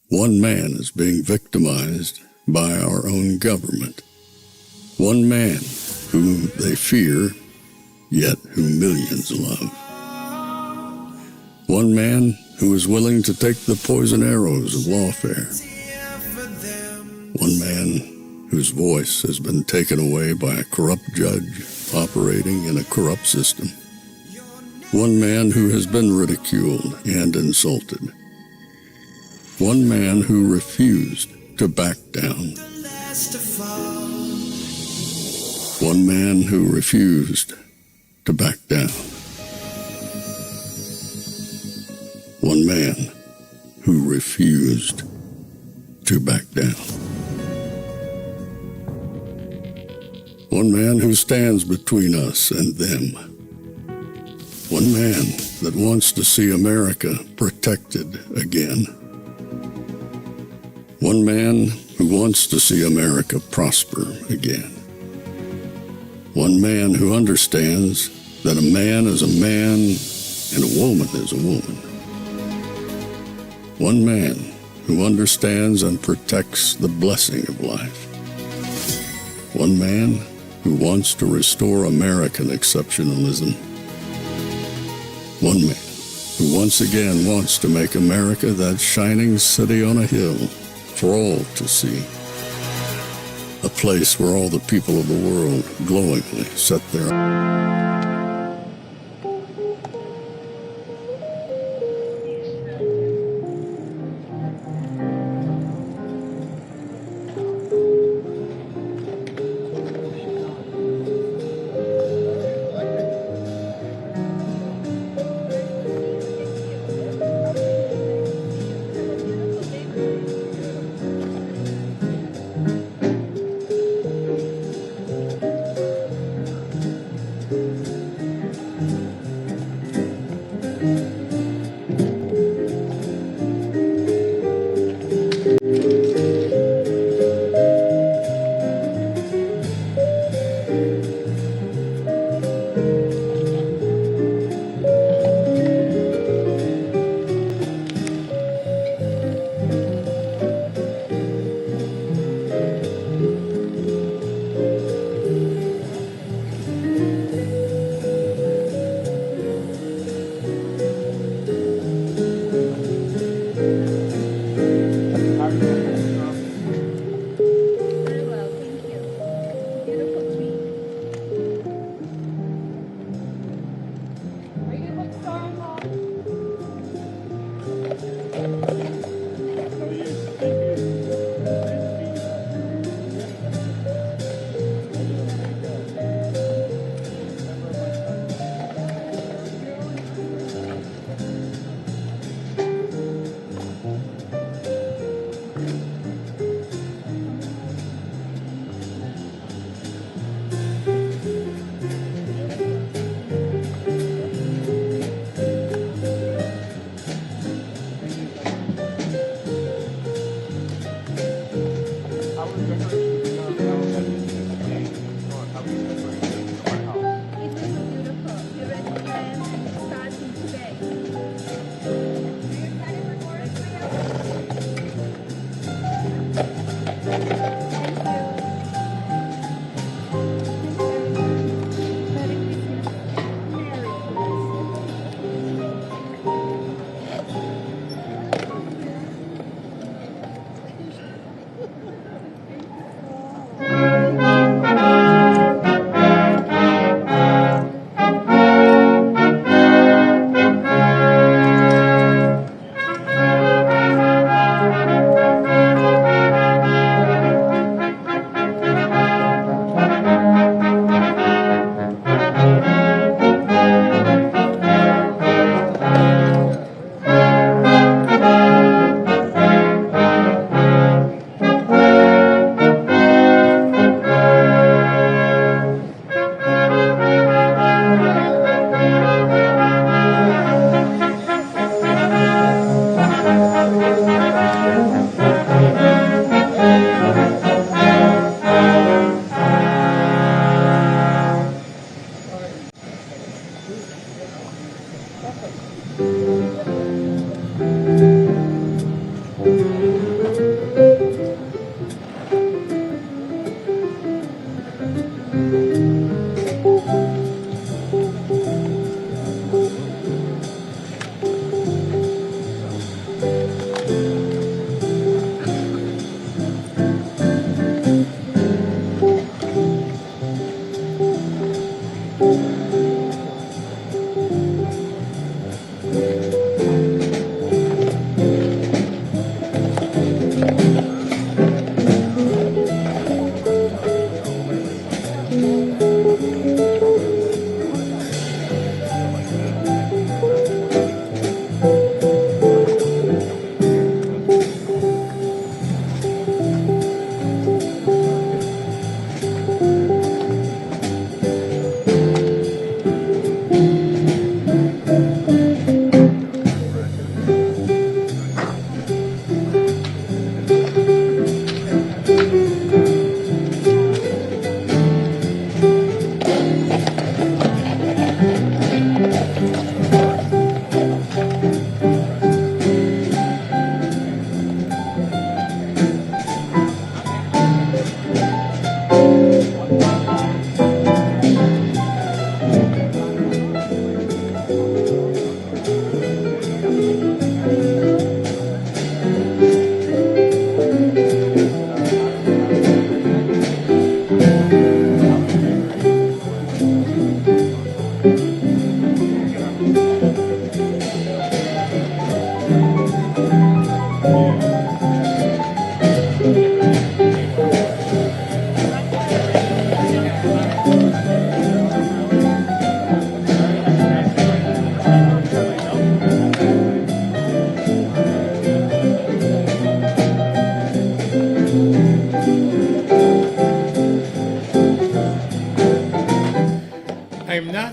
One man is being victimized by our own government. One man whom they fear, yet who millions love. One man who is willing to take the poison arrows of lawfare. One man whose voice has been taken away by a corrupt judge operating in a corrupt system. One man who has been ridiculed and insulted. One man who refused to back down. One man who refused to back down. One man who refused to back down. One man who stands between us and them. One man that wants to see America protected again. One man who wants to see America prosper again. One man who understands that a man is a man and a woman is a woman. One man who understands and protects the blessing of life. One man who wants to restore American exceptionalism. One man who once again wants to make America that shining city on a hill for all to see. A place where all the people of the world glowingly set their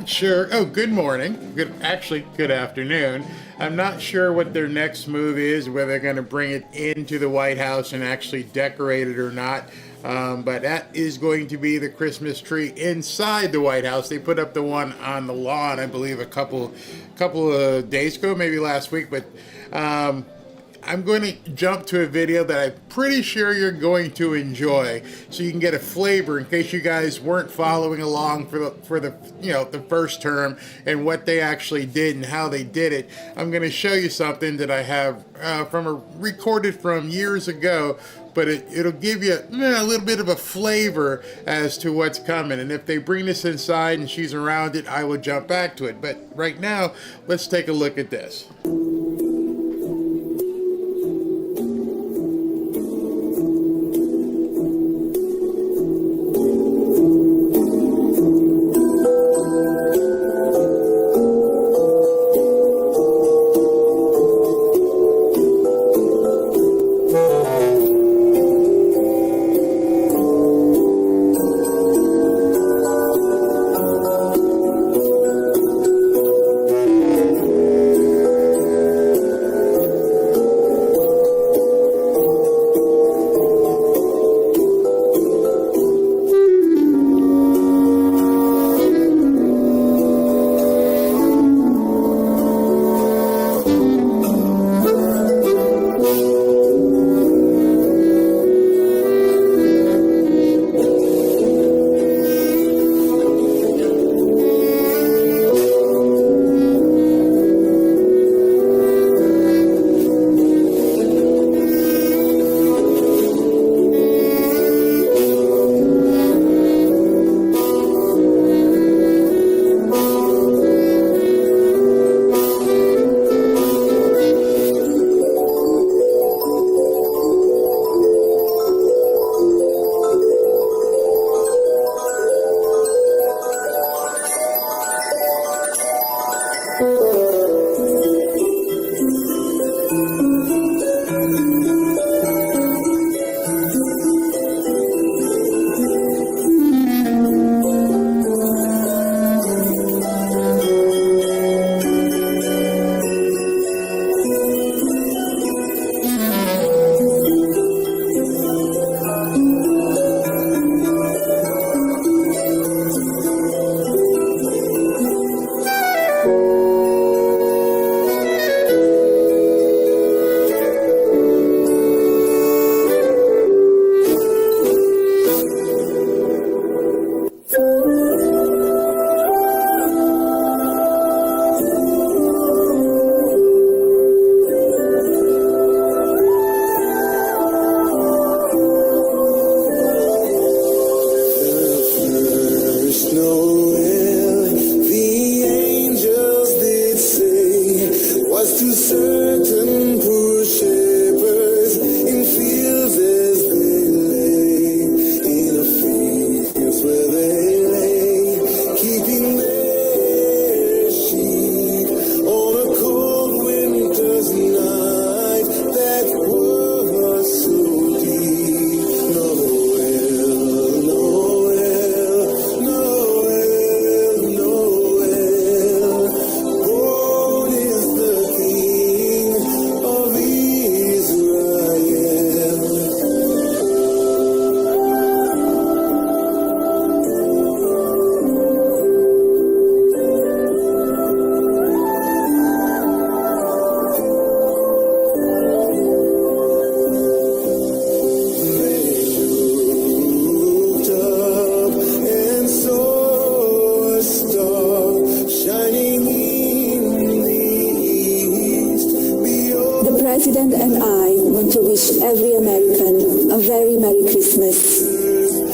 not sure. Oh, good morning. Good afternoon. I'm not sure what their next move is, whether they're going to bring it into the White House and actually decorate it or not. But that is going to be the Christmas tree inside the White House. They put up the one on the lawn, I believe, a couple of days ago, maybe last week. But I'm going to jump to a video that I'm pretty sure you're going to enjoy, so you can get a flavor in case you guys weren't following along for the first term and what they actually did and how they did it. I'm going to show you something that I have recorded from years ago, but it'll give you a little bit of a flavor as to what's coming. And if they bring this inside and she's around it, I will jump back to it. But right now, let's take a look at this. President and I want to wish every American a very Merry Christmas.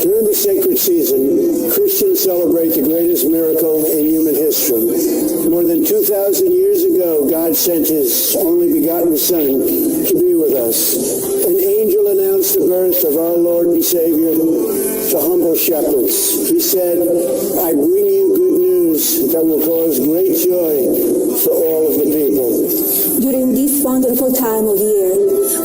During the sacred season, Christians celebrate the greatest miracle in human history. More than 2,000 years ago, God sent his only begotten Son to be with us. An angel announced the birth of our Lord and Savior to humble shepherds. He said, I bring you good news that will cause great joy for all of the people. During this wonderful time of year,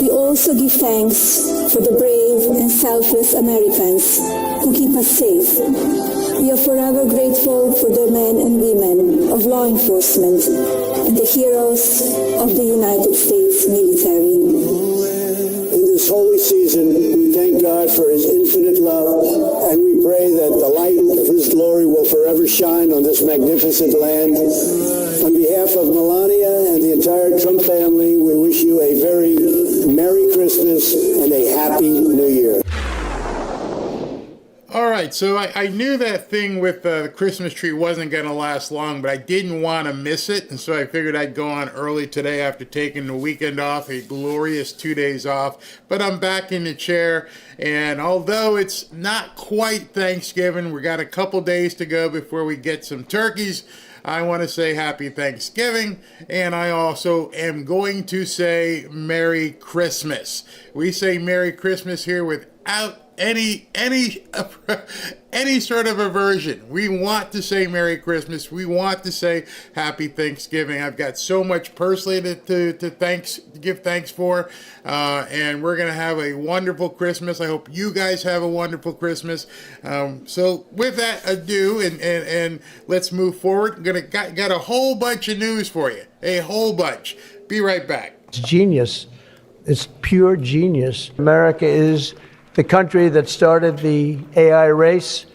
we also give thanks for the brave and selfless Americans who keep us safe. We are forever grateful for the men and women of law enforcement and the heroes of the United States military. In this holy season, we thank God for his infinite love, and we pray that the light of his glory will forever shine on this magnificent land. On behalf of Melania and the entire Trump family, we wish you a very Merry Christmas and a Happy New Year. All right, so I knew that thing with the Christmas tree wasn't going to last long, but I didn't want to miss it, and so I figured I'd go on early today after taking the weekend off, a glorious 2 days off. But I'm back in the chair, and although it's not quite Thanksgiving, we got a couple days to go before we get some turkeys. I want to say Happy Thanksgiving, and I also am going to say Merry Christmas. We say Merry Christmas here without any sort of aversion. We want to say Merry Christmas. We want to say Happy Thanksgiving. I've got so much personally to give thanks for, and we're gonna have a wonderful Christmas. I hope you guys have a wonderful Christmas. So with that ado, and let's move forward. Got a whole bunch of news for you, a whole bunch. Be right back. It's genius. It's pure genius. America is the country that started the AI race.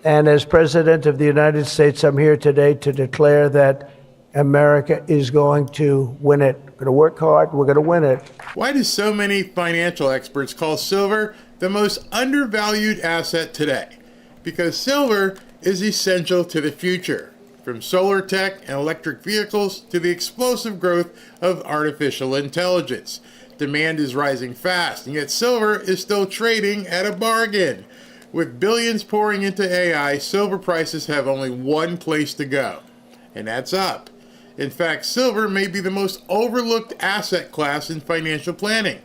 And as President of the United States, I'm here today to declare that America is going to win it. We're going to work hard. We're going to win it. Why do so many financial experts call silver the most undervalued asset today? Because silver is essential to the future, from solar tech and electric vehicles to the explosive growth of artificial intelligence. Demand is rising fast, and yet silver is still trading at a bargain. With billions pouring into AI, silver prices have only one place to go, and that's up. In fact, silver may be the most overlooked asset class in financial planning.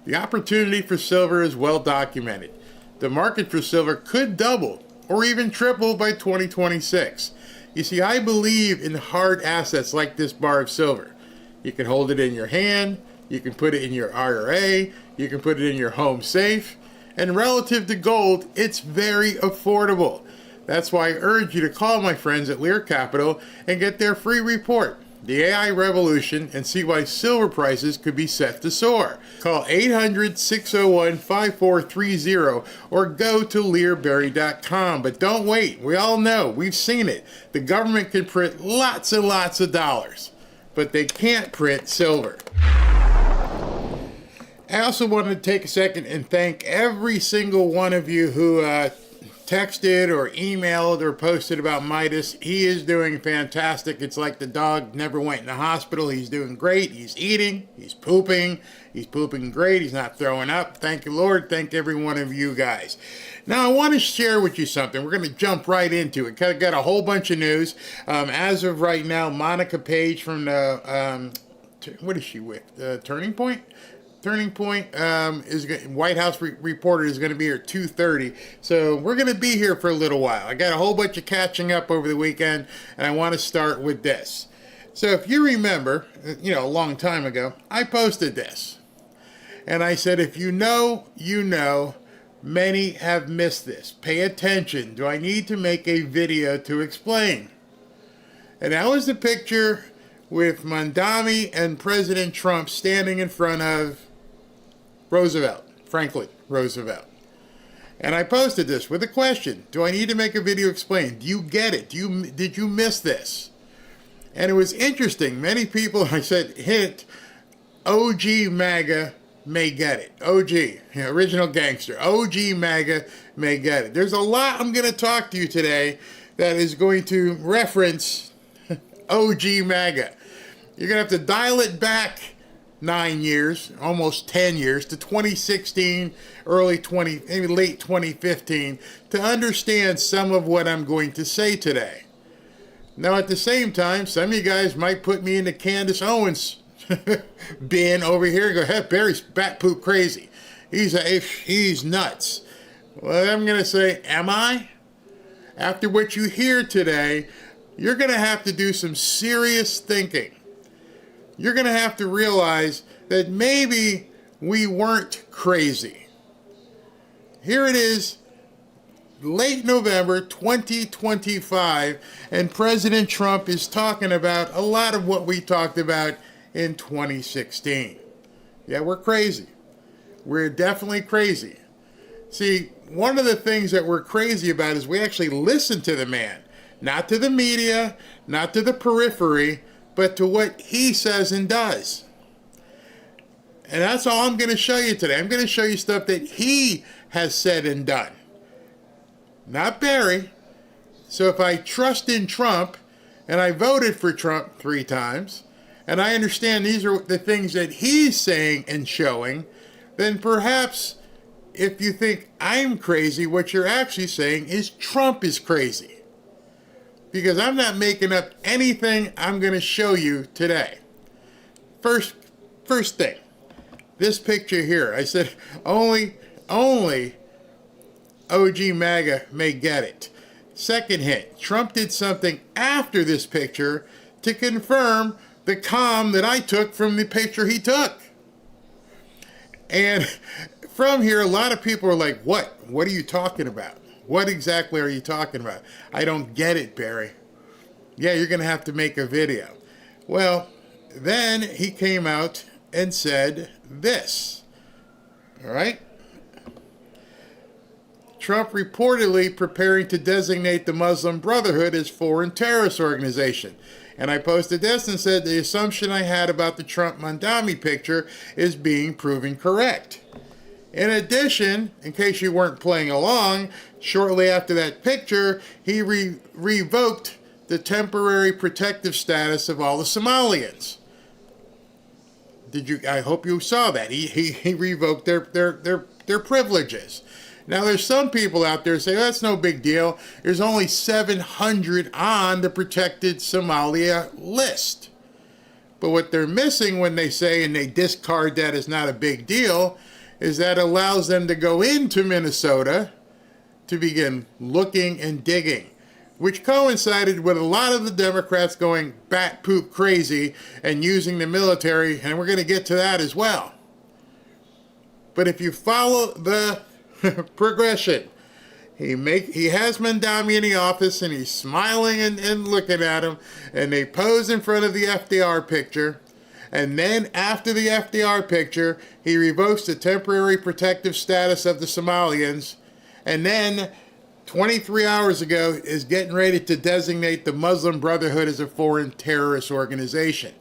The opportunity for silver is well documented. The market for silver could double or even triple by 2026. You see, I believe in hard assets like this bar of silver. You can hold it in your hand, you can put it in your IRA, you can put it in your home safe, and relative to gold, it's very affordable. That's why I urge you to call my friends at Lear Capital and get their free report, The AI Revolution, and see why silver prices could be set to soar. Call 800-601-5430 or go to learberry.com. But don't wait, we all know, we've seen it. The government can print lots and lots of dollars, but they can't print silver. I also wanted to take a second and thank every single one of you who texted or emailed or posted about Midas. He is doing fantastic. It's like the dog never went in the hospital. He's doing great. He's eating. He's pooping. He's pooping great. He's not throwing up. Thank you, Lord. Thank every one of you guys. Now, I want to share with you something. We're going to jump right into it. Got a whole bunch of news. As of right now, Monica Page from the, what is she with? Turning Point? Turning Point is White House reporter is going to be here at 2:30, so we're going to be here for a little while. I got a whole bunch of catching up over the weekend, and I want to start with this. So if you remember, a long time ago, I posted this, and I said, if you know, you know. Many have missed this. Pay attention. Do I need to make a video to explain? And that was the picture with Mondami and President Trump standing in front of Franklin Roosevelt. And I posted this with a question. Do I need to make a video explain? Do you get it? Did you miss this? And it was interesting. Many people, I said, hint, OG MAGA may get it. OG, original gangster. OG MAGA may get it. There's a lot I'm going to talk to you today that is going to reference OG MAGA. You're going to have to dial it back 9 years, almost 10 years, to 2016, maybe late 2015, to understand some of what I'm going to say today. Now, at the same time, some of you guys might put me in the Candace Owens bin over here and go, hey, Barry's bat poop crazy. He's nuts. Well, I'm going to say, am I? After what you hear today, you're going to have to do some serious thinking. You're going to have to realize that maybe we weren't crazy. Here it is, late November 2025, and President Trump is talking about a lot of what we talked about in 2016. Yeah, we're crazy. We're definitely crazy. See, one of the things that we're crazy about is we actually listen to the man, not to the media, not to the periphery, but to what he says and does. And that's all I'm going to show you today. I'm going to show you stuff that he has said and done, not Barry. So if I trust in Trump, and I voted for Trump 3 times, and I understand these are the things that he's saying and showing, then perhaps if you think I'm crazy, what you're actually saying is Trump is crazy. Because I'm not making up anything I'm going to show you today. First thing, this picture here. I said only OG MAGA may get it. Second hint, Trump did something after this picture to confirm the calm that I took from the picture he took. And from here, a lot of people are like, what? What are you talking about? What exactly are you talking about? I don't get it, Barry. Yeah, you're going to have to make a video. Well, then he came out and said this. All right? Trump reportedly preparing to designate the Muslim Brotherhood as foreign terrorist organization. And I posted this and said the assumption I had about the Trump Mandami picture is being proven correct. In addition, in case you weren't playing along, shortly after that picture, he revoked the temporary protective status of all the Somalians. I hope you saw that. He revoked their privileges. Now, there's some people out there say, that's no big deal. There's only 700 on the protected Somalia list. But what they're missing when they say, and they discard that as not a big deal, is that allows them to go into Minnesota to begin looking and digging, which coincided with a lot of the Democrats going bat poop crazy and using the military, and we're going to get to that as well. But if you follow the progression, he has Mandami in the office, and he's smiling and looking at him, and they pose in front of the FDR picture. And then after the FDR picture, he revokes the temporary protective status of the Somalians. And then 23 hours ago is getting ready to designate the Muslim Brotherhood as a foreign terrorist organization.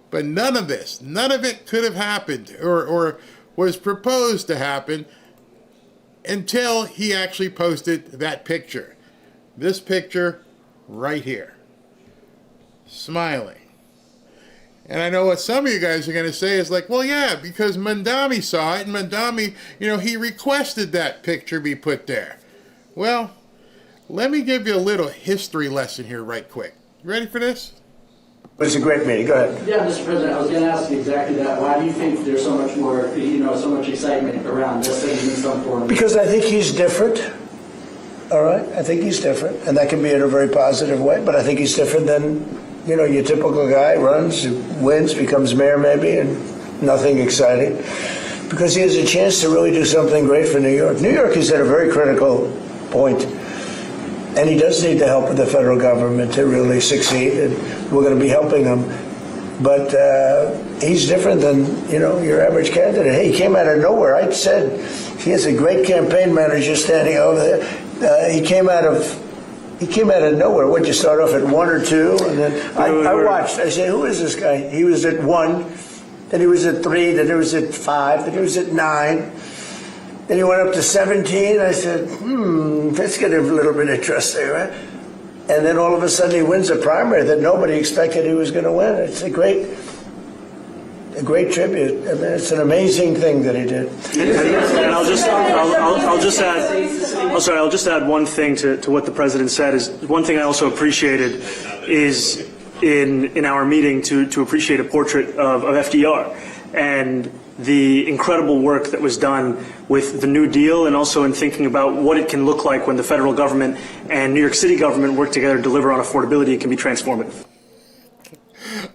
But none of it could have happened or was proposed to happen until he actually posted that picture. This picture right here. Smiling. And I know what some of you guys are going to say is like, well, yeah, because Mandami saw it, and Mandami, he requested that picture be put there. Well, let me give you a little history lesson here right quick. You ready for this? It was a great meeting. Go ahead. Yeah, Mr. President, I was going to ask you exactly that. Why do you think there's so much more, so much excitement around this than in some form? Because I think he's different. All right? I think he's different. And that can be in a very positive way, but I think he's different than your typical guy runs, wins, becomes mayor maybe, and nothing exciting. Because he has a chance to really do something great for New York. New York is at a very critical point, and he does need the help of the federal government to really succeed, and we're going to be helping him. But he's different than, your average candidate. Hey, he came out of nowhere. I said he has a great campaign manager standing over there. He came out of nowhere. Would you start off at 1 or 2? And then I watched. I said, who is this guy? He was at 1, then he was at 3, then he was at 5, then he was at 9. Then he went up to 17. I said, let's get a little bit of trust there, right? And then all of a sudden he wins a primary that nobody expected he was going to win. It's a great tribute. I mean, it's an amazing thing that he did. And I'll just add one thing to what the president said. Is one thing I also appreciated is in our meeting to appreciate a portrait of FDR and the incredible work that was done with the New Deal, and also in thinking about what it can look like when the federal government and New York City government work together to deliver on affordability. It can be transformative.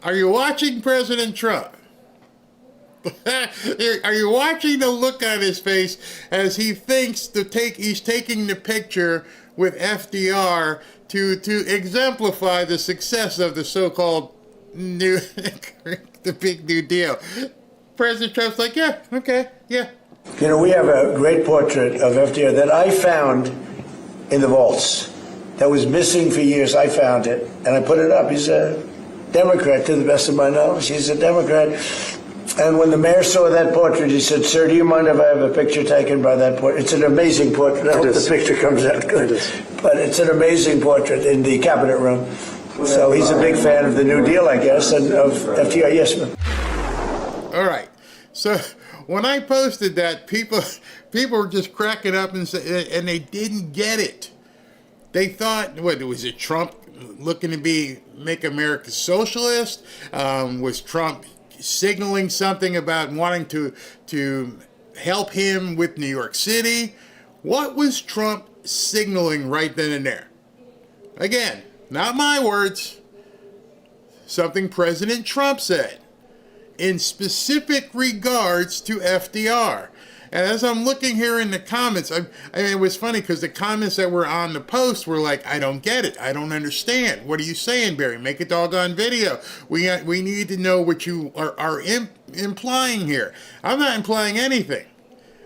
Are you watching President Trump? Are you watching the look on his face as he thinks he's taking the picture with FDR to exemplify the success of the so-called the big New Deal? President Trump's like, yeah, okay, yeah. You know, we have a great portrait of FDR that I found in the vaults that was missing for years. I found it, and I put it up. He's a Democrat, to the best of my knowledge. He's a Democrat. And when the mayor saw that portrait, he said, "Sir, do you mind if I have a picture taken by that portrait?" It's an amazing portrait. I hope the picture comes out good. But it's an amazing portrait in the cabinet room. So he's a big fan of the New Deal, I guess, and of FDR. Yes, ma'am. All right. So when I posted that, people were just cracking up and they didn't get it. They thought, what was it? Trump looking to make America socialist? Was Trump signaling something about wanting to help him with New York City? What was Trump signaling right then and there? Again, not my words. Something President Trump said in specific regards to FDR. And as I'm looking here in the comments, I mean, it was funny because the comments that were on the post were like, I don't get it. I don't understand. What are you saying, Barry? Make a doggone video. We need to know what you are implying here. I'm not implying anything.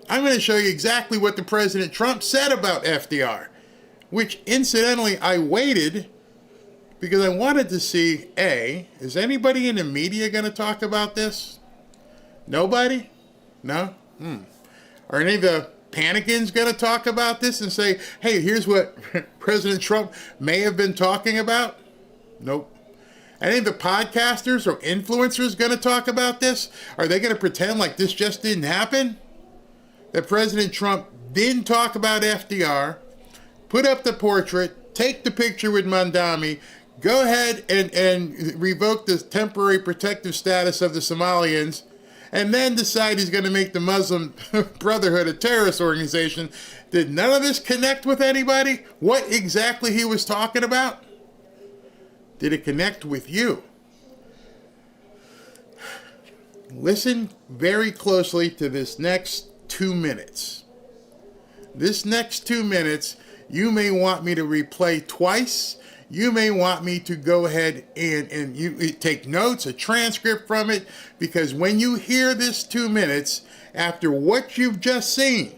I'm going to show you exactly what the President Trump said about FDR, which incidentally I waited because I wanted to see, is anybody in the media going to talk about this? Nobody? No? Are any of the panicans going to talk about this and say, hey, here's what President Trump may have been talking about? Nope. Any of the podcasters or influencers going to talk about this? Are they going to pretend like this just didn't happen? That President Trump didn't talk about FDR, put up the portrait, take the picture with Mandami, go ahead and revoke the temporary protective status of the Somalians, and then decide he's going to make the Muslim Brotherhood a terrorist organization. Did none of this connect with anybody? What exactly he was talking about? Did it connect with you? Listen very closely to this next 2 minutes. This next 2 minutes, you may want me to replay twice. You may want me to go ahead and you take notes, a transcript from it, because when you hear this 2 minutes, after what you've just seen,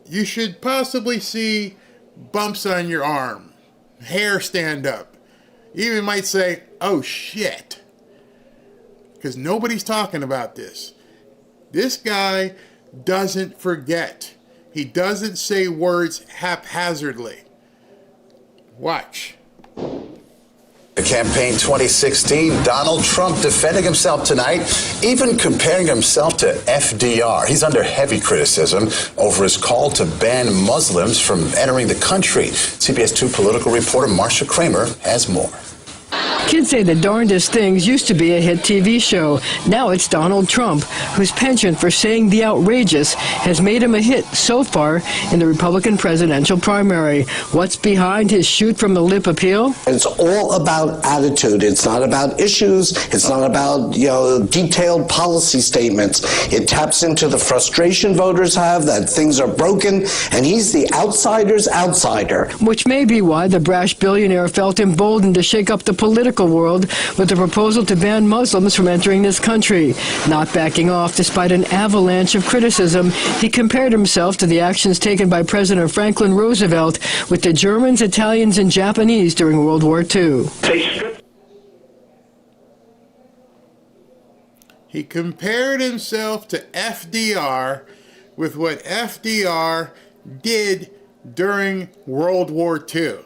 you should possibly see bumps on your arm, hair stand up. You even might say, oh shit, because nobody's talking about this. This guy doesn't forget. He doesn't say words haphazardly. Watch. The campaign 2016, Donald Trump defending himself tonight, even comparing himself to FDR. He's under heavy criticism over his call to ban Muslims from entering the country. CBS 2 political reporter Marsha Kramer has more. Kids say the darndest things used to be a hit TV show. Now it's Donald Trump, whose penchant for saying the outrageous has made him a hit so far in the Republican presidential primary. What's behind his shoot-from-the-lip appeal? It's all about attitude. It's not about issues. It's not about, detailed policy statements. It taps into the frustration voters have that things are broken, and he's the outsider's outsider. Which may be why the brash billionaire felt emboldened to shake up the political world with the proposal to ban Muslims from entering this country. Not backing off despite an avalanche of criticism, he compared himself to the actions taken by President Franklin Roosevelt with the Germans, Italians, and Japanese during World War II. He compared himself to FDR with what FDR did during World War II.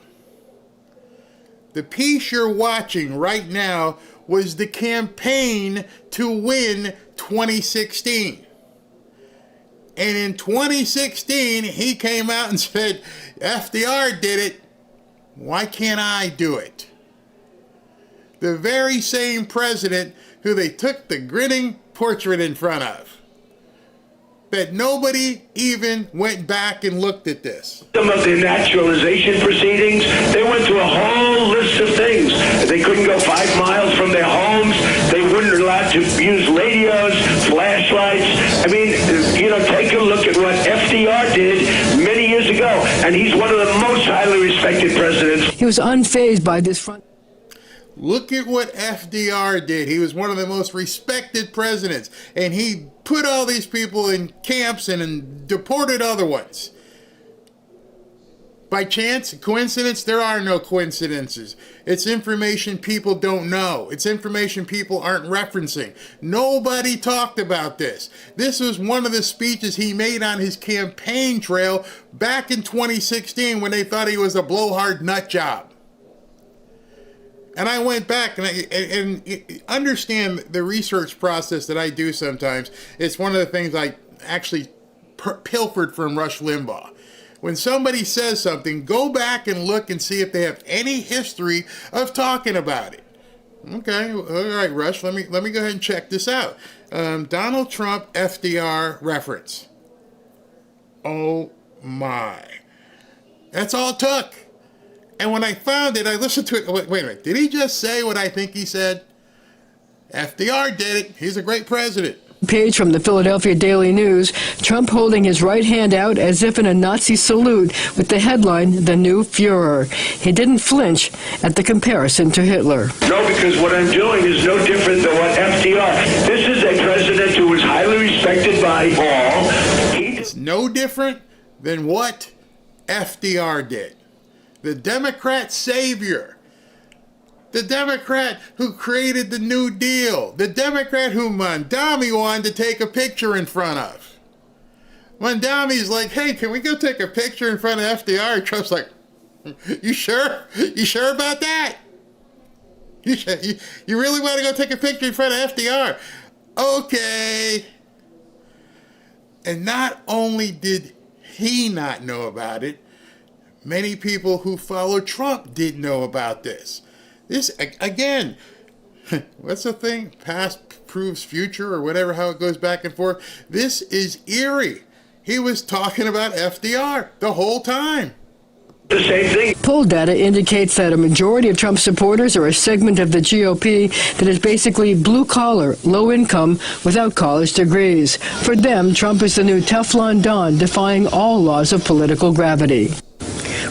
The piece you're watching right now was the campaign to win 2016. And in 2016, he came out and said, FDR did it. Why can't I do it? The very same president who they took the grinning portrait in front of. That nobody even went back and looked at this. Some of the naturalization proceedings, they went through a whole list of things. They couldn't go 5 miles from their homes. They weren't allowed to use radios, flashlights. I mean, take a look at what FDR did many years ago, and he's one of the most highly respected presidents. He was unfazed by this front. Look at what FDR did. He was one of the most respected presidents, and he put all these people in camps and deported other ones. By chance, coincidence? There are no coincidences. It's information people don't know. It's information people aren't referencing. Nobody talked about this. This was one of the speeches he made on his campaign trail back in 2016 when they thought he was a blowhard nut job. And I went back and understand the research process that I do sometimes. It's one of the things I actually pilfered from Rush Limbaugh. When somebody says something, go back and look and see if they have any history of talking about it. Okay, all right, Rush, let me go ahead and check this out. Donald Trump, FDR reference. Oh my. That's all it took. And when I found it, I listened to it. Wait a minute, did he just say what I think he said? FDR did it. He's a great president. Page from the Philadelphia Daily News, Trump holding his right hand out as if in a Nazi salute with the headline, "The New Führer." He didn't flinch at the comparison to Hitler. No, because what I'm doing is no different than what FDR. This is a president who was highly respected by all. It's no different than what FDR did. The Democrat savior. The Democrat who created the New Deal. The Democrat who Mondami wanted to take a picture in front of. Mondami's like, hey, can we go take a picture in front of FDR? And Trump's like, you sure? You sure about that? You really want to go take a picture in front of FDR? Okay. And not only did he not know about it, many people who follow Trump did know about this. This, again, what's the thing? Past proves future or whatever, how it goes back and forth. This is eerie. He was talking about FDR the whole time. The same thing. Poll data indicates that a majority of Trump supporters are a segment of the GOP that is basically blue-collar, low-income, without college degrees. For them, Trump is the new Teflon Don, defying all laws of political gravity.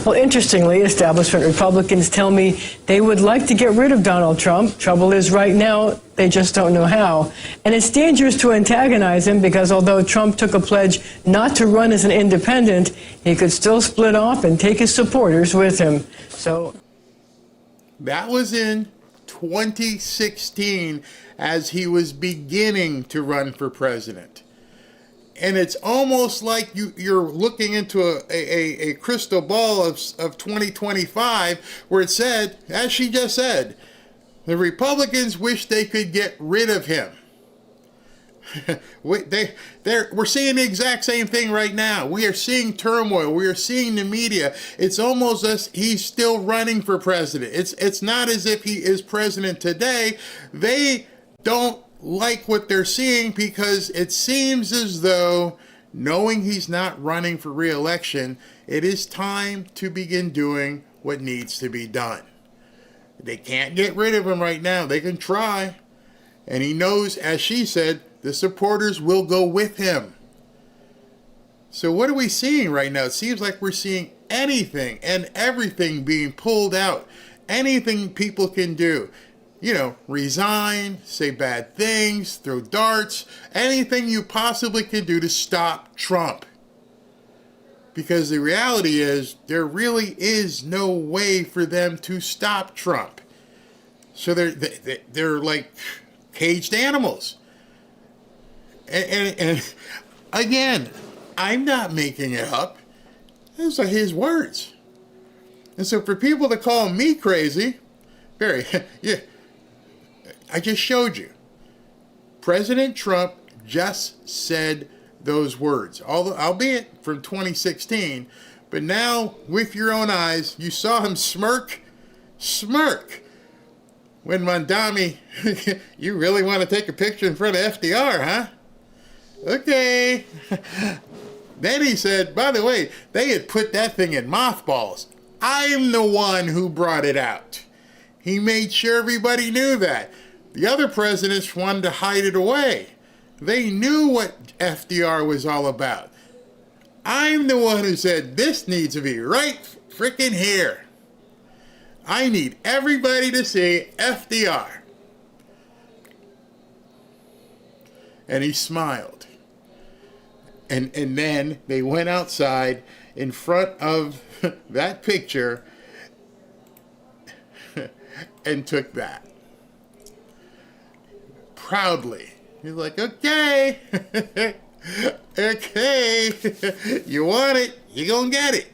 Well, interestingly, establishment Republicans tell me they would like to get rid of Donald Trump. Trouble is, right now, they just don't know how. And it's dangerous to antagonize him because although Trump took a pledge not to run as an independent, he could still split off and take his supporters with him. So that was in 2016 as he was beginning to run for president. And it's almost like you're looking into a crystal ball of 2025 where it said, as she just said, the Republicans wish they could get rid of him. We're seeing the exact same thing right now. We are seeing turmoil. We are seeing the media. It's almost as he's still running for president. It's not as if he is president today. They don't like what they're seeing because it seems as though, knowing he's not running for re-election, it is time to begin doing what needs to be done. They can't get rid of him right now. They can try. And he knows, as she said, the supporters will go with him. So what are we seeing right now? It seems like we're seeing anything and everything being pulled out. Anything people can do. Resign, say bad things, throw darts, anything you possibly can do to stop Trump. Because the reality is, there really is no way for them to stop Trump. So they're like caged animals. And again, I'm not making it up. Those are his words. And so for people to call me crazy, yeah, I just showed you. President Trump just said those words, albeit from 2016, but now with your own eyes, you saw him smirk when Mondami, you really want to take a picture in front of FDR, huh? Okay. Then he said, by the way, they had put that thing in mothballs. I'm the one who brought it out. He made sure everybody knew that. The other presidents wanted to hide it away. They knew what FDR was all about. I'm the one who said this needs to be right freaking here. I need everybody to see FDR. And he smiled. And then they went outside in front of that picture and took that. Proudly. He's like, okay, okay, you want it, you're going to get it.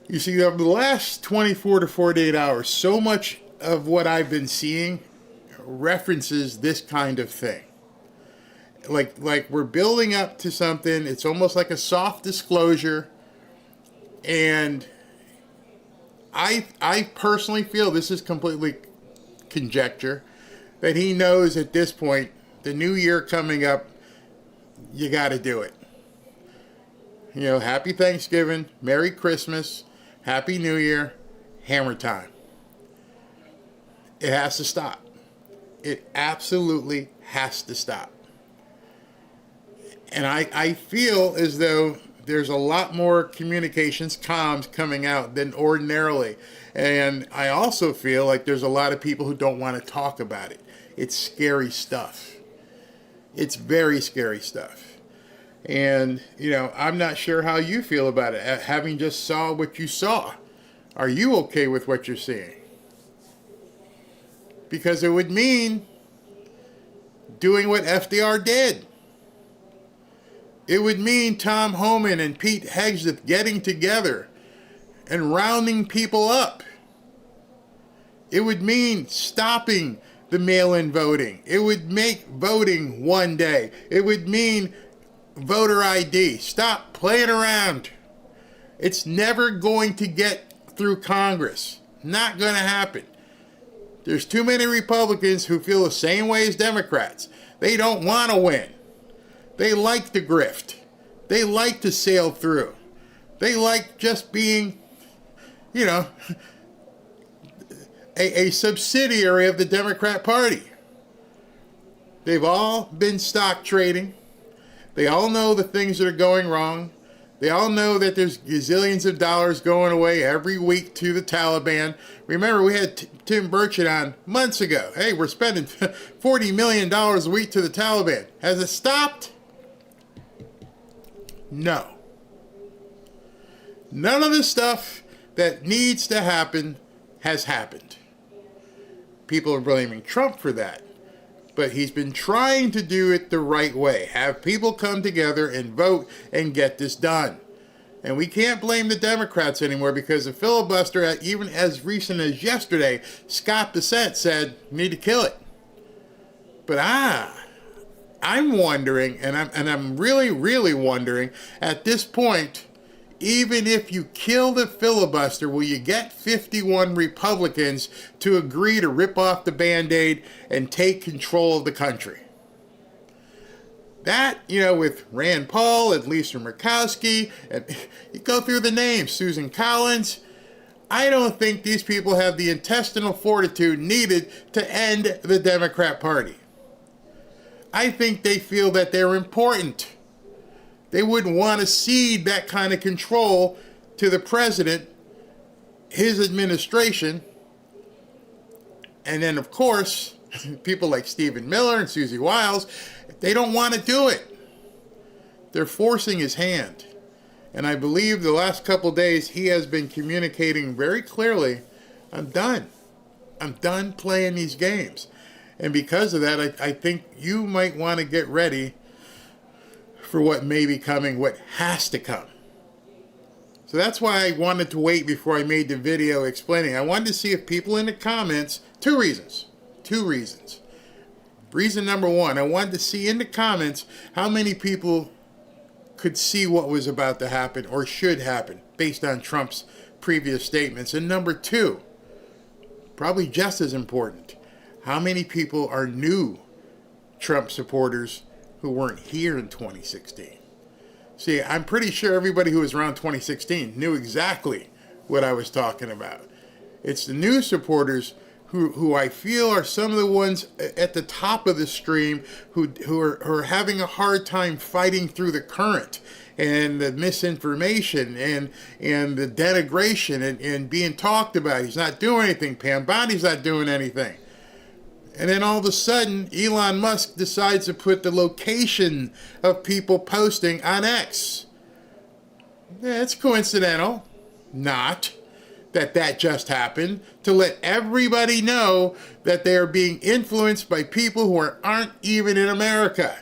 You see, over the last 24 to 48 hours, so much of what I've been seeing references this kind of thing. Like we're building up to something. It's almost like a soft disclosure. And I personally feel, this is completely conjecture, that he knows at this point, the new year coming up, you got to do it. You know, happy Thanksgiving, Merry Christmas, Happy New Year, hammer time. It has to stop. It absolutely has to stop. And I feel as though there's a lot more communications, comms coming out than ordinarily. And I also feel like there's a lot of people who don't want to talk about it. It's scary stuff. It's very scary stuff. And, you know, I'm not sure how you feel about it, having just saw what you saw. Are you okay with what you're seeing? Because it would mean doing what FDR did. It would mean Tom Homan and Pete Hegseth getting together and rounding people up. It would mean stopping the mail-in voting. It would make voting one day. It would mean voter ID. Stop playing around. It's never going to get through Congress. Not going to happen. There's too many Republicans who feel the same way as Democrats. They don't want to win. They like to grift. They like to sail through. They like just being, you know, a subsidiary of the Democrat Party. They've all been stock trading. They all know the things that are going wrong. They all know that there's gazillions of dollars going away every week to the Taliban. Remember, we had Tim Burchett on months ago. Hey, we're spending $40 million a week to the Taliban. Has it stopped? No. None of the stuff that needs to happen has happened. People are blaming Trump for that. But he's been trying to do it the right way. Have people come together and vote and get this done. And we can't blame the Democrats anymore, because the filibuster, even as recent as yesterday, Scott Bessent said, need to kill it. But I'm wondering, and I'm really wondering, at this point, even if you kill the filibuster, will you get 51 Republicans to agree to rip off the Band-Aid and take control of the country? That, you know, with Rand Paul and Lisa Murkowski, and you go through the names, Susan Collins, I don't think these people have the intestinal fortitude needed to end the Democrat Party. I think they feel that they're important. They wouldn't want to cede that kind of control to the president, his administration, and then, of course, people like Stephen Miller and Susie Wiles, they don't want to do it. They're forcing his hand. And I believe the last couple of days he has been communicating very clearly, I'm done. I'm done playing these games. And because of that, I think you might want to get ready for what may be coming, what has to come. So that's why I wanted to wait before I made the video explaining. I wanted to see if people in the comments, two reasons. Reason number one, I wanted to see in the comments how many people could see what was about to happen or should happen based on Trump's previous statements. And number two, probably just as important, how many people are new Trump supporters who weren't here in 2016? See, I'm pretty sure everybody who was around 2016 knew exactly what I was talking about. It's the new supporters who I feel are some of the ones at the top of the stream who are having a hard time fighting through the current and the misinformation and the denigration and being talked about. He's not doing anything. Pam Bondi's not doing anything. And then all of a sudden, Elon Musk decides to put the location of people posting on X. Yeah, it's coincidental. Not that just happened, to let everybody know that they are being influenced by people who aren't even in America.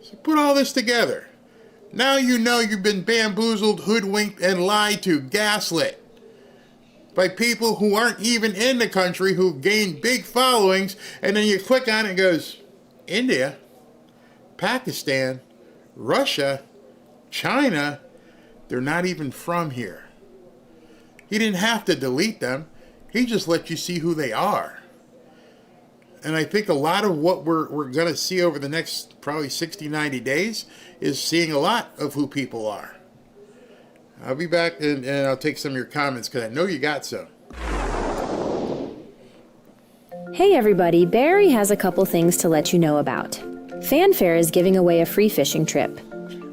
So put all this together. Now you know you've been bamboozled, hoodwinked, and lied to, gaslit by people who aren't even in the country, who've gained big followings, and then you click on it and it goes, India, Pakistan, Russia, China, they're not even from here. He didn't have to delete them. He just let you see who they are. And I think a lot of what we're going to see over the next probably 60, 90 days is seeing a lot of who people are. I'll be back and I'll take some of your comments because I know you got some. Hey everybody, Barry has a couple things to let you know about. Fanfare is giving away a free fishing trip.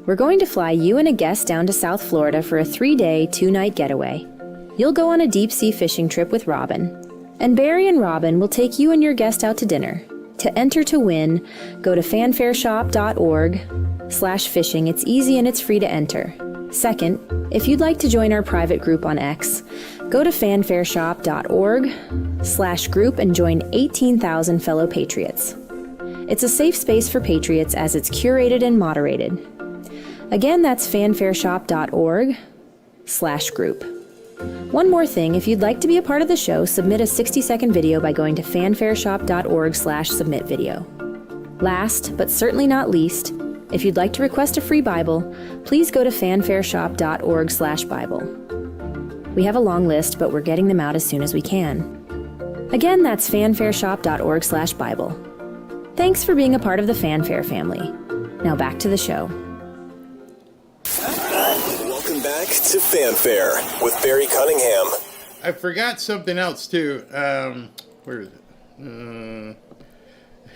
We're going to fly you and a guest down to South Florida for a 3-day, 2-night getaway. You'll go on a deep-sea fishing trip with Robin. And Barry and Robin will take you and your guest out to dinner. To enter to win, go to fanfareshop.org/fishing. It's easy and it's free to enter. Second, if you'd like to join our private group on X, go to fanfareshop.org/group and join 18,000 fellow patriots. It's a safe space for patriots as it's curated and moderated. Again, that's fanfareshop.org/group. One more thing, if you'd like to be a part of the show, submit a 60-second video by going to fanfareshop.org/submit video. Last, but certainly not least, if you'd like to request a free Bible, please go to fanfareshop.org/Bible. We have a long list, but we're getting them out as soon as we can. Again, that's fanfareshop.org/Bible. Thanks for being a part of the Fanfare family. Now back to the show. Welcome back to Fanfare with Barry Cunningham. I forgot something else too. Where is it?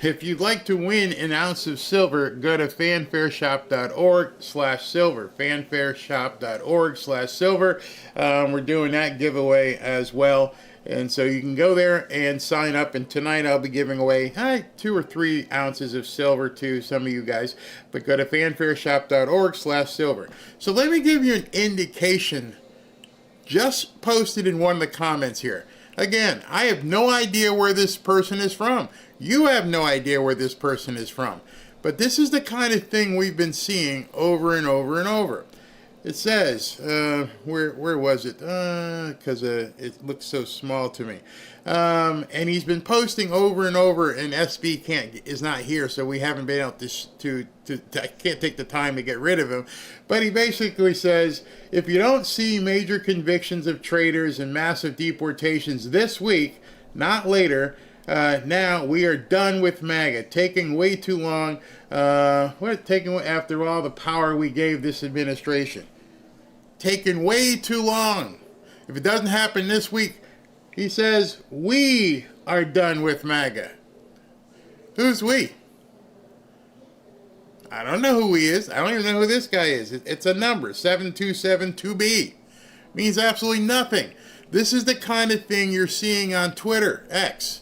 If you'd like to win an ounce of silver, go to fanfareshop.org/silver. Fanfareshop.org/silver. We're doing that giveaway as well. And so you can go there and sign up. And tonight I'll be giving away 2 or 3 ounces of silver to some of you guys. But go to fanfareshop.org/silver. So let me give you an indication. Just posted in one of the comments here. Again, I have no idea where this person is from. You have no idea where this person is from. But this is the kind of thing we've been seeing over and over and over. It says, where was it? Because it looks so small to me. And he's been posting over and over, and SB is not here, so we haven't been able to I can't take the time to get rid of him. But he basically says, if you don't see major convictions of traitors and massive deportations this week, not later, now we are done with MAGA, taking way too long. Taking after all the power we gave this administration. Taking way too long. If it doesn't happen this week, he says, we are done with MAGA. Who's we? I don't know who he is. I don't even know who this guy is. It's a number, 7272B. Means absolutely nothing. This is the kind of thing you're seeing on Twitter, X,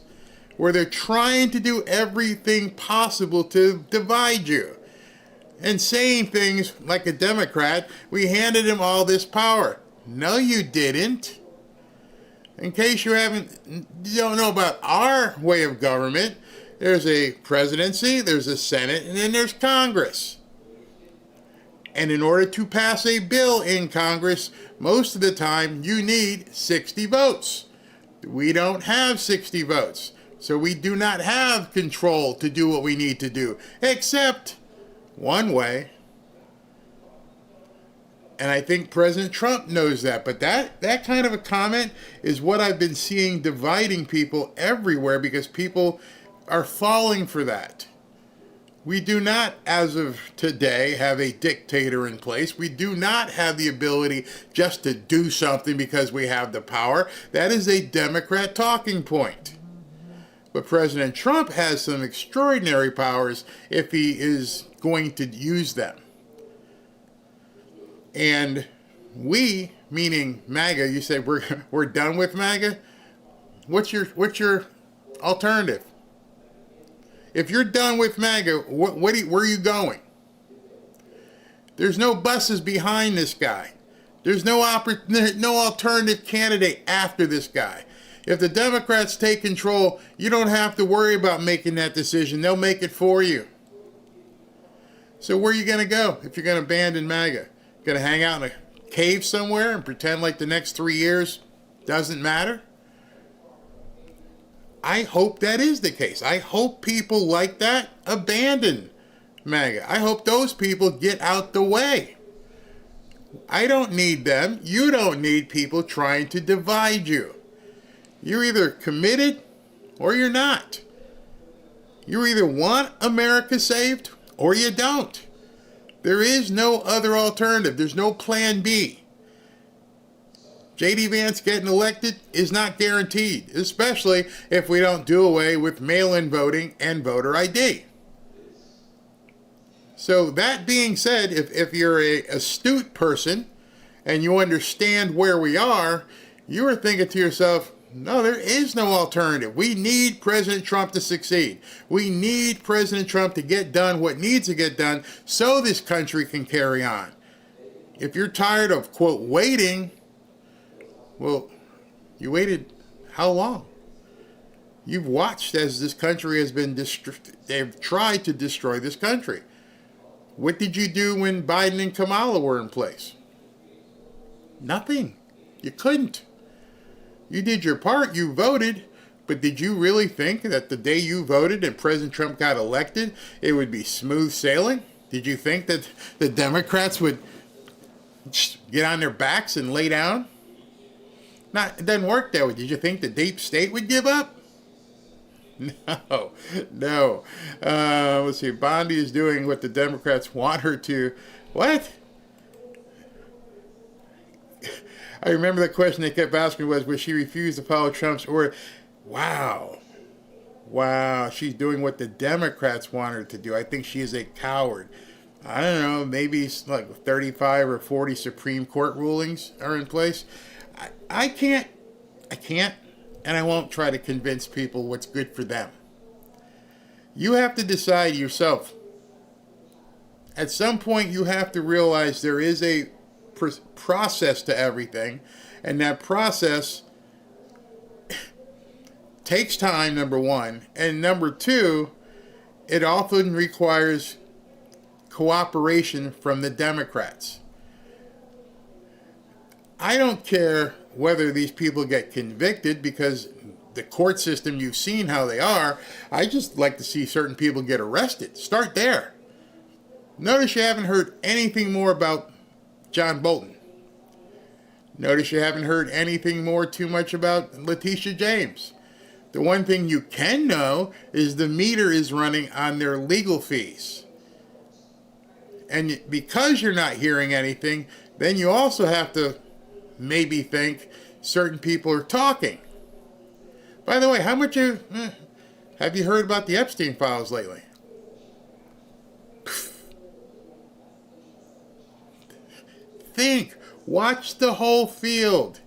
where they're trying to do everything possible to divide you. And saying things like a Democrat, we handed him all this power. No, you didn't. In case you don't know about our way of government, there's a presidency, there's a Senate, and then there's Congress. And in order to pass a bill in Congress, most of the time you need 60 votes. We don't have 60 votes. So we do not have control to do what we need to do, except one way. And I think President Trump knows that. But that kind of a comment is what I've been seeing dividing people everywhere, because people are falling for that. We do not, as of today, have a dictator in place. We do not have the ability just to do something because we have the power. That is a Democrat talking point. But President Trump has some extraordinary powers if he is going to use them. And we, meaning MAGA, you say we're done with MAGA? What's your alternative? If you're done with MAGA, where are you going? There's no buses behind this guy. There's no alternative candidate after this guy. If the Democrats take control, you don't have to worry about making that decision. They'll make it for you. So where are you going to go if you're going to abandon MAGA? Going to hang out in a cave somewhere and pretend like the next 3 years doesn't matter? I hope that is the case. I hope people like that abandon MAGA. I hope those people get out the way. I don't need them. You don't need people trying to divide you. You're either committed or you're not. You either want America saved or you don't. There is no other alternative. There's no plan B. J.D. Vance getting elected is not guaranteed, especially if we don't do away with mail-in voting and voter ID. So that being said, if you're an astute person and you understand where we are, you are thinking to yourself, no, there is no alternative. We need President Trump to succeed. We need President Trump to get done what needs to get done so this country can carry on. If you're tired of, quote, waiting, well, you waited how long? You've watched as this country has been they've tried to destroy this country. What did you do when Biden and Kamala were in place? Nothing. You couldn't. You did your part, you voted, but did you really think that the day you voted and President Trump got elected, it would be smooth sailing? Did you think that the Democrats would get on their backs and lay down? It doesn't work that way. Did you think the deep state would give up? No. Let's see. Bondi is doing what the Democrats want her to. What? I remember the question they kept asking was she refused to follow Trump's order? Wow. She's doing what the Democrats want her to do. I think she is a coward. I don't know. Maybe like 35 or 40 Supreme Court rulings are in place. I can't, and I won't try to convince people what's good for them. You have to decide yourself. At some point, you have to realize there is a process to everything, and that process takes time, number one, and number two, it often requires cooperation from the Democrats. I don't care whether these people get convicted, because the court system, you've seen how they are. I just like to see certain people get arrested. Start there. Notice you haven't heard anything more about John Bolton. Notice you haven't heard anything more too much about Letitia James. The one thing you can know is the meter is running on their legal fees. And because you're not hearing anything, then you also have to maybe think certain people are talking. By the way, how much have you heard about the Epstein files lately? Think. Watch the whole field.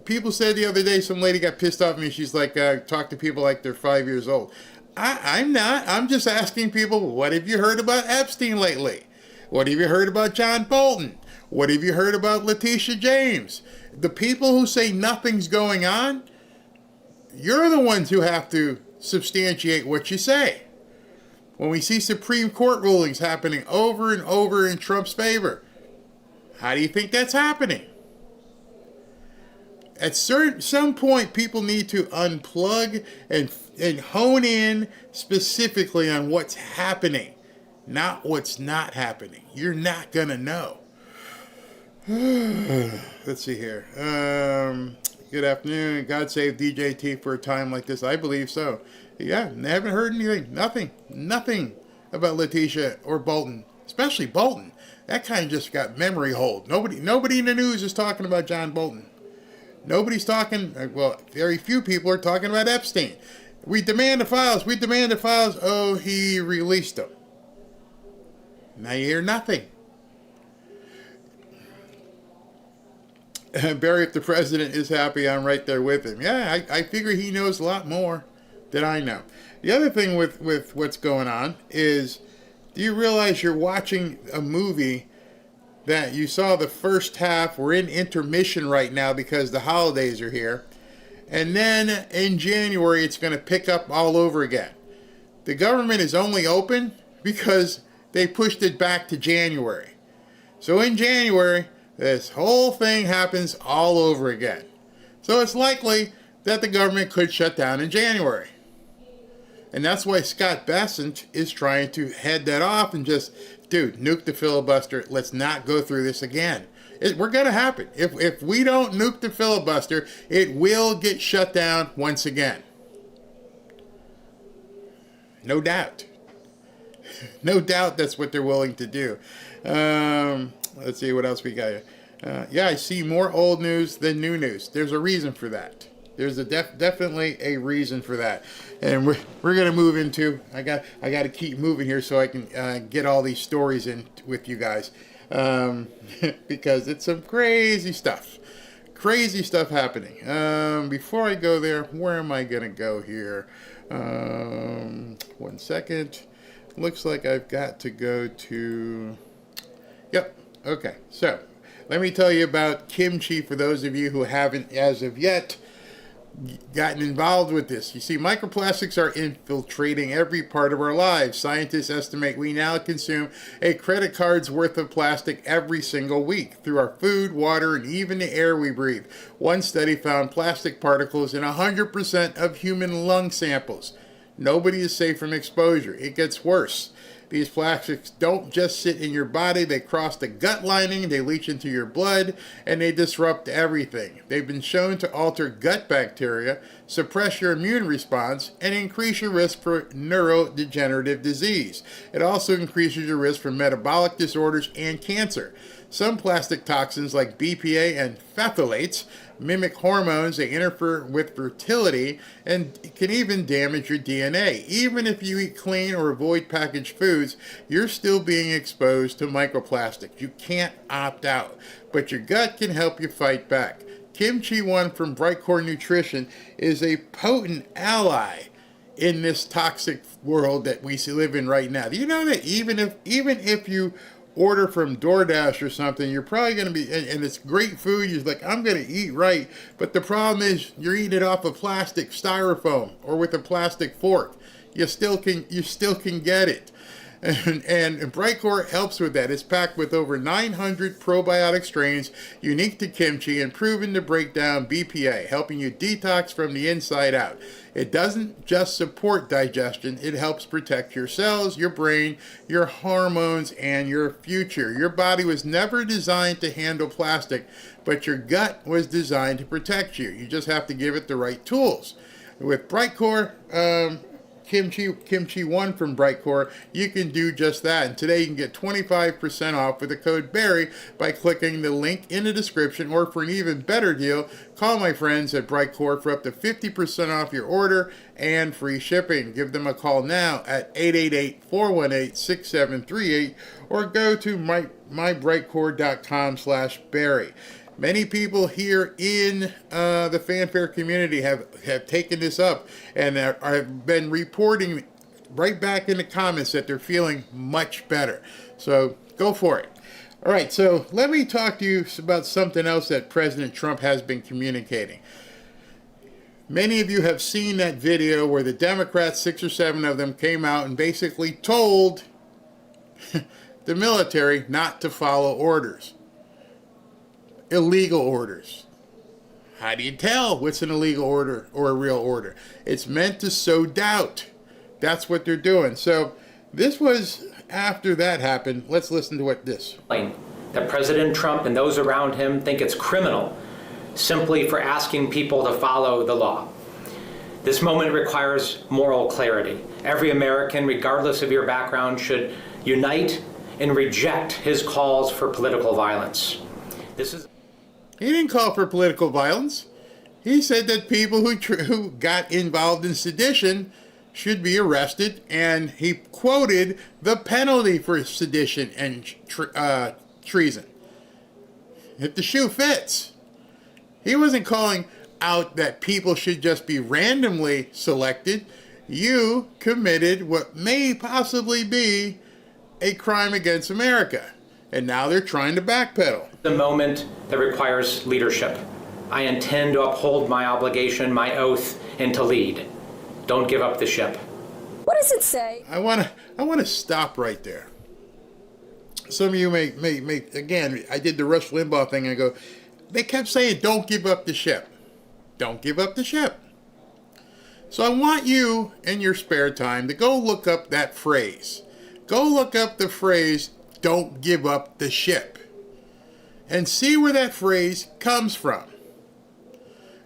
People said the other day, some lady got pissed off at me. She's like, talk to people like they're 5 years old. I'm not. I'm just asking people, what have you heard about Epstein lately? What have you heard about John Bolton? What have you heard about Letitia James? The people who say nothing's going on, you're the ones who have to substantiate what you say. When we see Supreme Court rulings happening over and over in Trump's favor, how do you think that's happening? At some point, people need to unplug and hone in specifically on what's happening, not what's not happening. You're not going to know. Let's see here. Good afternoon. God save DJT for a time like this. I believe so. Yeah, haven't heard anything. Nothing about Letitia or Bolton, especially Bolton. That kind of just got memory hold. Nobody in the news is talking about John Bolton. Nobody's talking, well, very few people are talking about Epstein. We demand the files. We demand the files. Oh, he released them. Now you hear nothing. Barry, if the president is happy, I'm right there with him. Yeah, I figure he knows a lot more than I know. The other thing with what's going on is, do you realize you're watching a movie that you saw the first half? We're in intermission right now because the holidays are here. And then in January, it's going to pick up all over again. The government is only open because they pushed it back to January. So in January, this whole thing happens all over again. So it's likely that the government could shut down in January. And that's why Scott Bessent is trying to head that off and just, dude, nuke the filibuster. Let's not go through this again. We're going to happen. If we don't nuke the filibuster, it will get shut down once again. No doubt. No doubt that's what they're willing to do. Let's see what else we got here. Yeah, I see more old news than new news. There's a reason for that. There's definitely a reason for that. And we're going to move into, I got to keep moving here so I can get all these stories in with you guys. Because it's some crazy stuff happening. Before I go there, where am I going to go here? 1 second. Looks like I've got to go to, yep, okay. So let me tell you about Kimchi for those of you who haven't as of yet gotten involved with this. You see, microplastics are infiltrating every part of our lives. Scientists estimate we now consume a credit card's worth of plastic every single week through our food, water, and even the air we breathe. One study found plastic particles in 100% of human lung samples. Nobody is safe from exposure. It gets worse. These plastics don't just sit in your body, they cross the gut lining, they leach into your blood, and they disrupt everything. They've been shown to alter gut bacteria, suppress your immune response, and increase your risk for neurodegenerative disease. It also increases your risk for metabolic disorders and cancer. Some plastic toxins like BPA and phthalates mimic hormones. They interfere with fertility and can even damage your DNA. Even if you eat clean or avoid packaged foods, you're still being exposed to microplastics. You can't opt out, but your gut can help you fight back. Kimchi One from Brightcore Nutrition is a potent ally in this toxic world that we live in right now. Do you know that even if you order from DoorDash or something, you're probably going to be, and it's great food, you're like, I'm going to eat right, but the problem is you're eating it off of plastic styrofoam or with a plastic fork. You still can get it. And Brightcore helps with that. It's packed with over 900 probiotic strains unique to kimchi and proven to break down BPA, helping you detox from the inside out. It doesn't just support digestion, it helps protect your cells, your brain, your hormones, and your future. Your body was never designed to handle plastic, but your gut was designed to protect you. You just have to give it the right tools. With Brightcore, Kimchi One from Brightcore, you can do just that. And today you can get 25% off with the code BARRY by clicking the link in the description, or for an even better deal, call my friends at Brightcore for up to 50% off your order and free shipping. Give them a call now at 888-418-6738 or go to mybrightcore.com/Barry. Many people here in the fanfare community have taken this up and have been reporting right back in the comments that they're feeling much better. So go for it. All right, so let me talk to you about something else that President Trump has been communicating. Many of you have seen that video where the Democrats, 6 or 7 of them, came out and basically told the military not to follow orders. Illegal orders. How do you tell what's an illegal order or a real order? It's meant to sow doubt. That's what they're doing. So this was after that happened. Let's listen to what this. That President Trump and those around him think it's criminal simply for asking people to follow the law. This moment requires moral clarity. Every American, regardless of your background, should unite and reject his calls for political violence. He didn't call for political violence. He said that people who got involved in sedition should be arrested, and he quoted the penalty for sedition and treason. If the shoe fits. He wasn't calling out that people should just be randomly selected. You committed what may possibly be a crime against America, and now they're trying to backpedal. The moment that requires leadership. I intend to uphold my obligation, my oath, and to lead. Don't give up the ship. What does it say? I want to stop right there. Some of you may again, I did the Rush Limbaugh thing and I go, they kept saying, don't give up the ship. Don't give up the ship. So I want you, in your spare time, to go look up that phrase. Go look up the phrase, don't give up the ship. And see where that phrase comes from.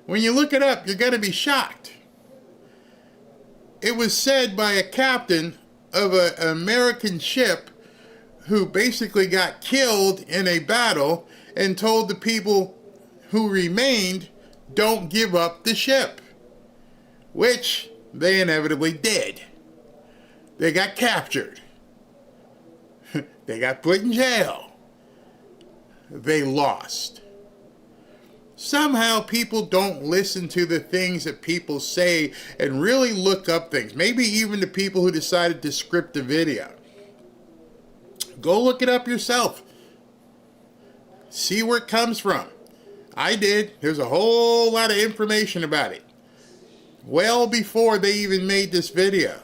When you look it up, you're going to be shocked. It was said by a captain of an American ship who basically got killed in a battle and told the people who remained, don't give up the ship, which they inevitably did. They got captured. They got put in jail. They lost. Somehow people don't listen to the things that people say and really look up things. Maybe even the people who decided to script the video. Go look it up yourself. See where it comes from. I did. There's a whole lot of information about it. Well before they even made this video.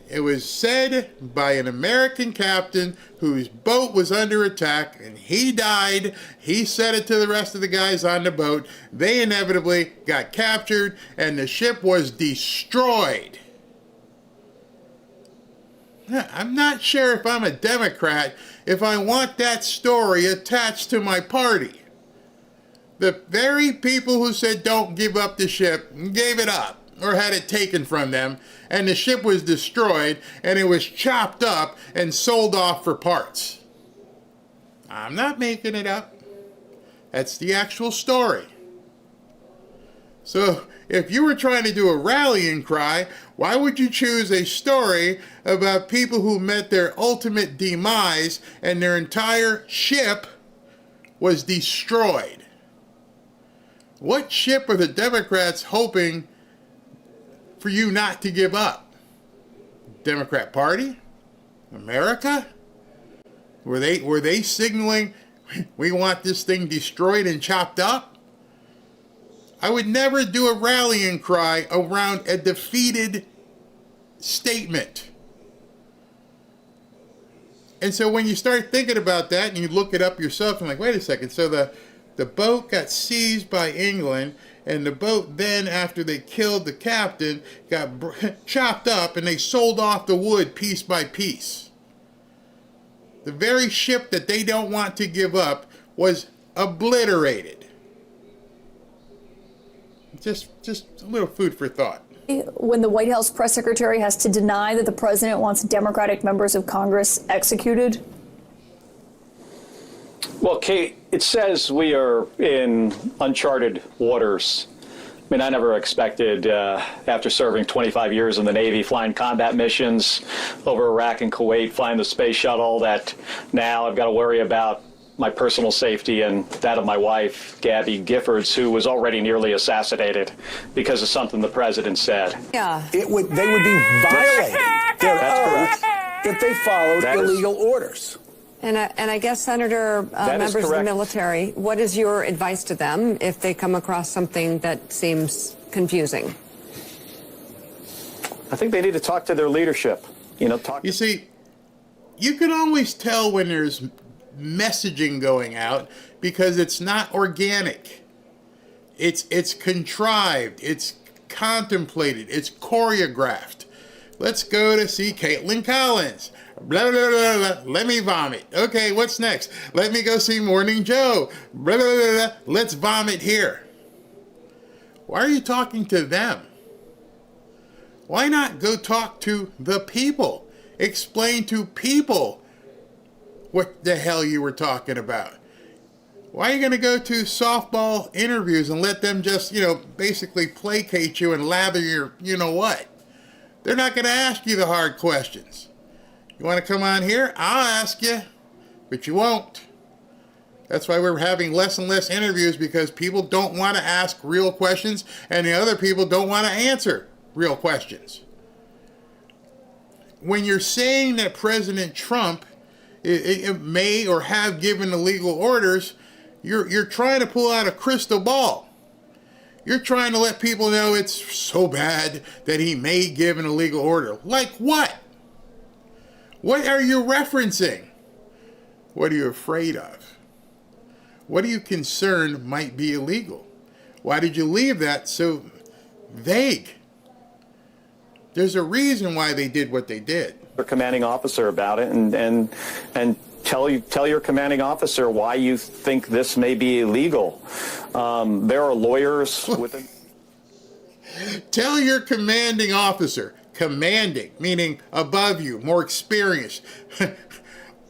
It was said by an American captain whose boat was under attack and he died. He said it to the rest of the guys on the boat. They inevitably got captured and the ship was destroyed. I'm not sure if I'm a Democrat if I want that story attached to my party. The very people who said don't give up the ship gave it up or had it taken from them, and the ship was destroyed and it was chopped up and sold off for parts. I'm not making it up. That's the actual story. So if you were trying to do a rallying cry, why would you choose a story about people who met their ultimate demise and their entire ship was destroyed? What ship are the Democrats hoping for you not to give up? Democrat Party? America? Were they signaling we want this thing destroyed and chopped up? I would never do a rallying cry around a defeated statement. And so when you start thinking about that and you look it up yourself, I'm like, wait a second. So the boat got seized by England, and the boat then, after they killed the captain, got chopped up and they sold off the wood piece by piece. The very ship that they don't want to give up was obliterated. Just a little food for thought. When the White House press secretary has to deny that the president wants Democratic members of Congress executed? Well, Kate, it says we are in uncharted waters. I mean, I never expected, after serving 25 years in the Navy, flying combat missions over Iraq and Kuwait, flying the space shuttle, that now I've got to worry about my personal safety and that of my wife, Gabby Giffords, who was already nearly assassinated because of something the president said. Yeah. They would be violating their oath if they followed illegal orders. And I guess, Senator, members of the military, what is your advice to them if they come across something that seems confusing? I think they need to talk to their leadership. You see, you can always tell when there's messaging going out because it's not organic. It's contrived. It's contemplated. It's choreographed. Let's go to see Caitlin Collins. Blah, blah, blah, blah. Let me vomit. Okay, what's next? Let me go see Morning Joe. Blah, blah, blah, blah. Let's vomit here. Why are you talking to them? Why not go talk to the people? Explain to people what the hell you were talking about. Why are you going to go to softball interviews and let them just, basically placate you and lather your you-know-what? They're not going to ask you the hard questions. You want to come on here? I'll ask you, but you won't. That's why we're having less and less interviews, because people don't want to ask real questions and the other people don't want to answer real questions. When you're saying that President Trump it may or have given illegal orders, you're trying to pull out a crystal ball. You're trying to let people know it's so bad that he may give an illegal order. Like what? What are you referencing? What are you afraid of? What are you concerned might be illegal? Why did you leave that so vague? There's a reason why they did what they did. Your commanding officer about it, and tell your commanding officer why you think this may be illegal. There are lawyers within. Tell your commanding officer. Commanding, meaning above you, more experienced,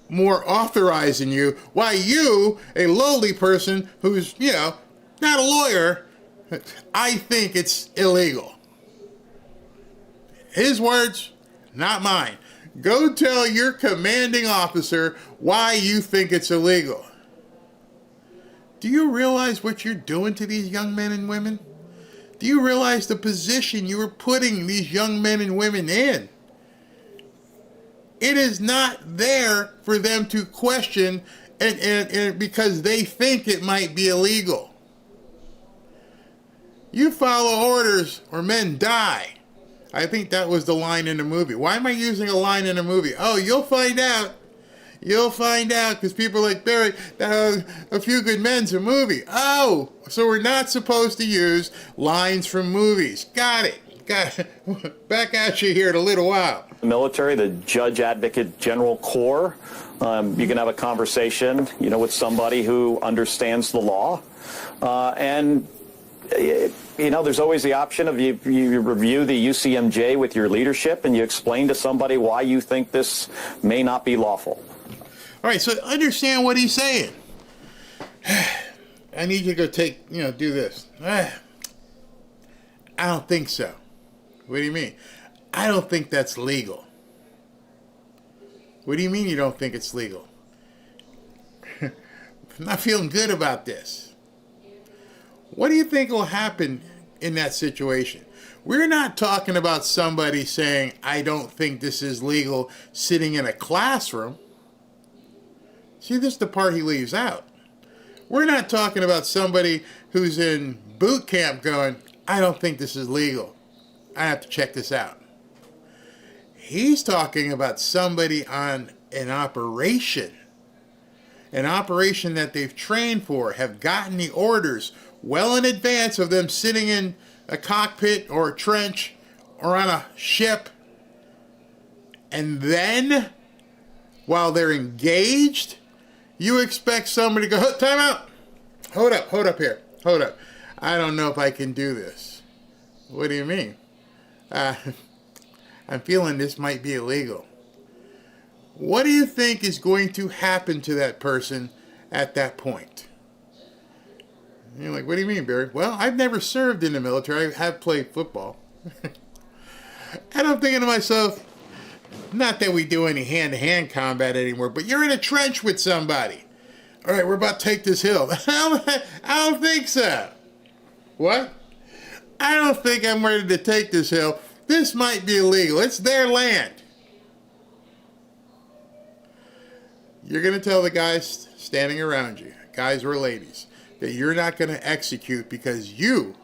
more authorized than you. Why you, a lowly person who's, not a lawyer, I think it's illegal. His words, not mine. Go tell your commanding officer why you think it's illegal. Do you realize what you're doing to these young men and women? Do you realize the position you are putting these young men and women in? It is not there for them to question and because they think it might be illegal. You follow orders or men die. I think that was the line in the movie. Why am I using a line in a movie? Oh, you'll find out. You'll find out, because people like Barry, A Few Good Men's a movie. Oh, so we're not supposed to use lines from movies. Got it. Back at you here in a little while. The military, the Judge Advocate General Corps, you can have a conversation, with somebody who understands the law, and there's always the option of you review the UCMJ with your leadership and you explain to somebody why you think this may not be lawful. All right, so understand what he's saying. I need you to go do this. I don't think so. What do you mean? I don't think that's legal. What do you mean you don't think it's legal? I'm not feeling good about this. What do you think will happen in that situation? We're not talking about somebody saying, I don't think this is legal, sitting in a classroom. See, this is the part he leaves out. We're not talking about somebody who's in boot camp going, I don't think this is legal. I have to check this out. He's talking about somebody on an operation that they've trained for, have gotten the orders well in advance of them sitting in a cockpit or a trench or on a ship. And then, while they're engaged, you expect somebody to go, time out. Hold up here. Hold up. I don't know if I can do this. What do you mean? I'm feeling this might be illegal. What do you think is going to happen to that person at that point? And you're like, what do you mean, Barry? Well, I've never served in the military. I have played football. And I'm thinking to myself, not that we do any hand-to-hand combat anymore, but you're in a trench with somebody. All right, we're about to take this hill. I don't think so. What? I don't think I'm ready to take this hill. This might be illegal. It's their land. You're going to tell the guys standing around you, guys or ladies, that you're not going to execute because you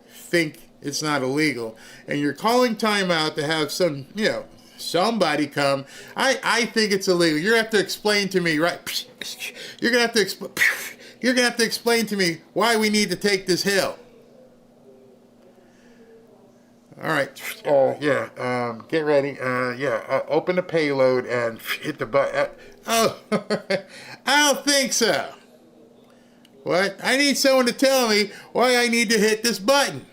think it's not illegal, and you're calling time out to have somebody come. I think it's illegal. You're going to have to explain to me, right? You're going to have to explain to me why we need to take this hill. All right. Get ready. Open the payload and hit the button. I don't think so. What? I need someone to tell me why I need to hit this button.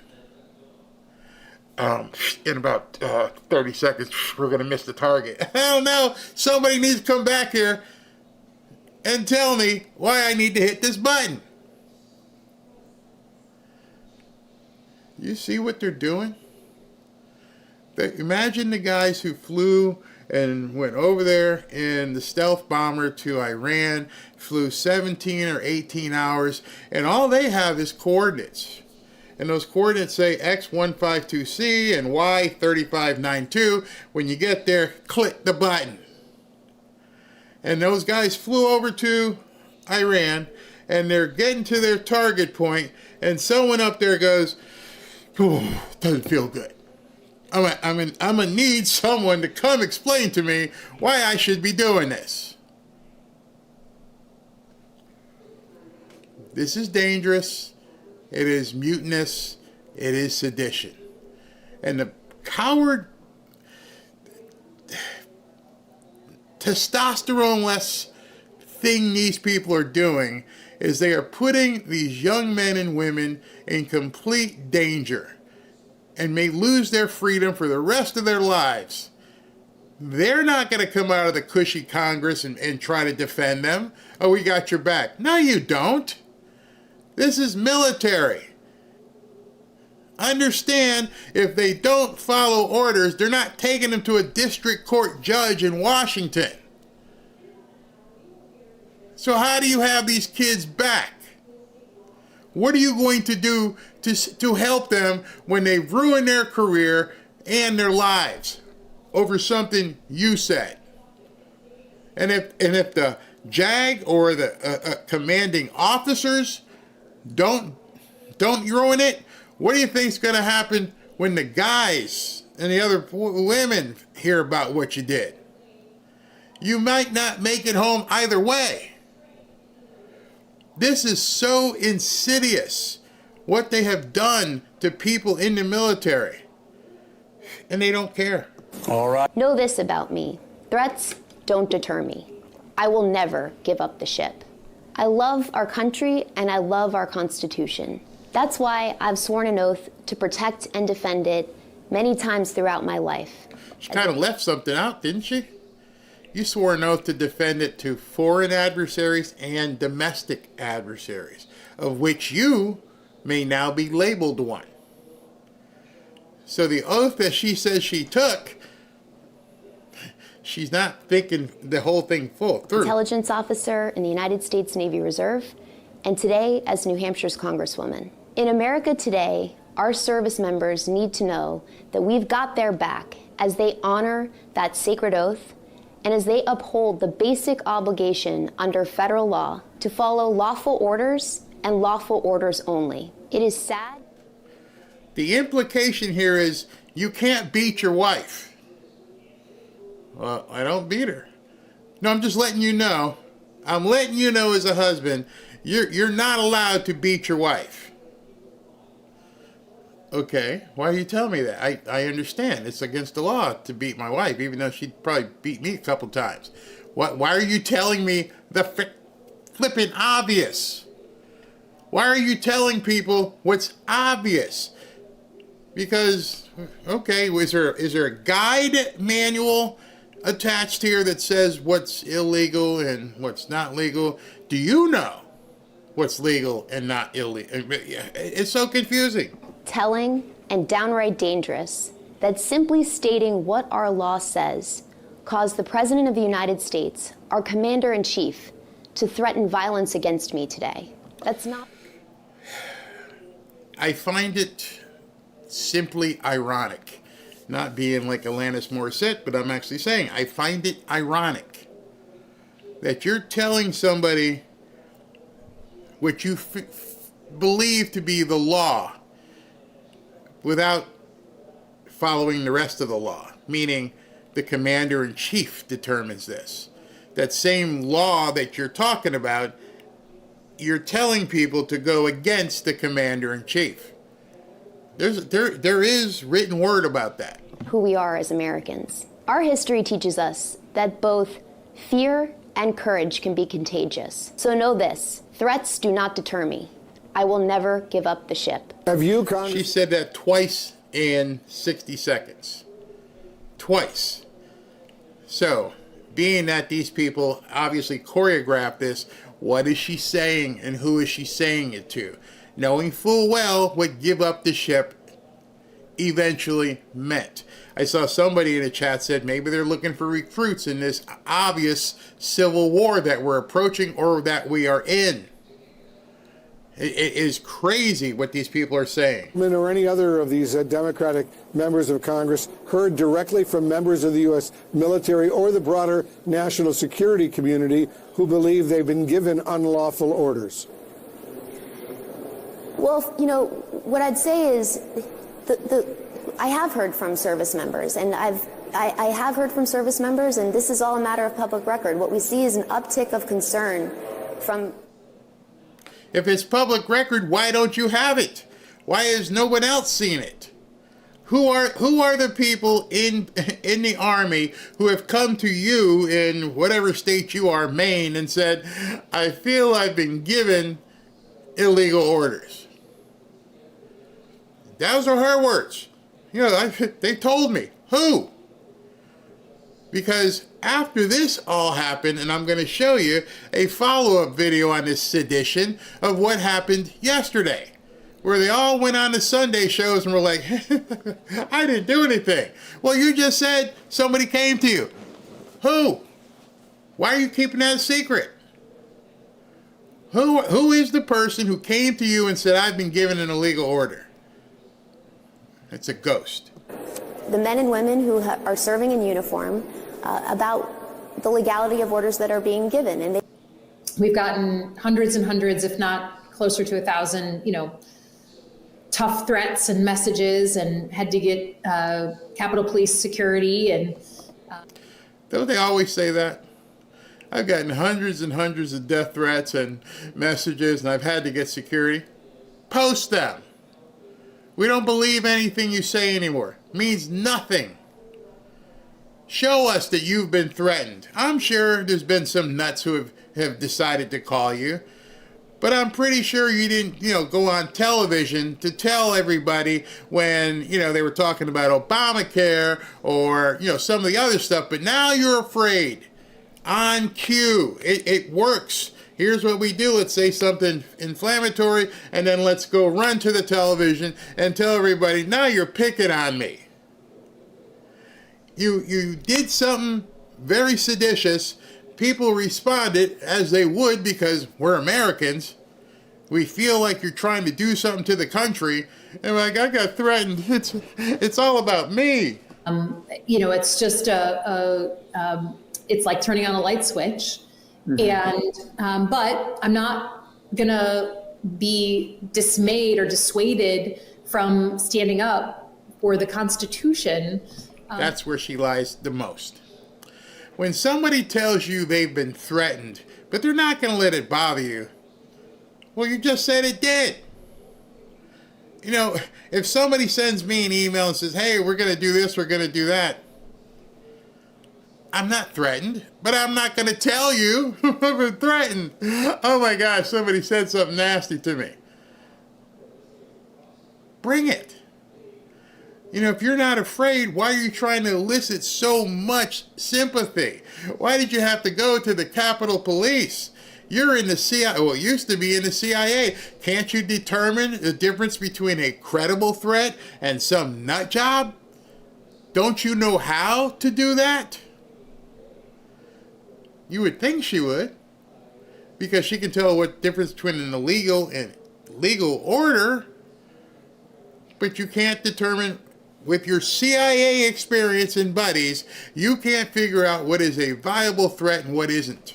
in about 30 seconds, we're going to miss the target. Hell no, somebody needs to come back here and tell me why I need to hit this button. You see what they're doing? Imagine the guys who flew and went over there in the stealth bomber to Iran, flew 17 or 18 hours, and all they have is coordinates. And those coordinates say X152C and Y3592. When you get there, click the button. And those guys flew over to Iran, and they're getting to their target point, and someone up there goes, "Oh, doesn't feel good. I'm gonna need someone to come explain to me why I should be doing this." This is dangerous. It is mutinous. It is sedition. And the coward, testosterone-less thing these people are doing is they are putting these young men and women in complete danger and may lose their freedom for the rest of their lives. They're not going to come out of the cushy Congress and try to defend them. "Oh, we got your back." No, you don't. This is military. Understand, if they don't follow orders, they're not taking them to a district court judge in Washington. So how do you have these kids back? What are you going to do to help them when they've ruined their career and their lives over something you said? And if the JAG or the commanding officers don't ruin it, what do you think's going to happen when the guys and the other women hear about what you did? You might not make it home either way. This is so insidious, what they have done to people in the military. And they don't care. All right. Know this about me. Threats don't deter me. I will never give up the ship. I love our country and I love our Constitution. That's why I've sworn an oath to protect and defend it many times throughout my life. She kind of left something out, didn't she? You swore an oath to defend it to foreign adversaries and domestic adversaries, of which you may now be labeled one. So the oath that she says she took, she's not thinking the whole thing full through. Intelligence officer in the United States Navy Reserve, and today as New Hampshire's Congresswoman. In America today, our service members need to know that we've got their back as they honor that sacred oath and as they uphold the basic obligation under federal law to follow lawful orders and lawful orders only. It is sad. The implication here is you can't beat your wife. Well, I don't beat her. No, I'm just letting you know. I'm letting you know as a husband, you're not allowed to beat your wife. Okay, why do you tell me that? I understand. It's against the law to beat my wife, even though she'd probably beat me a couple times. Why are you telling me the flippin' obvious? Why are you telling people what's obvious? Because, okay, is there a guide manual attached here that says what's illegal and what's not legal? Do you know what's legal and not illegal? It's so confusing. Telling and downright dangerous that simply stating what our law says caused the President of the United States, our Commander-in-Chief, to threaten violence against me today. That's not... I find it simply ironic. Not being like Alanis Morissette, but I'm actually saying I find it ironic that you're telling somebody what you believe to be the law without following the rest of the law, meaning the Commander-in-Chief determines this. That same law that you're talking about, you're telling people to go against the Commander-in-Chief. There is written word about that. Who we are as Americans. Our history teaches us that both fear and courage can be contagious. So know this, threats do not deter me. I will never give up the ship. She said that twice in 60 seconds. Twice. So, being that these people obviously choreographed this, what is she saying and who is she saying it to? Knowing full well what give up the ship eventually meant. I saw somebody in the chat said maybe they're looking for recruits in this obvious civil war that we're approaching or that we are in. It is crazy what these people are saying. Or any other of these Democratic members of Congress heard directly from members of the U.S. military or the broader national security community who believe they've been given unlawful orders? Well, you know, what I'd say is I have heard from service members, and I have heard from service members, and this is all a matter of public record. What we see is an uptick of concern from... If it's public record, why don't you have it? Why has no one else seen it? Who are the people in the Army who have come to you in whatever state you are, Maine, and said, I feel I've been given illegal orders? Those are her words. You know, they told me. Who? Because after this all happened, and I'm going to show you a follow-up video on this sedition of what happened yesterday, where they all went on the Sunday shows and were like, I didn't do anything. Well, you just said somebody came to you. Who? Why are you keeping that a secret? Who is the person who came to you and said, I've been given an illegal order? It's a ghost. The men and women who are serving in uniform about the legality of orders that are being given. And we've gotten hundreds and hundreds, if not closer to 1,000, tough threats and messages, and had to get Capitol Police security. And don't they always say that? I've gotten hundreds and hundreds of death threats and messages, and I've had to get security. Post them. We don't believe anything you say anymore. It means nothing. Show us that you've been threatened. I'm sure there's been some nuts who have decided to call you. But I'm pretty sure you didn't, go on television to tell everybody when, they were talking about Obamacare or, some of the other stuff. But now you're afraid. On cue. It works. Here's what we do. Let's say something inflammatory, and then let's go run to the television and tell everybody, now you're picking on me. You did something very seditious. People responded as they would because we're Americans. We feel like you're trying to do something to the country. And I got threatened. It's all about me. It's just it's like turning on a light switch. Mm-hmm. And but I'm not gonna be dismayed or dissuaded from standing up for the Constitution. That's where she lies the most. When somebody tells you they've been threatened, but they're not going to let it bother you, well, you just said it did. If somebody sends me an email and says, hey, we're going to do this, we're going to do that, I'm not threatened, but I'm not going to tell you I've been threatened. Oh my gosh, somebody said something nasty to me. Bring it. If you're not afraid, why are you trying to elicit so much sympathy? Why did you have to go to the Capitol Police? You're in the CIA, well, used to be in the CIA. Can't you determine the difference between a credible threat and some nut job? Don't you know how to do that? You would think she would, because she can tell what difference between an illegal and legal order, but you can't determine. With your CIA experience and buddies, you can't figure out what is a viable threat and what isn't.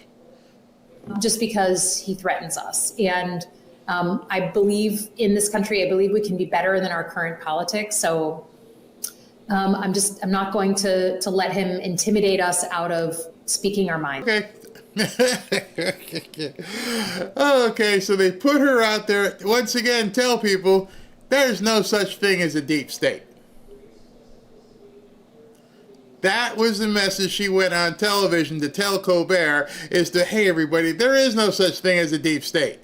Just because he threatens us. And I believe in this country, I believe we can be better than our current politics. So I'm not going to let him intimidate us out of speaking our mind. Okay. Okay, so they put her out there. Once again, tell people there's no such thing as a deep state. That was the message she went on television to tell Colbert, is to, hey, everybody, there is no such thing as a deep state.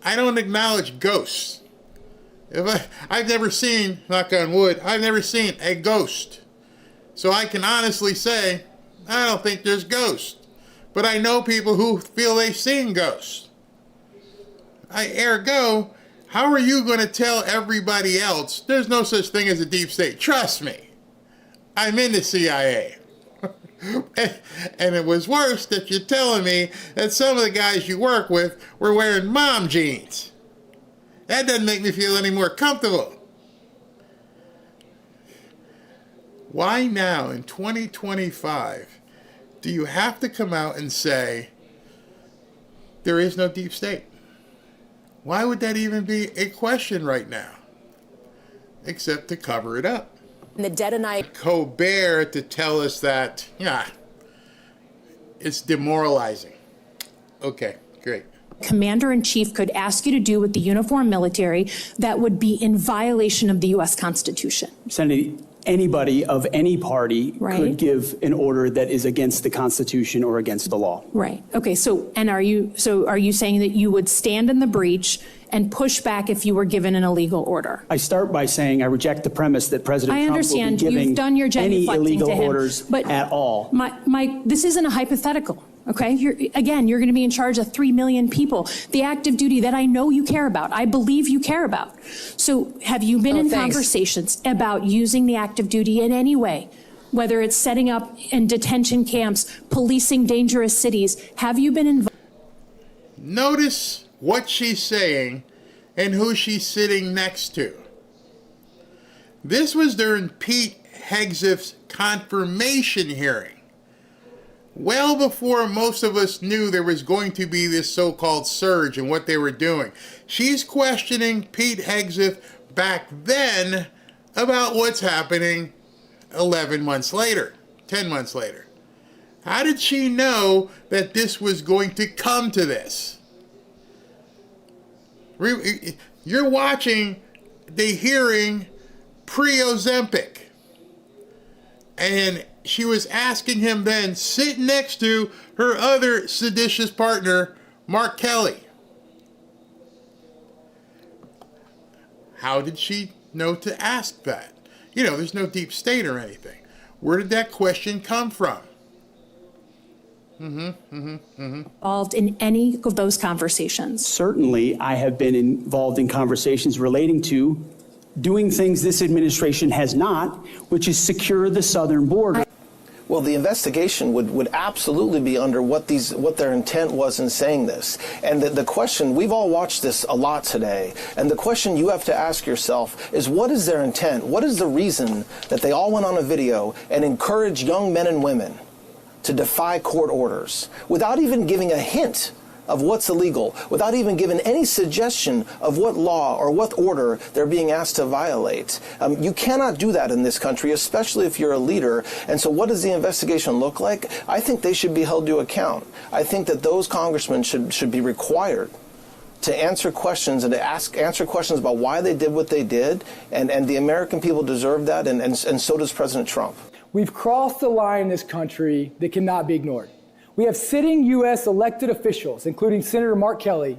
I don't acknowledge ghosts. I've never seen, knock on wood, I've never seen a ghost. So I can honestly say, I don't think there's ghosts. But I know people who feel they've seen ghosts. Ergo, how are you going to tell everybody else there's no such thing as a deep state? Trust me, I'm in the CIA. And it was worse that you're telling me that some of the guys you work with were wearing mom jeans. That doesn't make me feel any more comfortable. Why now, in 2025, do you have to come out and say there is no deep state? Why would that even be a question right now? Except to cover it up. And the dead and I... Colbert to tell us that, it's demoralizing. Okay, great. Commander-in-Chief could ask you to do with the uniformed military that would be in violation of the U.S. Constitution. Senator, anybody of any party could give an order that is against the Constitution or against the law. Right. Okay. So are you saying that you would stand in the breach and push back if you were given an illegal order? I start by saying I reject the premise that President I Trump understand. will be giving You've done your any genuflecting illegal to him, orders but at all. This isn't a hypothetical. Okay, you're going to be in charge of 3 million people. The active duty that I know you care about, I believe you care about. So have you been in conversations about using the active duty in any way? Whether it's setting up in detention camps, policing dangerous cities, have you been involved? Notice what she's saying and who she's sitting next to. This was during Pete Hegseth's confirmation hearing. Well before most of us knew there was going to be this so-called surge and what they were doing. She's questioning Pete Hegseth back then about what's happening 11 months later, 10 months later. How did she know that this was going to come to this? You're watching the hearing pre-Ozempic. And she was asking him then, sitting next to her other seditious partner, Mark Kelly. How did she know to ask that? There's no deep state or anything. Where did that question come from? Involved in any of those conversations? Certainly, I have been involved in conversations relating to doing things this administration has not, which is secure the southern border. Well, the investigation would absolutely be under what their intent was in saying this. And the question, we've all watched this a lot today, and the question you have to ask yourself is, what is their intent? What is the reason that they all went on a video and encouraged young men and women to defy court orders without even giving a hint of what's illegal, without even giving any suggestion of what law or what order they're being asked to violate? You cannot do that in this country, especially if you're a leader. And so what does the investigation look like? I think they should be held to account. I think that those congressmen should be required to answer questions and to answer questions about why they did what they did. And the American people deserve that, and so does President Trump. We've crossed a line in this country that cannot be ignored. We have sitting U.S. elected officials, including Senator Mark Kelly,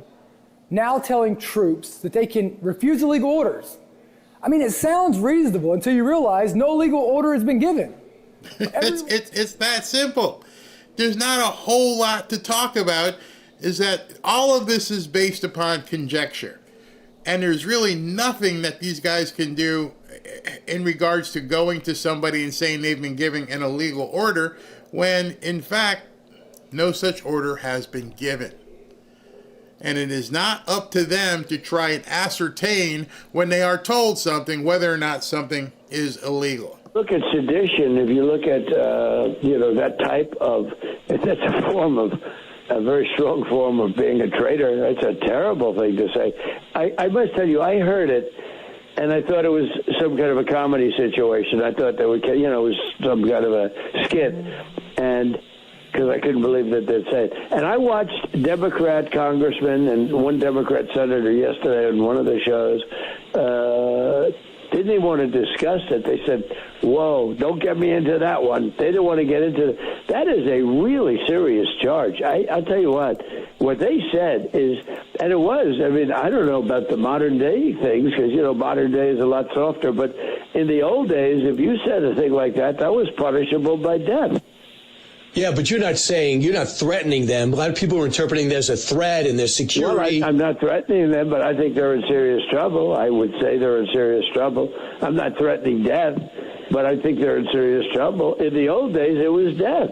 now telling troops that they can refuse illegal orders. I mean, it sounds reasonable until you realize no legal order has been given. It's that simple. There's not a whole lot to talk about, is that all of this is based upon conjecture. And there's really nothing that these guys can do in regards to going to somebody and saying they've been giving an illegal order, when, in fact, no such order has been given. And it is not up to them to try and ascertain when they are told something whether or not something is illegal. Look at sedition. If you look at, that type of, that's a very strong form of being a traitor. That's a terrible thing to say. I must tell you, I heard it, and I thought it was some kind of a comedy situation. I thought that it was some kind of a skit, and because I couldn't believe that they'd say it. And I watched Democrat congressmen and one Democrat senator yesterday on one of the shows didn't even want to discuss it. They said, whoa, don't get me into that one. They didn't want to get into it. That is a really serious charge. I'll tell you what they said is, and it was, I mean, I don't know about the modern day things, because, modern day is a lot softer, but in the old days, if you said a thing like that, that was punishable by death. Yeah, but you're not threatening them. A lot of people are interpreting there's a threat and there's security. Well, I'm not threatening them, but I think they're in serious trouble. I would say they're in serious trouble. I'm not threatening death, but I think they're in serious trouble. In the old days, it was death.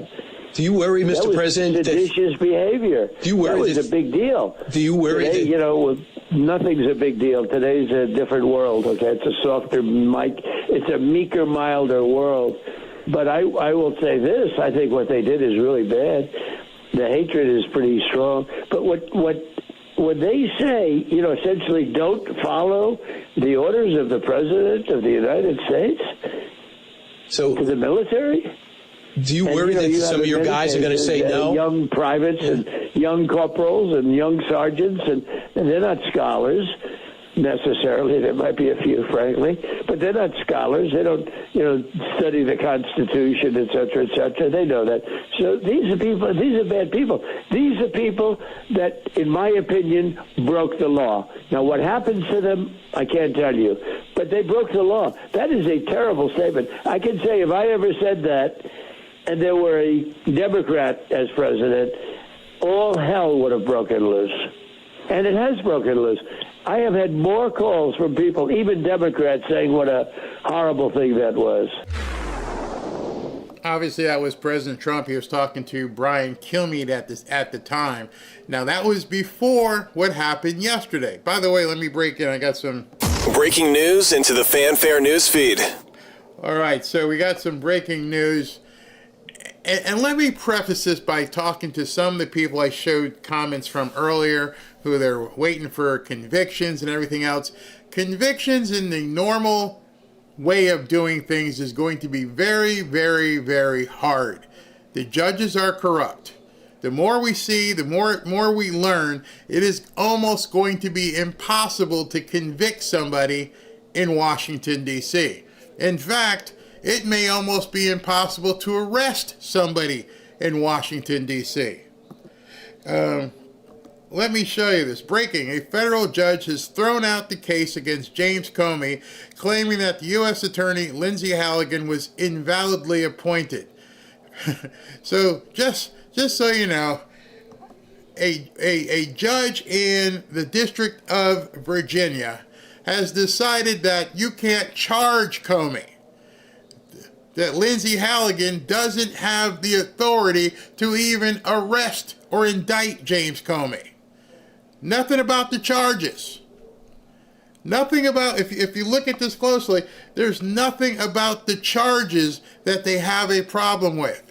Do you worry, Mr. President? Seditious behavior. Do you worry that was a big deal. Do you worry Today, nothing's a big deal. Today's a different world, okay? It's a softer, it's a meeker, milder world. But I will say this, I think what they did is really bad. The hatred is pretty strong. But what they say, essentially don't follow the orders of the President of the United States to the military? Do you worry that some of your guys are going to say no? Young privates and young corporals and young sergeants, and they're not scholars necessarily. There might be a few, frankly, but they're not scholars. They don't, study the Constitution, et cetera, et cetera. They know that. So these are people. These are bad people. These are people that, in my opinion, broke the law. Now, what happens to them, I can't tell you, but they broke the law. That is a terrible statement. I can say if I ever said that, and there were a Democrat as president, all hell would have broken loose. And it has broken loose. I have had more calls from people, even Democrats, saying what a horrible thing that was. Obviously, that was President Trump. He was talking to Brian Kilmeade at the time. Now, that was before what happened yesterday. By the way, let me break in. I got some breaking news into the Fanfare news feed. All right, so we got some breaking news. And let me preface this by talking to some of the people I showed comments from earlier, who they're waiting for convictions and everything else. Convictions in the normal way of doing things is going to be very, very, very hard. The judges are corrupt. The more we see, the more we learn, it is almost going to be impossible to convict somebody in Washington, D.C. In fact, it may almost be impossible to arrest somebody in Washington, D.C. Let me show you this. Breaking. A federal judge has thrown out the case against James Comey, claiming that the U.S. Attorney Lindsay Halligan was invalidly appointed. So just so you know, a judge in the District of Virginia has decided that you can't charge Comey. That Lindsay Halligan doesn't have the authority to even arrest or indict James Comey. Nothing about the charges. Nothing about, if you look at this closely, there's nothing about the charges that they have a problem with.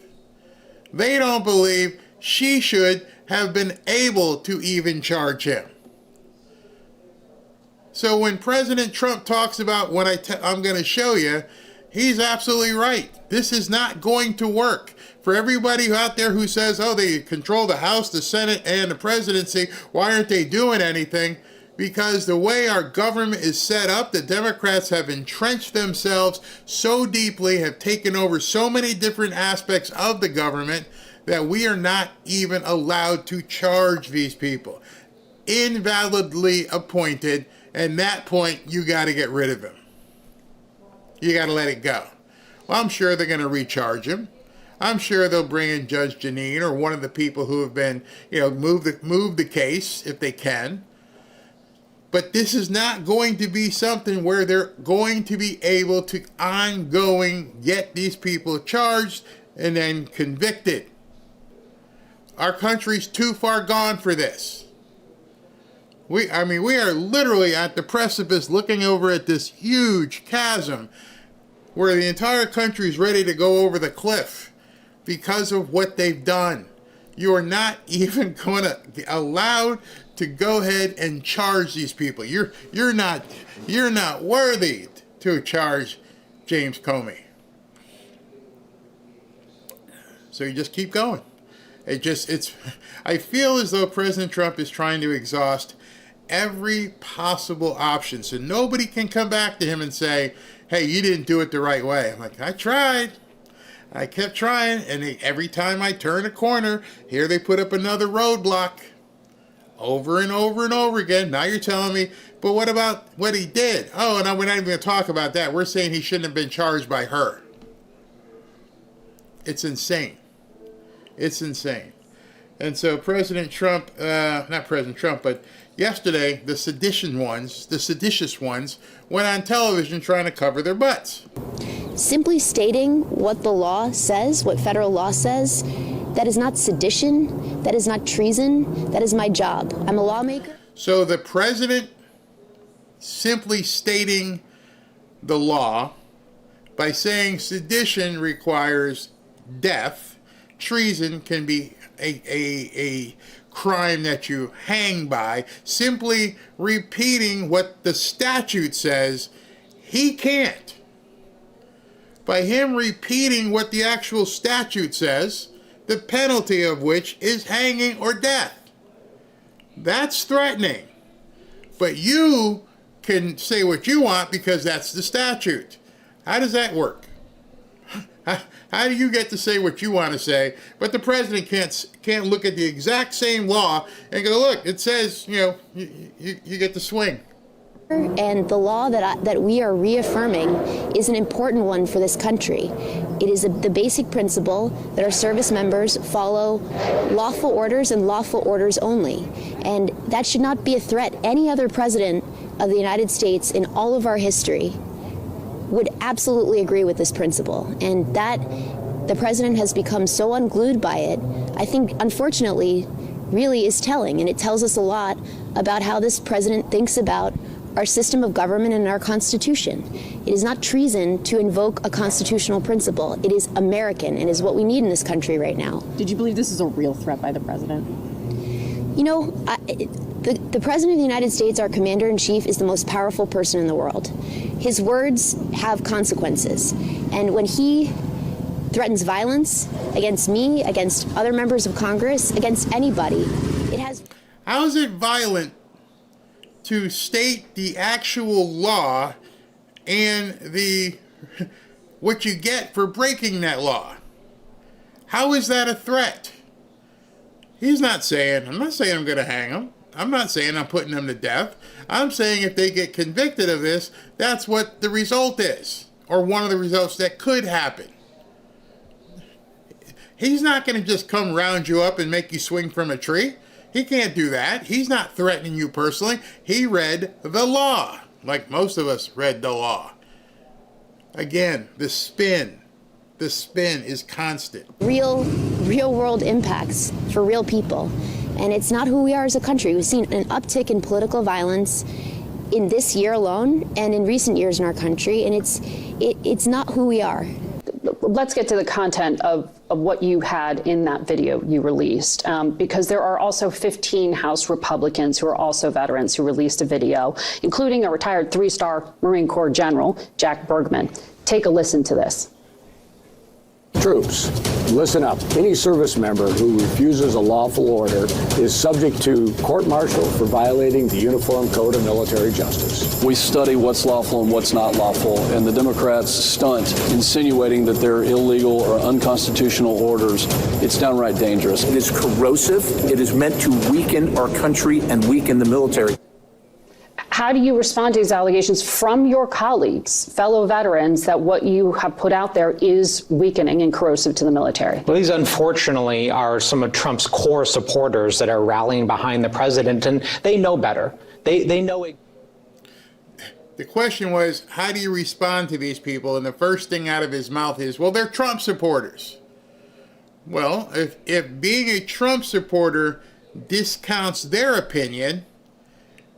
They don't believe she should have been able to even charge him. So when President Trump talks about what I'm going to show you, he's absolutely right. This is not going to work. For everybody out there who says, oh, they control the House, the Senate, and the presidency, why aren't they doing anything? Because the way our government is set up, the Democrats have entrenched themselves so deeply, have taken over so many different aspects of the government, that we are not even allowed to charge these people. Invalidly appointed, and that point, you got to get rid of him. You got to let it go. Well, I'm sure they're going to recharge him. I'm sure they'll bring in Judge Janine or one of the people who have been, move the case if they can. But this is not going to be something where they're going to be able to ongoing get these people charged and then convicted. Our country's too far gone for this. We are literally at the precipice looking over at this huge chasm where the entire country is ready to go over the cliff because of what they've done. You are not even going to be allowed to go ahead and charge these people. You're not worthy to charge James Comey. So you just keep going. I feel as though President Trump is trying to exhaust every possible option so nobody can come back to him and say, hey, you didn't do it the right way. I'm like, I tried. I kept trying, and every time I turn a corner, here they put up another roadblock over and over and over again. Now you're telling me, but what about what he did? Oh, and we're not even going to talk about that. We're saying he shouldn't have been charged by her. It's insane. It's insane. And so President Trump, not President Trump, but yesterday, the seditious ones, went on television trying to cover their butts. Simply stating what the law says, what federal law says, that is not sedition, that is not treason, that is my job. I'm a lawmaker. So the president simply stating the law by saying sedition requires death, treason can be a crime that you hang by, simply repeating what the statute says, he can't. By him repeating what the actual statute says, the penalty of which is hanging or death. That's threatening. But you can say what you want because that's the statute. How does that work? How do you get to say what you want to say, but the president can't look at the exact same law and go, look, it says, you get to swing. And the law that we are reaffirming is an important one for this country. It is the basic principle that our service members follow lawful orders and lawful orders only. And that should not be a threat. Any other president of the United States in all of our history would absolutely agree with this principle. And that the president has become so unglued by it, I think, unfortunately, really is telling. And it tells us a lot about how this president thinks about our system of government and our Constitution. It is not treason to invoke a constitutional principle. It is American and is what we need in this country right now. Did you believe this is a real threat by the president? You know, the President of the United States, our Commander-in-Chief, is the most powerful person in the world. His words have consequences. And when he threatens violence against me, against other members of Congress, against anybody, it has... How is it violent to state the actual law and what you get for breaking that law? How is that a threat? I'm not saying I'm going to hang them. I'm not saying I'm putting them to death. I'm saying if they get convicted of this, that's what the result is, or one of the results that could happen. He's not going to just come round you up and make you swing from a tree. He can't do that. He's not threatening you personally. He read the law, like most of us read the law. Again, the spin is constant. Real world impacts for real people. And it's not who we are as a country. We've seen an uptick in political violence in this year alone and in recent years in our country, and it's not who we are. Let's get to the content of what you had in that video you released, because there are also 15 House Republicans who are also veterans who released a video, including a retired 3-star Marine Corps General, Jack Bergman. Take a listen to this. Troops, listen up. Any service member who refuses a lawful order is subject to court-martial for violating the Uniform Code of Military Justice. We study what's lawful and what's not lawful, and the Democrats stunt insinuating that they're illegal or unconstitutional orders. It's downright dangerous. It is corrosive. It is meant to weaken our country and weaken the military. How do you respond to these allegations from your colleagues, fellow veterans, that what you have put out there is weakening and corrosive to the military? Well, these unfortunately are some of Trump's core supporters that are rallying behind the president, and they know better. They know it. The question was, how do you respond to these people? And the first thing out of his mouth is, well, they're Trump supporters. Well, if being a Trump supporter discounts their opinion,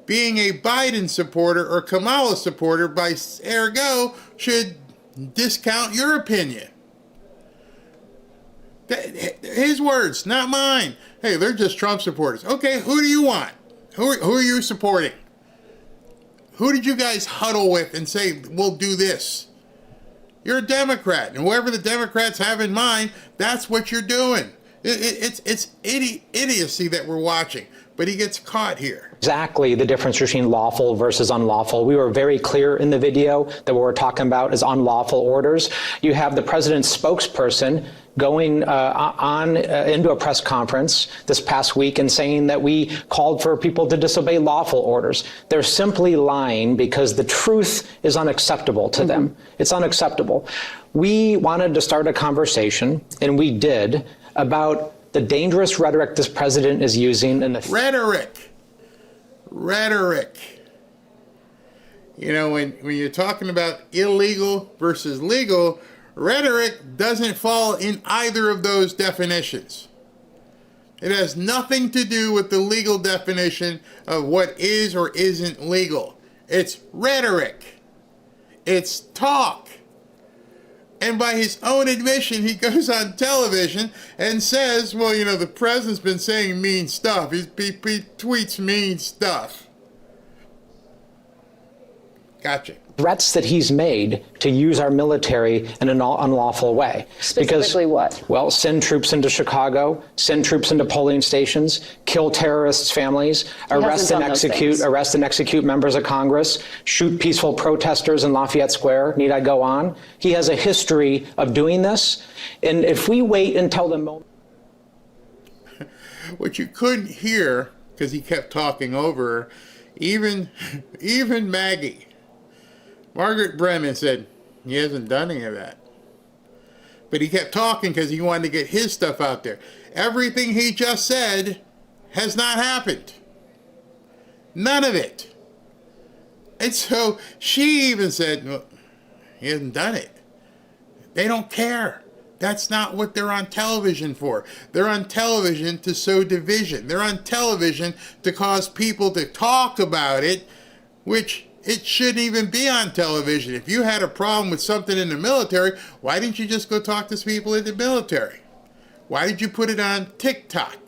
being a Biden supporter or Kamala supporter by ergo should discount your opinion. His words, not mine. Hey, they're just Trump supporters. Okay, who do you want? Who are you supporting? Who did you guys huddle with and say, we'll do this? You're a Democrat, and whoever the Democrats have in mind, that's what you're doing. It's idiocy that we're watching. but he gets caught here. Exactly the difference between lawful versus unlawful. We were very clear in the video that what we're talking about is unlawful orders. You have the president's spokesperson going into a press conference this past week and saying that we called for people to disobey lawful orders. They're simply lying because the truth is unacceptable to them. It's unacceptable. We wanted to start a conversation, and we did, about the dangerous rhetoric this president is using. And Rhetoric. You know, when you're talking about illegal versus legal, rhetoric doesn't fall in either of those definitions. It has nothing to do with the legal definition of what is or isn't legal. It's rhetoric. It's talk. And by his own admission, he goes on television and says, well, you know, the president's been saying mean stuff. He tweets mean stuff. Gotcha. Threats that he's made to use our military in an unlawful way. Specifically what? Well, send troops into Chicago, send troops into polling stations, kill terrorists' families, arrest and execute members of Congress, shoot peaceful protesters in Lafayette Square. Need I go on? He has a history of doing this. And if we wait until the moment... What you couldn't hear, because he kept talking over, even Maggie, Margaret Brennan said, he hasn't done any of that. But he kept talking because he wanted to get his stuff out there. Everything he just said has not happened. None of it. And so she even said, well, he hasn't done it. They don't care. That's not what they're on television for. They're on television to sow division. They're on television to cause people to talk about it, which it shouldn't even be on television. If you had a problem with something in the military, why didn't you just go talk to people in the military? Why did you put it on TikTok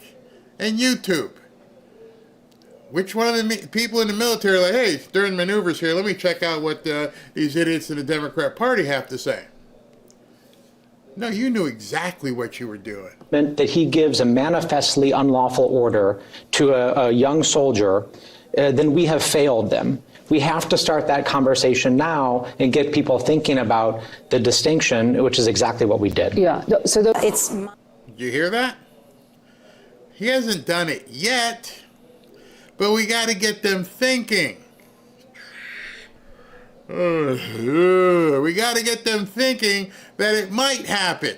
and YouTube? Which one of the people in the military are like, hey, during maneuvers here, let me check out what these idiots in the Democrat Party have to say? No, you knew exactly what you were doing. That he gives a manifestly unlawful order to a young soldier, then we have failed them. We have to start that conversation now and get people thinking about the distinction, which is exactly what we did. Yeah. So it's. Did you hear that? He hasn't done it yet, but we got to get them thinking. We got to get them thinking that it might happen.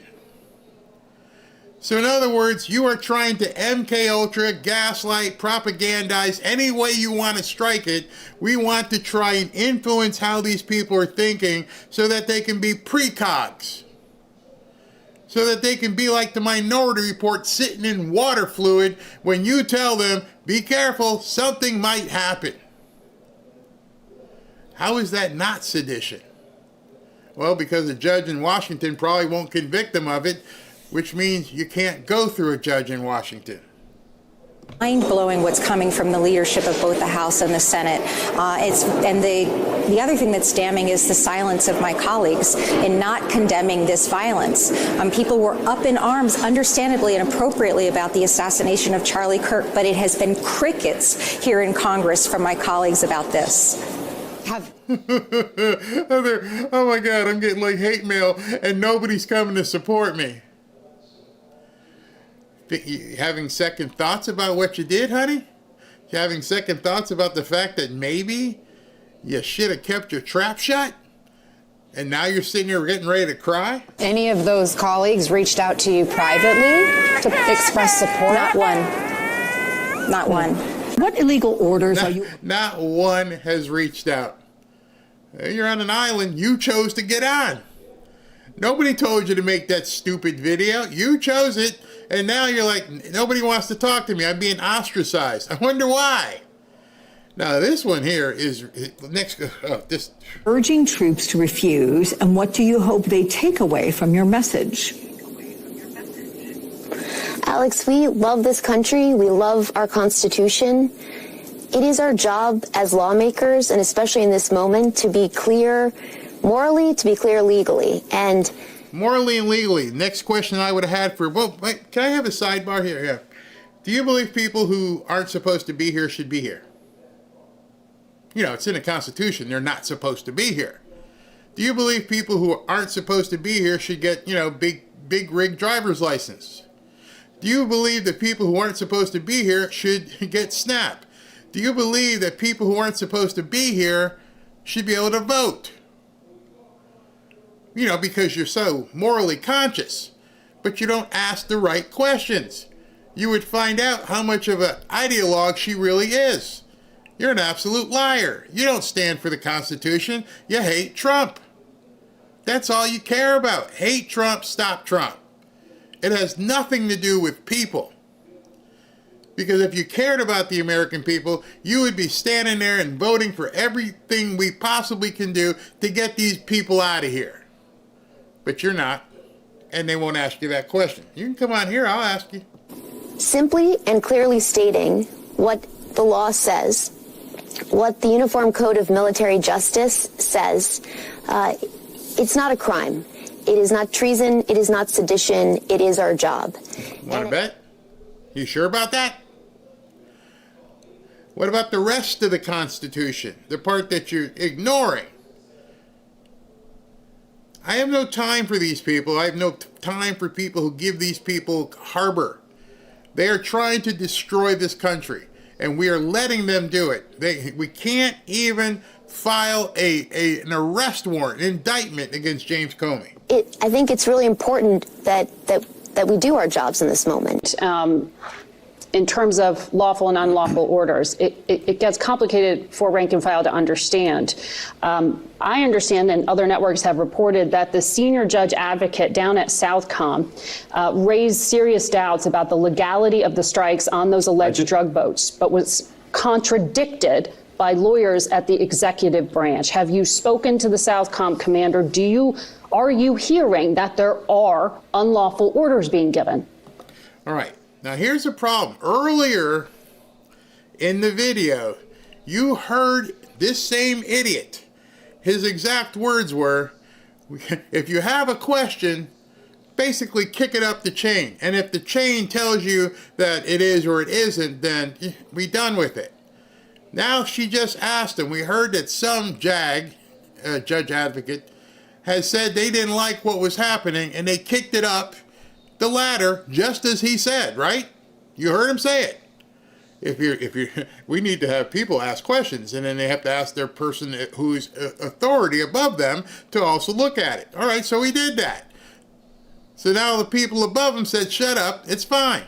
So in other words, you are trying to MK Ultra, gaslight, propagandize any way you want to strike it. We want to try and influence how these people are thinking so that they can be precogs. So that they can be like the Minority Report sitting in water fluid when you tell them, be careful, something might happen. How is that not sedition? Well, because a judge in Washington probably won't convict them of it, which means you can't go through a judge in Washington. Mind-blowing what's coming from the leadership of both the House and the Senate. The other thing that's damning is the silence of my colleagues in not condemning this violence. People were up in arms, understandably and appropriately, about the assassination of Charlie Kirk, but it has been crickets here in Congress from my colleagues about this. Oh my God, I'm getting like hate mail and nobody's coming to support me. You having second thoughts about what you did, honey? You having second thoughts about the fact that maybe you should have kept your trap shut? And now you're sitting here getting ready to cry? Any of those colleagues reached out to you privately to express support? Not one. Not one. What illegal orders are you? Not one has reached out. You're on an island. You chose to get on. Nobody told you to make that stupid video. You chose it. And now you're like, nobody wants to talk to me. I'm being ostracized. I wonder why. Now, this one here is next. Urging troops to refuse, and what do you hope they take away from your message? Alex, we love this country. We love our Constitution. It is our job as lawmakers, and especially in this moment, to be clear morally, to be clear legally. And morally and legally. Next question I would have had for, well, wait, can I have a sidebar here? Yeah. Do you believe people who aren't supposed to be here should be here? You know, it's in the Constitution. They're not supposed to be here. Do you believe people who aren't supposed to be here should get, you know, big rig driver's license? Do you believe that people who aren't supposed to be here should get SNAP? Do you believe that people who aren't supposed to be here should be able to vote? You know, because you're so morally conscious, but you don't ask the right questions. You would find out how much of an ideologue she really is. You're an absolute liar. You don't stand for the Constitution. You hate Trump. That's all you care about. Hate Trump, stop Trump. It has nothing to do with people. Because if you cared about the American people, you would be standing there and voting for everything we possibly can do to get these people out of here. But you're not, and they won't ask you that question. You can come on here, I'll ask you. Simply and clearly stating what the law says, what the Uniform Code of Military Justice says, it's not a crime. It is not treason. It is not sedition. It is our job. Want to bet? You sure about that? What about the rest of the Constitution? The part that you're ignoring? I have no time for these people. I have no time for people who give these people harbor. They are trying to destroy this country, and we are letting them do it. We can't even file an arrest warrant, an indictment against James Comey. I think it's really important that we do our jobs in this moment. In terms of lawful and unlawful orders, it gets complicated for rank and file to understand. I understand, and other networks have reported, that the senior judge advocate down at Southcom raised serious doubts about the legality of the strikes on those alleged drug boats, but was contradicted by lawyers at the executive branch. Have you spoken to the Southcom commander? Are you hearing that there are unlawful orders being given? All right. Now, here's the problem. Earlier in the video, you heard this same idiot. His exact words were, if you have a question, basically kick it up the chain. And if the chain tells you that it is or it isn't, then be done with it. Now she just asked him. We heard that some judge advocate, has said they didn't like what was happening and they kicked it up the ladder, just as he said, right? You heard him say it. We need to have people ask questions, and then they have to ask their person who's authority above them to also look at it. All right, so he did that. So now the people above him said, shut up, it's fine.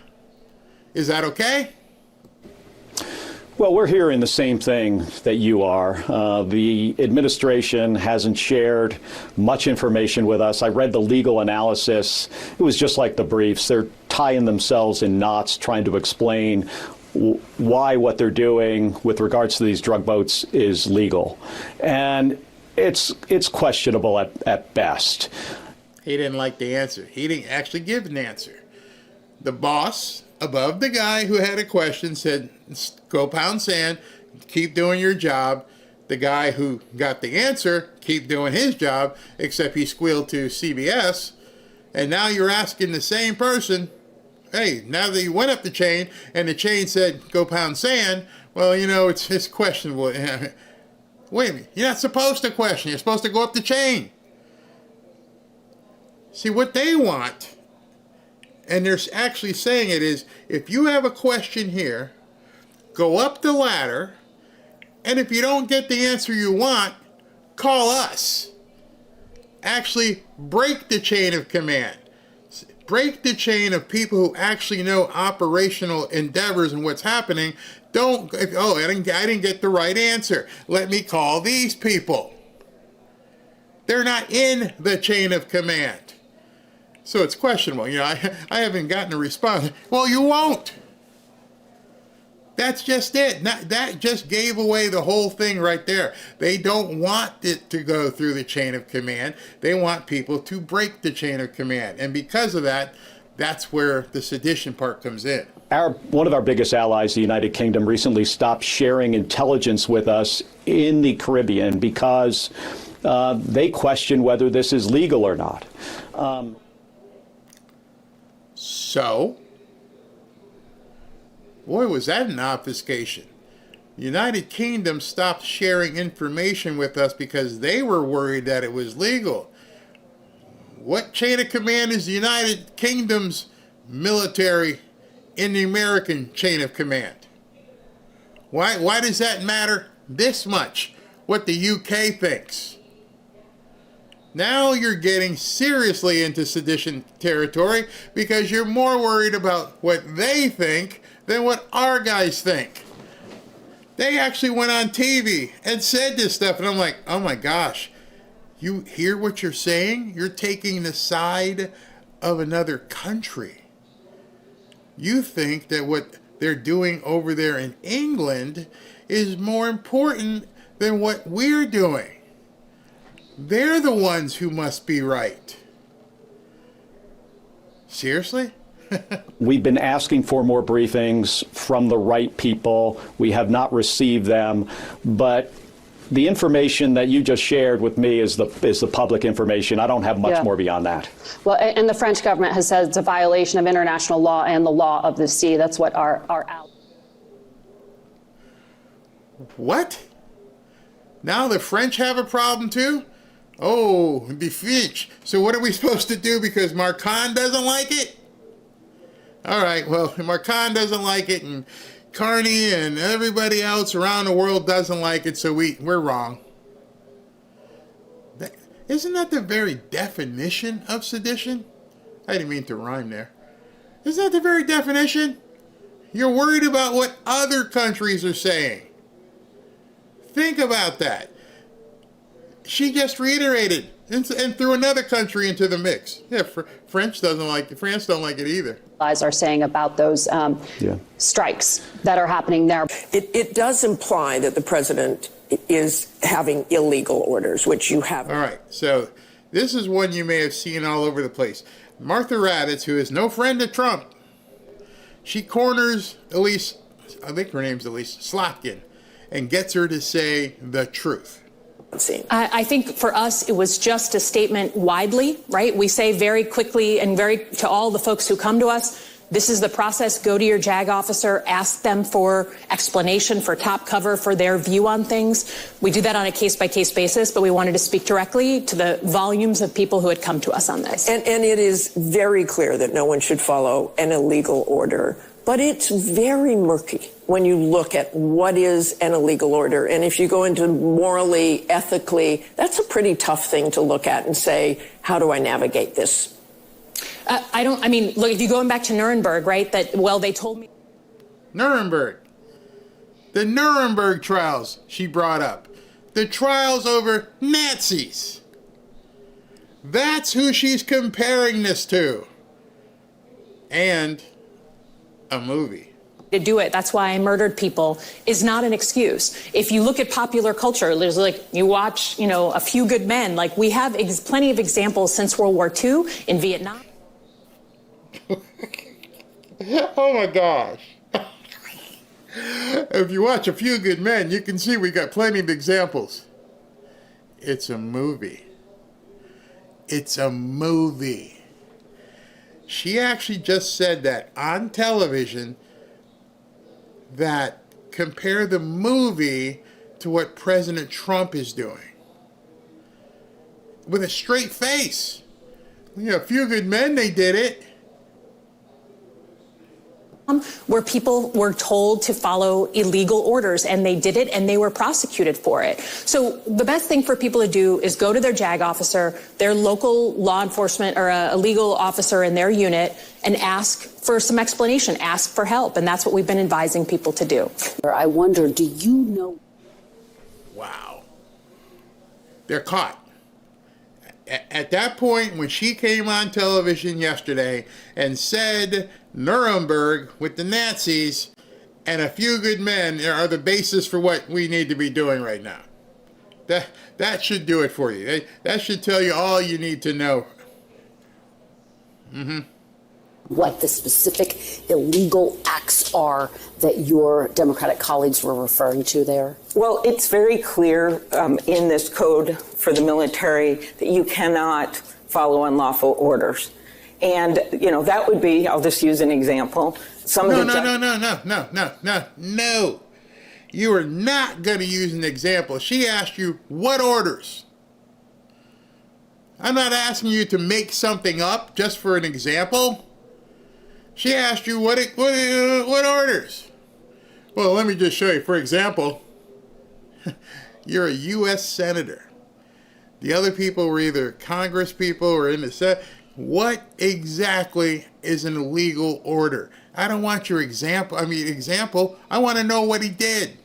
Is that okay? Well, we're hearing the same thing that you are. The administration hasn't shared much information with us. I read the legal analysis. It was just like the briefs. They're tying themselves in knots trying to explain why what they're doing with regards to these drug boats is legal. And it's questionable at best. He didn't like the answer. He didn't actually give an answer. The boss above the guy who had a question said, go pound sand, keep doing your job. The guy who got the answer, keep doing his job, except he squealed to CBS. And now you're asking the same person, hey, now that you went up the chain and the chain said, go pound sand, well, you know, it's questionable. Wait a minute, you're not supposed to question. You're supposed to go up the chain. See, what they want, and they're actually saying it is, if you have a question here, go up the ladder, and if you don't get the answer you want, call us. Actually break the chain of command. Break the chain of people who actually know operational endeavors and what's happening. Don't, oh, I didn't get the right answer. Let me call these people. They're not in the chain of command. So it's questionable. You know, I haven't gotten a response. Well, you won't. That's just it. That just gave away the whole thing right there. They don't want it to go through the chain of command. They want people to break the chain of command. And because of that, that's where the sedition part comes in. One of our biggest allies, the United Kingdom, recently stopped sharing intelligence with us in the Caribbean because they question whether this is legal or not. So, Boy, was that an obfuscation. The United Kingdom stopped sharing information with us because they were worried that it was legal. What chain of command is the United Kingdom's military in the American chain of command? Why does that matter this much, what the UK thinks? Now you're getting seriously into sedition territory because you're more worried about what they think than what our guys think. They actually went on TV and said this stuff, and I'm like, oh my gosh, you hear what you're saying? You're taking the side of another country. You think that what they're doing over there in England is more important than what we're doing. They're the ones who must be right. Seriously? We've been asking for more briefings from the right people. We have not received them, but the information that you just shared with me is the public information. I don't have much more beyond that. Well, and the French government has said it's a violation of international law and the law of the sea. That's what our What? Now the French have a problem too? Oh, the French. So what are we supposed to do because Macron doesn't like it? All right, well, Macron doesn't like it, and Carney and everybody else around the world doesn't like it, so we're wrong. Isn't that the very definition of sedition? I didn't mean to rhyme there. Isn't that the very definition? You're worried about what other countries are saying. Think about that. She just reiterated and threw another country into the mix. Yeah, France doesn't like it. France don't like it either. Are saying about those strikes that are happening there. It does imply that the president is having illegal orders, which you have. All right, so this is one you may have seen all over the place. Martha Raddatz, who is no friend of Trump, she corners Elise, I think her name's Elise Slotkin, and gets her to say the truth. I think for us, it was just a statement widely, right? We say very quickly and to all the folks who come to us, this is the process. Go to your JAG officer, ask them for explanation, for top cover, for their view on things. We do that on a case-by-case basis, but we wanted to speak directly to the volumes of people who had come to us on this. And it is very clear that no one should follow an illegal order. But it's very murky when you look at what is an illegal order. And if you go into morally, ethically, that's a pretty tough thing to look at and say, how do I navigate this? Look, if you're going back to Nuremberg, right, they told me. Nuremberg. The Nuremberg trials she brought up. The trials over Nazis. That's who she's comparing this to. And a movie. To do it, that's why I murdered people, is not an excuse. If you look at popular culture, there's you watch, A Few Good Men. We have plenty of examples since World War II in Vietnam. Oh my gosh. If you watch A Few Good Men, you can see we got plenty of examples. It's a movie. It's a movie. She actually just said that on television, that compare the movie to what President Trump is doing. With a straight face. A Few Good Men, they did it. Where people were told to follow illegal orders, and they did it, and they were prosecuted for it. So the best thing for people to do is go to their JAG officer, their local law enforcement or a legal officer in their unit, and ask for some explanation, ask for help. And that's what we've been advising people to do. I wonder, do you know? Wow. They're caught. At that point, when she came on television yesterday and said Nuremberg with the Nazis and A Few Good Men are the basis for what we need to be doing right now. That should do it for you. That should tell you all you need to know. What the specific illegal acts are that your Democratic colleagues were referring to there? Well, it's very clear in this code for the military that you cannot follow unlawful orders. And, you know, that would be, I'll just use an example. No. You are not going to use an example. She asked you, what orders? I'm not asking you to make something up just for an example. She asked you, what orders? Well, let me just show you. For example, you're a U.S. Senator. The other people were either Congress people or in the Senate. What exactly is an illegal order? I don't want your example. I want to know what he did.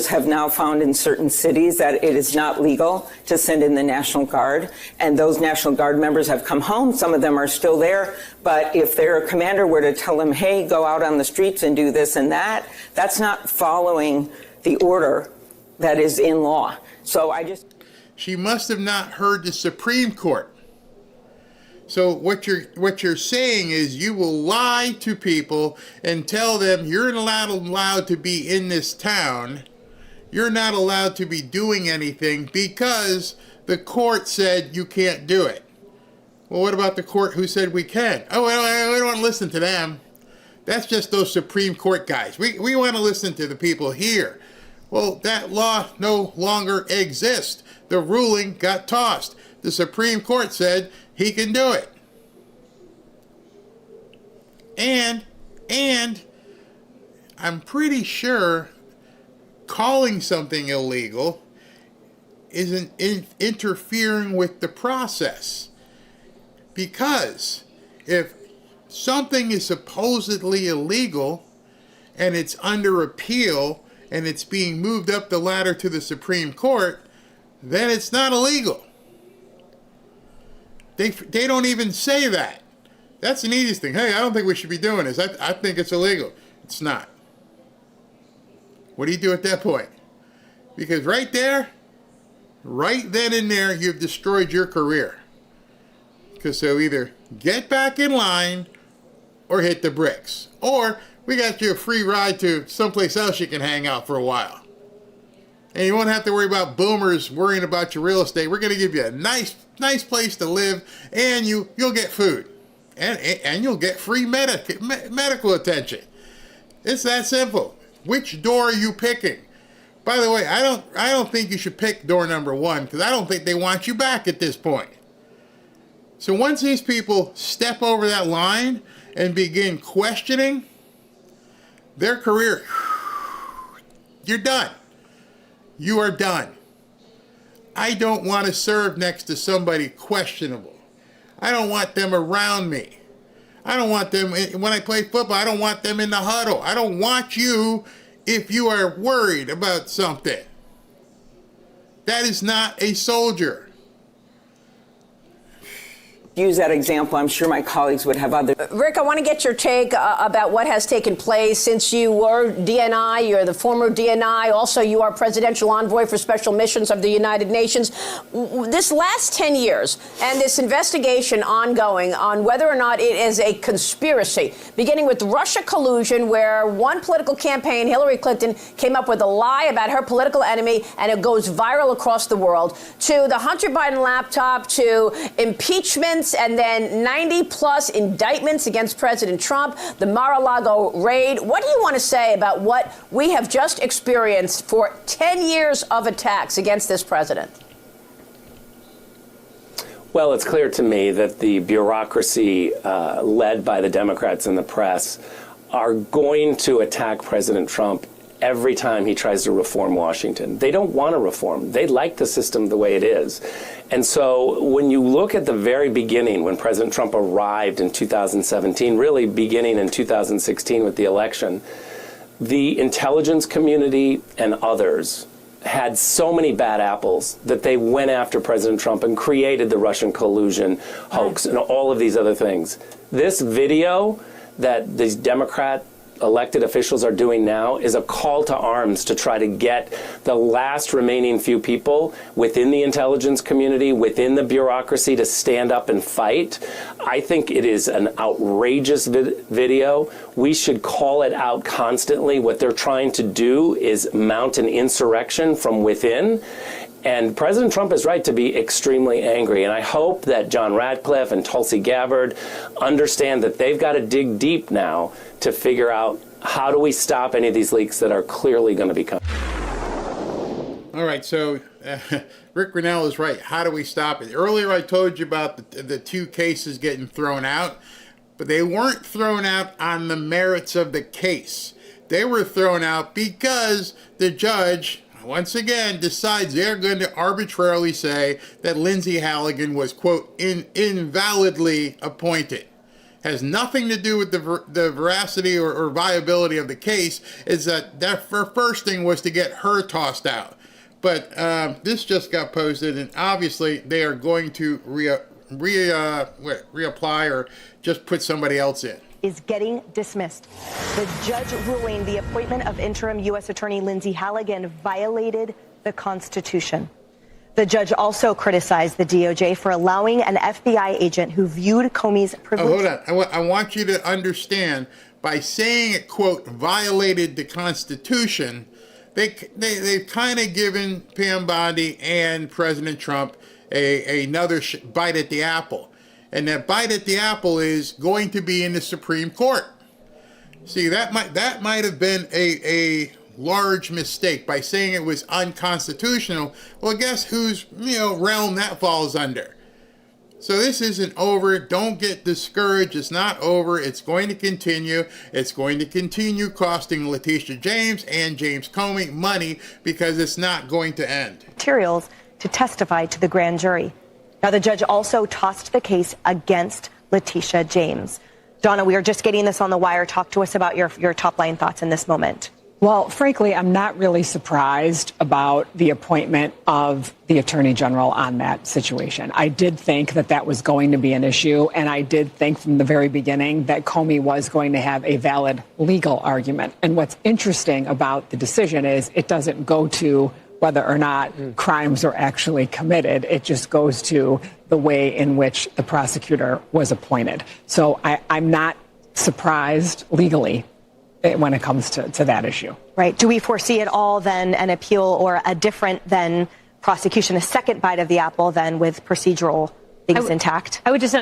Have now found in certain cities that it is not legal to send in the National Guard, and those National Guard members have come home. Some of them are still there, but if their commander were to tell them, hey, go out on the streets and do this and that, that's not following the order that is in law. So She must have not heard the Supreme Court. So what you're saying is you will lie to people and tell them you're not allowed to be in this town. You're not allowed to be doing anything because the court said you can't do it. Well, what about the court who said we can? Oh, we don't want to listen to them. That's just those Supreme Court guys. We want to listen to the people here. Well, that law no longer exists. The ruling got tossed. The Supreme Court said he can do it. And I'm pretty sure calling something illegal isn't interfering with the process. Because if something is supposedly illegal and it's under appeal and it's being moved up the ladder to the Supreme Court, then it's not illegal. They don't even say that. That's the neatest thing. Hey, I don't think we should be doing this. I think it's illegal. It's not. What do you do at that point? Because right there, right then and there, you've destroyed your career. Because so either get back in line or hit the bricks. Or we got you a free ride to someplace else you can hang out for a while. And you won't have to worry about boomers worrying about your real estate. We're going to give you a nice place to live, and you'll get food. And you'll get free medical attention. It's that simple. Which door are you picking? By the way, I don't think you should pick door number 1 because I don't think they want you back at this point. So once these people step over that line and begin questioning their career, you're done. You are done. I don't want to serve next to somebody questionable. I don't want them around me. I don't want them, when I play football, I don't want them in the huddle. I don't want you if you are worried about something. That is not a soldier. Use that example. I'm sure my colleagues would have other. Rick, I want to get your take about what has taken place since you were DNI. You're the former DNI. Also, you are presidential envoy for special missions of the United Nations. This last 10 years and this investigation ongoing on whether or not it is a conspiracy, beginning with Russia collusion, where one political campaign, Hillary Clinton, came up with a lie about her political enemy, and it goes viral across the world, to the Hunter Biden laptop, to impeachment, and then 90-plus indictments against President Trump, the Mar-a-Lago raid. What do you want to say about what we have just experienced for 10 years of attacks against this president? Well, it's clear to me that the bureaucracy led by the Democrats and the press are going to attack President Trump every time he tries to reform Washington. They don't want to reform. They like the system the way it is. And so when you look at the very beginning, when President Trump arrived in 2017, really beginning in 2016 with the election, the intelligence community and others had so many bad apples that they went after President Trump and created the Russian collusion hoax and all of these other things. This video that these Democrat elected officials are doing now is a call to arms to try to get the last remaining few people within the intelligence community, within the bureaucracy, to stand up and fight. I think it is an outrageous video. We should call it out constantly. What they're trying to do is mount an insurrection from within. And President Trump is right to be extremely angry. And I hope that John Ratcliffe and Tulsi Gabbard understand that they've got to dig deep now to figure out how do we stop any of these leaks that are clearly going to be coming. All right, so Rick Grinnell is right. How do we stop it? Earlier I told you about the two cases getting thrown out, but they weren't thrown out on the merits of the case. They were thrown out because the judge, once again, decides they're going to arbitrarily say that Lindsay Halligan was, quote, invalidly appointed. Has nothing to do with the veracity or viability of the case. Is that their first thing was to get her tossed out. But this just got posted, and obviously they are going to reapply or just put somebody else in. Is getting dismissed. The judge ruling the appointment of interim U.S. Attorney Lindsay Halligan violated the Constitution. The judge also criticized the DOJ for allowing an FBI agent who viewed Comey's privilege. Oh, hold on. I want you to understand, by saying it, quote, violated the Constitution, they've kind of given Pam Bondi and President Trump another bite at the apple. And that bite at the apple is going to be in the Supreme Court. See, that might have been a large mistake by saying it was unconstitutional. Well, guess whose realm that falls under? So this isn't over. Don't get discouraged. It's not over. It's going to continue. It's going to continue costing Letitia James and James Comey money because it's not going to end. Materials to testify to the grand jury. Now, the judge also tossed the case against Letitia James. Donna, we are just getting this on the wire. Talk to us about your top line thoughts in this moment. Well, frankly, I'm not really surprised about the appointment of the Attorney General on that situation. I did think that was going to be an issue, and I did think from the very beginning that Comey was going to have a valid legal argument. And what's interesting about the decision is it doesn't go to whether or not crimes are actually committed. It just goes to the way in which the prosecutor was appointed. So I'm not surprised legally when it comes to that issue. Right. Do we foresee at all then an appeal or a different then prosecution, a second bite of the apple then with procedural things intact? I would just,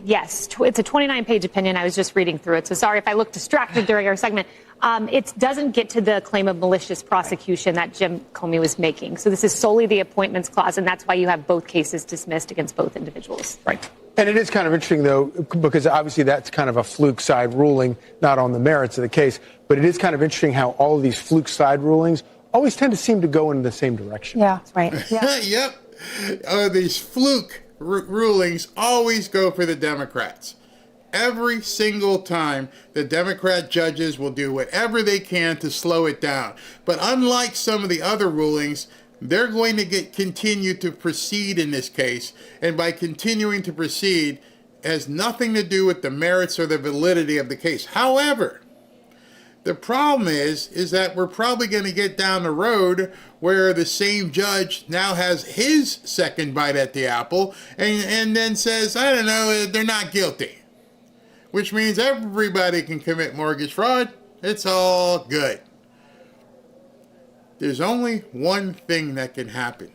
yes, it's a 29-page opinion. I was just reading through it. So sorry if I looked distracted during our segment. It doesn't get to the claim of malicious prosecution that Jim Comey was making. So this is solely the appointments clause, and that's why you have both cases dismissed against both individuals. Right. And it is kind of interesting, though, because obviously that's kind of a fluke side ruling, not on the merits of the case. But it is kind of interesting how all of these fluke side rulings always tend to seem to go in the same direction. Yeah, right. Yeah. Yep. These fluke rulings always go for the Democrats. Every single time, the Democrat judges will do whatever they can to slow it down. But unlike some of the other rulings, they're going to continue to proceed in this case. And by continuing to proceed, it has nothing to do with the merits or the validity of the case. However, the problem is that we're probably going to get down the road where the same judge now has his second bite at the apple and then says, I don't know, they're not guilty. Which means everybody can commit mortgage fraud. It's all good. There's only one thing that can happen.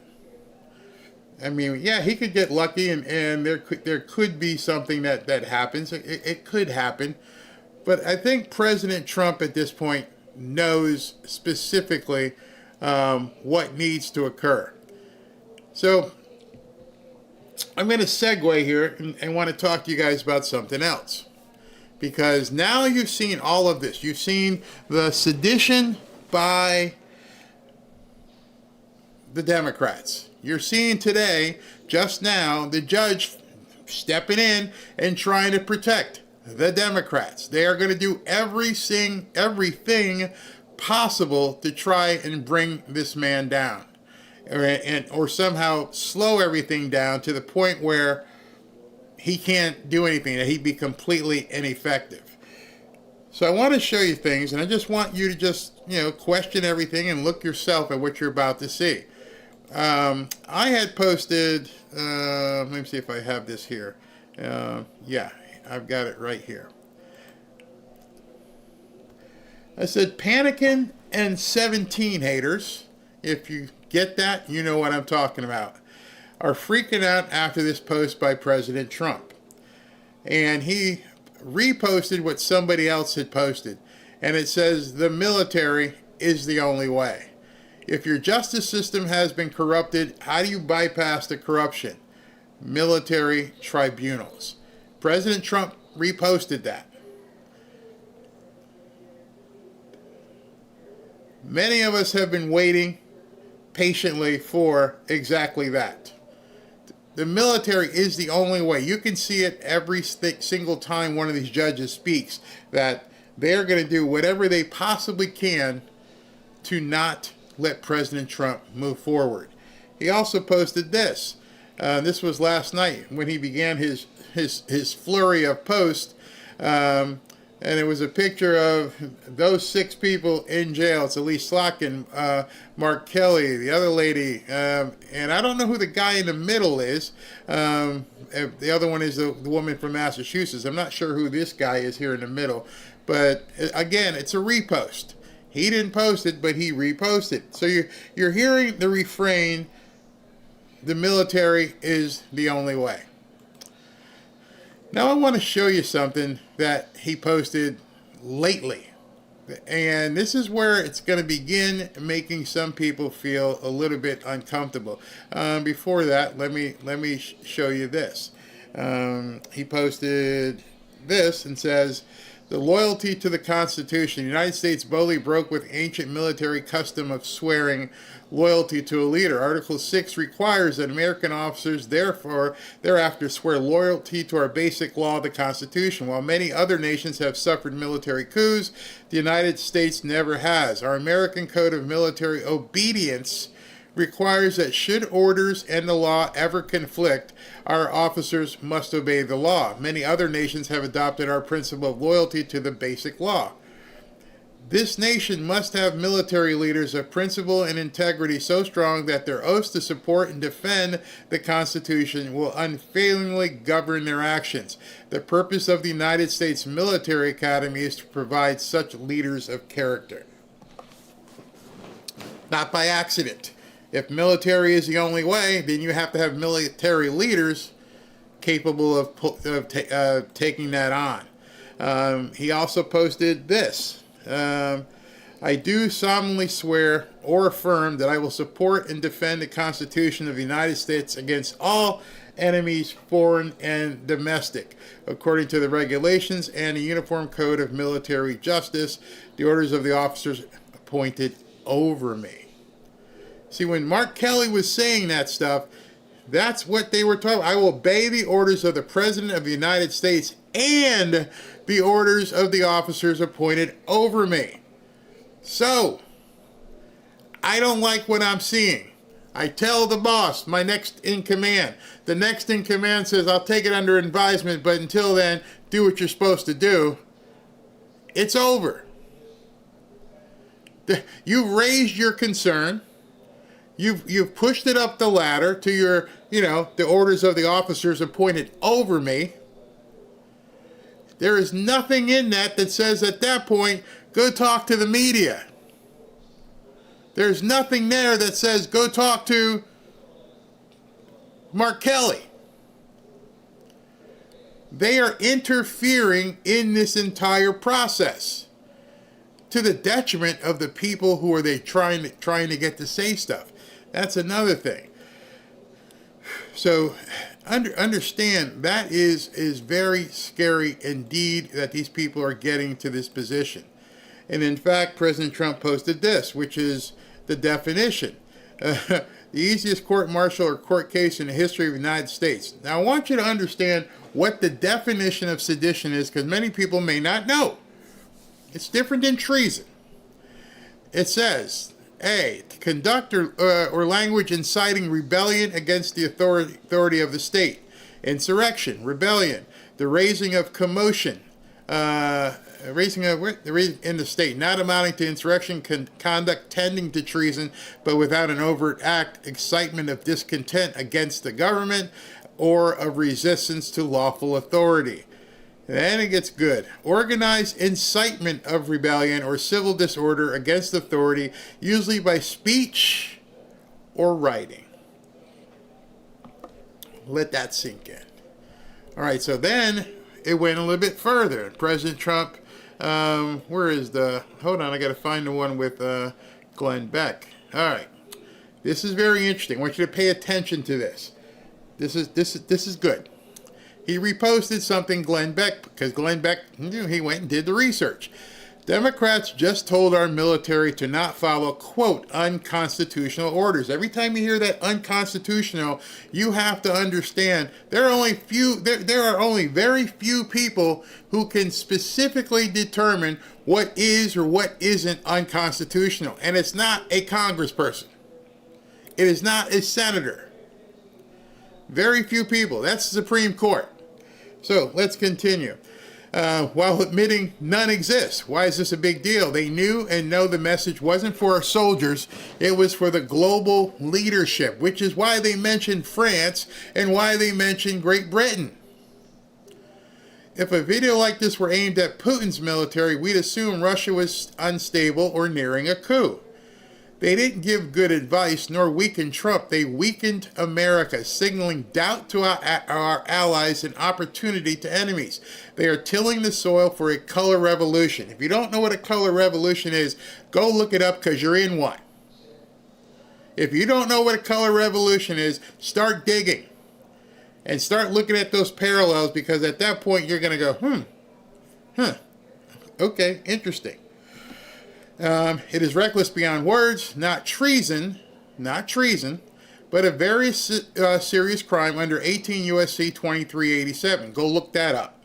I mean, yeah, he could get lucky and there could be something that happens. It could happen. But I think President Trump at this point knows specifically what needs to occur. So I'm going to segue here and want to talk to you guys about something else. Because now you've seen all of this. You've seen the sedition by the Democrats. You're seeing today, just now, the judge stepping in and trying to protect the Democrats. They are going to do everything possible to try and bring this man down, or somehow slow everything down to the point where he can't do anything, that he'd be completely ineffective. So I want to show you things, and I just want you to just, question everything and look yourself at what you're about to see. I had posted, let me see if I have this here. Yeah, I've got it right here. I said, panicking and 17 haters. If you get that, you know what I'm talking about, are freaking out after this post by President Trump. And he reposted what somebody else had posted. And it says, the military is the only way. If your justice system has been corrupted, how do you bypass the corruption? Military tribunals. President Trump reposted that. Many of us have been waiting patiently for exactly that. The military is the only way. You can see it every single time one of these judges speaks, that they're going to do whatever they possibly can to not let President Trump move forward. He also posted this. This was last night when he began his flurry of posts. And it was a picture of those 6 people in jail. It's Elise Slotkin, Mark Kelly, the other lady, and I don't know who the guy in the middle is. The other one is the woman from Massachusetts. I'm not sure who this guy is here in the middle. But again, it's a repost. He didn't post it, but he reposted. So you're hearing the refrain, the military is the only way. Now I want to show you something that he posted lately. And this is where it's going to begin making some people feel a little bit uncomfortable. Before that, let me show you this. He posted this and says, the loyalty to the Constitution. The United States boldly broke with ancient military custom of swearing loyalty to a leader. Article 6 requires that American officers thereafter swear loyalty to our basic law, the Constitution. While many other nations have suffered military coups, the United States never has. Our American Code of Military Obedience requires that should orders and the law ever conflict, our officers must obey the law. Many other nations have adopted our principle of loyalty to the basic law. This nation must have military leaders of principle and integrity so strong that their oaths to support and defend the Constitution will unfailingly govern their actions. The purpose of the United States Military Academy is to provide such leaders of character. Not by accident. If military is the only way, then you have to have military leaders capable of taking that on. He also posted this. I do solemnly swear or affirm that I will support and defend the Constitution of the United States against all enemies, foreign and domestic, according to the regulations and the Uniform Code of Military Justice, the orders of the officers appointed over me. See, when Mark Kelly was saying that stuff, that's what they were talking about. I will obey the orders of the President of the United States and the orders of the officers appointed over me. So, I don't like what I'm seeing. I tell the boss, my next in command. The next in command says, I'll take it under advisement, but until then, do what you're supposed to do. It's over. You've raised your concern. You've pushed it up the ladder to your, the orders of the officers appointed over me. There is nothing in that says at that point, go talk to the media. There's nothing there that says, go talk to Mark Kelly. They are interfering in this entire process to the detriment of the people who are they trying to get to say stuff. That's another thing. So understand that is very scary indeed that these people are getting to this position. And in fact, President Trump posted this, which is the definition. The easiest court-martial or court case in the history of the United States. Now I want you to understand what the definition of sedition is, because many people may not know. It's different than treason. It says, A, conduct or language inciting rebellion against the authority of the state. Insurrection, rebellion, the raising of commotion, raising in the state, not amounting to insurrection, conduct tending to treason, but without an overt act, excitement of discontent against the government, or of resistance to lawful authority. Then it gets good. Organized incitement of rebellion or civil disorder against authority, usually by speech or writing. Let that sink in. All right, so then it went a little bit further. President Trump, where is the, hold on, I got to find the one with Glenn Beck. All right, this is very interesting. I want you to pay attention to this. This is good. He reposted something Glenn Beck, because Glenn Beck, he went and did the research. Democrats just told our military to not follow, quote, unconstitutional orders. Every time you hear that unconstitutional, you have to understand there are only very few people who can specifically determine what is or what isn't unconstitutional. And it's not a congressperson. It is not a senator. Very few people. That's the Supreme Court. So let's continue. While admitting none exists. Why is this a big deal? They knew and know the message wasn't for our soldiers, it was for the global leadership, which is why they mentioned France and why they mentioned Great Britain. If a video like this were aimed at Putin's military, we'd assume Russia was unstable or nearing a coup. They didn't give good advice nor weaken Trump. They weakened America, signaling doubt to our allies and opportunity to enemies. They are tilling the soil for a color revolution. If you don't know what a color revolution is, go look it up because you're in one. If you don't know what a color revolution is, start digging and start looking at those parallels, because at that point you're going to go, okay, interesting. It is reckless beyond words, not treason, but a very serious crime under 18 U.S.C. 2387. Go look that up.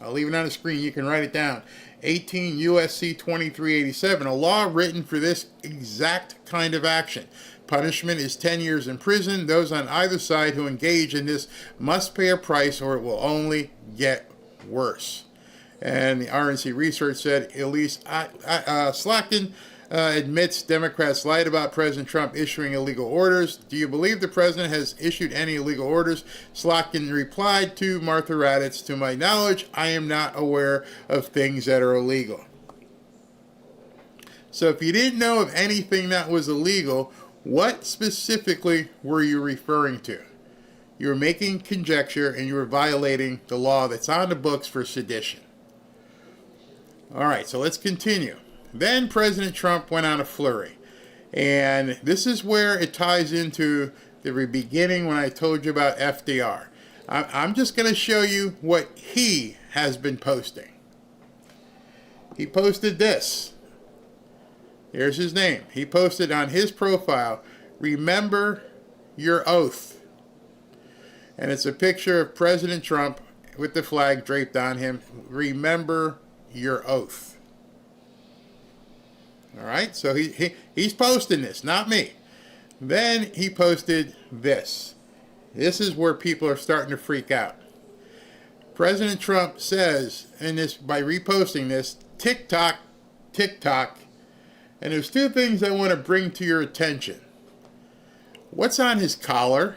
I'll leave it on the screen. You can write it down. 18 U.S.C. 2387, a law written for this exact kind of action. Punishment is 10 years in prison. Those on either side who engage in this must pay a price, or it will only get worse. And the RNC research said Elise Slotkin admits Democrats lied about President Trump issuing illegal orders. Do you believe the president has issued any illegal orders? Slotkin replied to Martha Raddatz, to my knowledge, I am not aware of things that are illegal. So if you didn't know of anything that was illegal, what specifically were you referring to? You were making conjecture and you were violating the law that's on the books for sedition. All right, so let's continue. Then President Trump went on a flurry. And this is where it ties into the very beginning when I told you about FDR. I'm just going to show you what he has been posting. He posted this. Here's his name. He posted on his profile, remember your oath. And it's a picture of President Trump with the flag draped on him. Remember your oath. All right, so he's posting this, not me. Then he posted this. This is where people are starting to freak out. President Trump says, and this by reposting this, TikTok, TikTok, and there's two things I want to bring to your attention. What's on his collar?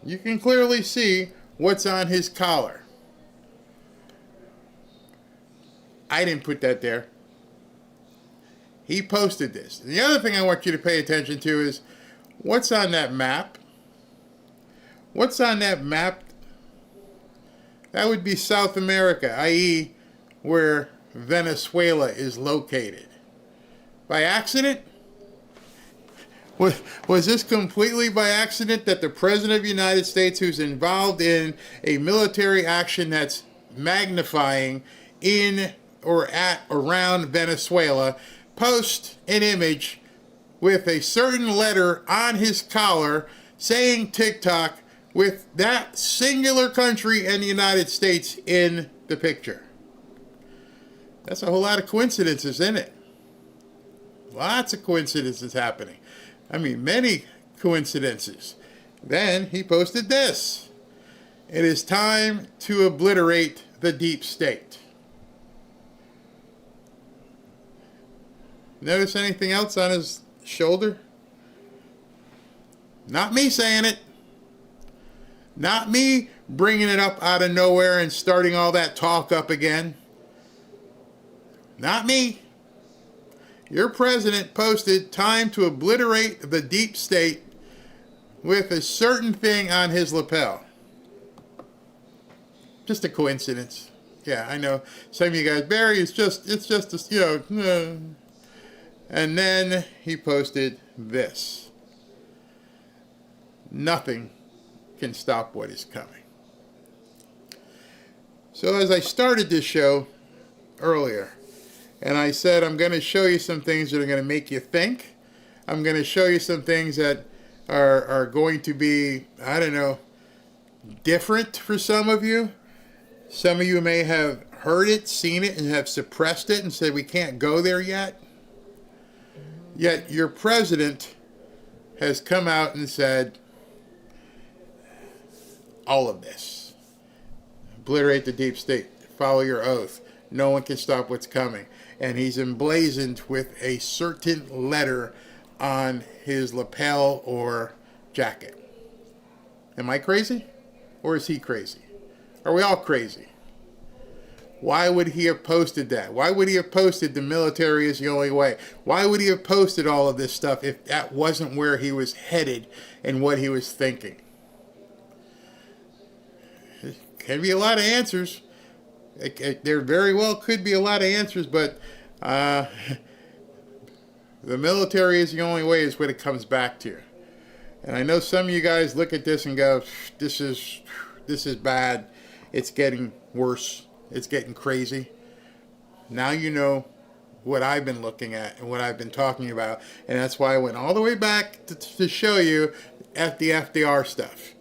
You can clearly see what's on his collar. I didn't put that there. He posted this. The other thing I want you to pay attention to is what's on that map. What's on that map? That would be South America, i.e., where Venezuela is located. By accident? Was this completely by accident that the President of the United States, who's involved in a military action that's magnifying in or at around Venezuela, post an image with a certain letter on his collar saying TikTok with that singular country and the United States in the picture? That's a whole lot of coincidences, isn't it? Lots of coincidences happening. I mean, many coincidences. Then he posted this. It is time to obliterate the deep state. Notice anything else on his shoulder? Not me saying it. Not me bringing it up out of nowhere and starting all that talk up again. Not me. Your president posted time to obliterate the deep state with a certain thing on his lapel. Just a coincidence. Yeah, I know. Some of you guys, Barry, it's just, And then he posted this. Nothing can stop what is coming. So as I started this show earlier, and I said I'm going to show you some things that are going to make you think. I'm going to show you some things that are going to be, I don't know, different for some of you. Some of you may have heard it, seen it, and have suppressed it and said we can't go there yet. Yet your president has come out and said all of this. Obliterate the deep state. Follow your oath. No one can stop what's coming. And he's emblazoned with a certain letter on his lapel or jacket. Am I crazy? Or is he crazy? Are we all crazy? Why would he have posted that? Why would he have posted the military is the only way? Why would he have posted all of this stuff if that wasn't where he was headed and what he was thinking? There can be a lot of answers. There very well could be a lot of answers, but the military is the only way is what it comes back to. And I know some of you guys look at this and go, this is bad. It's getting worse. It's getting crazy. Now you know what I've been looking at and what I've been talking about. And that's why I went all the way back to show you the FDR stuff.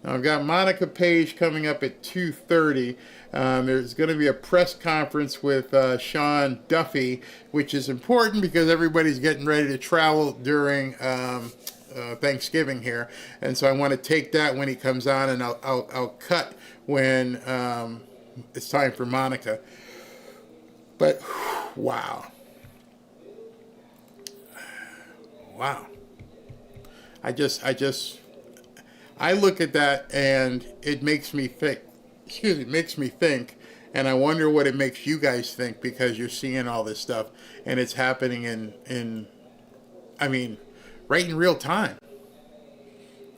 Now I've got Monica Page coming up at 2:30. There's going to be a press conference with Sean Duffy, which is important because everybody's getting ready to travel during Thanksgiving here. And so I want to take that when he comes on, and I'll cut when it's time for Monica. But wow. I look at that and it makes me think. It makes me think, and I wonder what it makes you guys think, because you're seeing all this stuff and it's happening right in real time.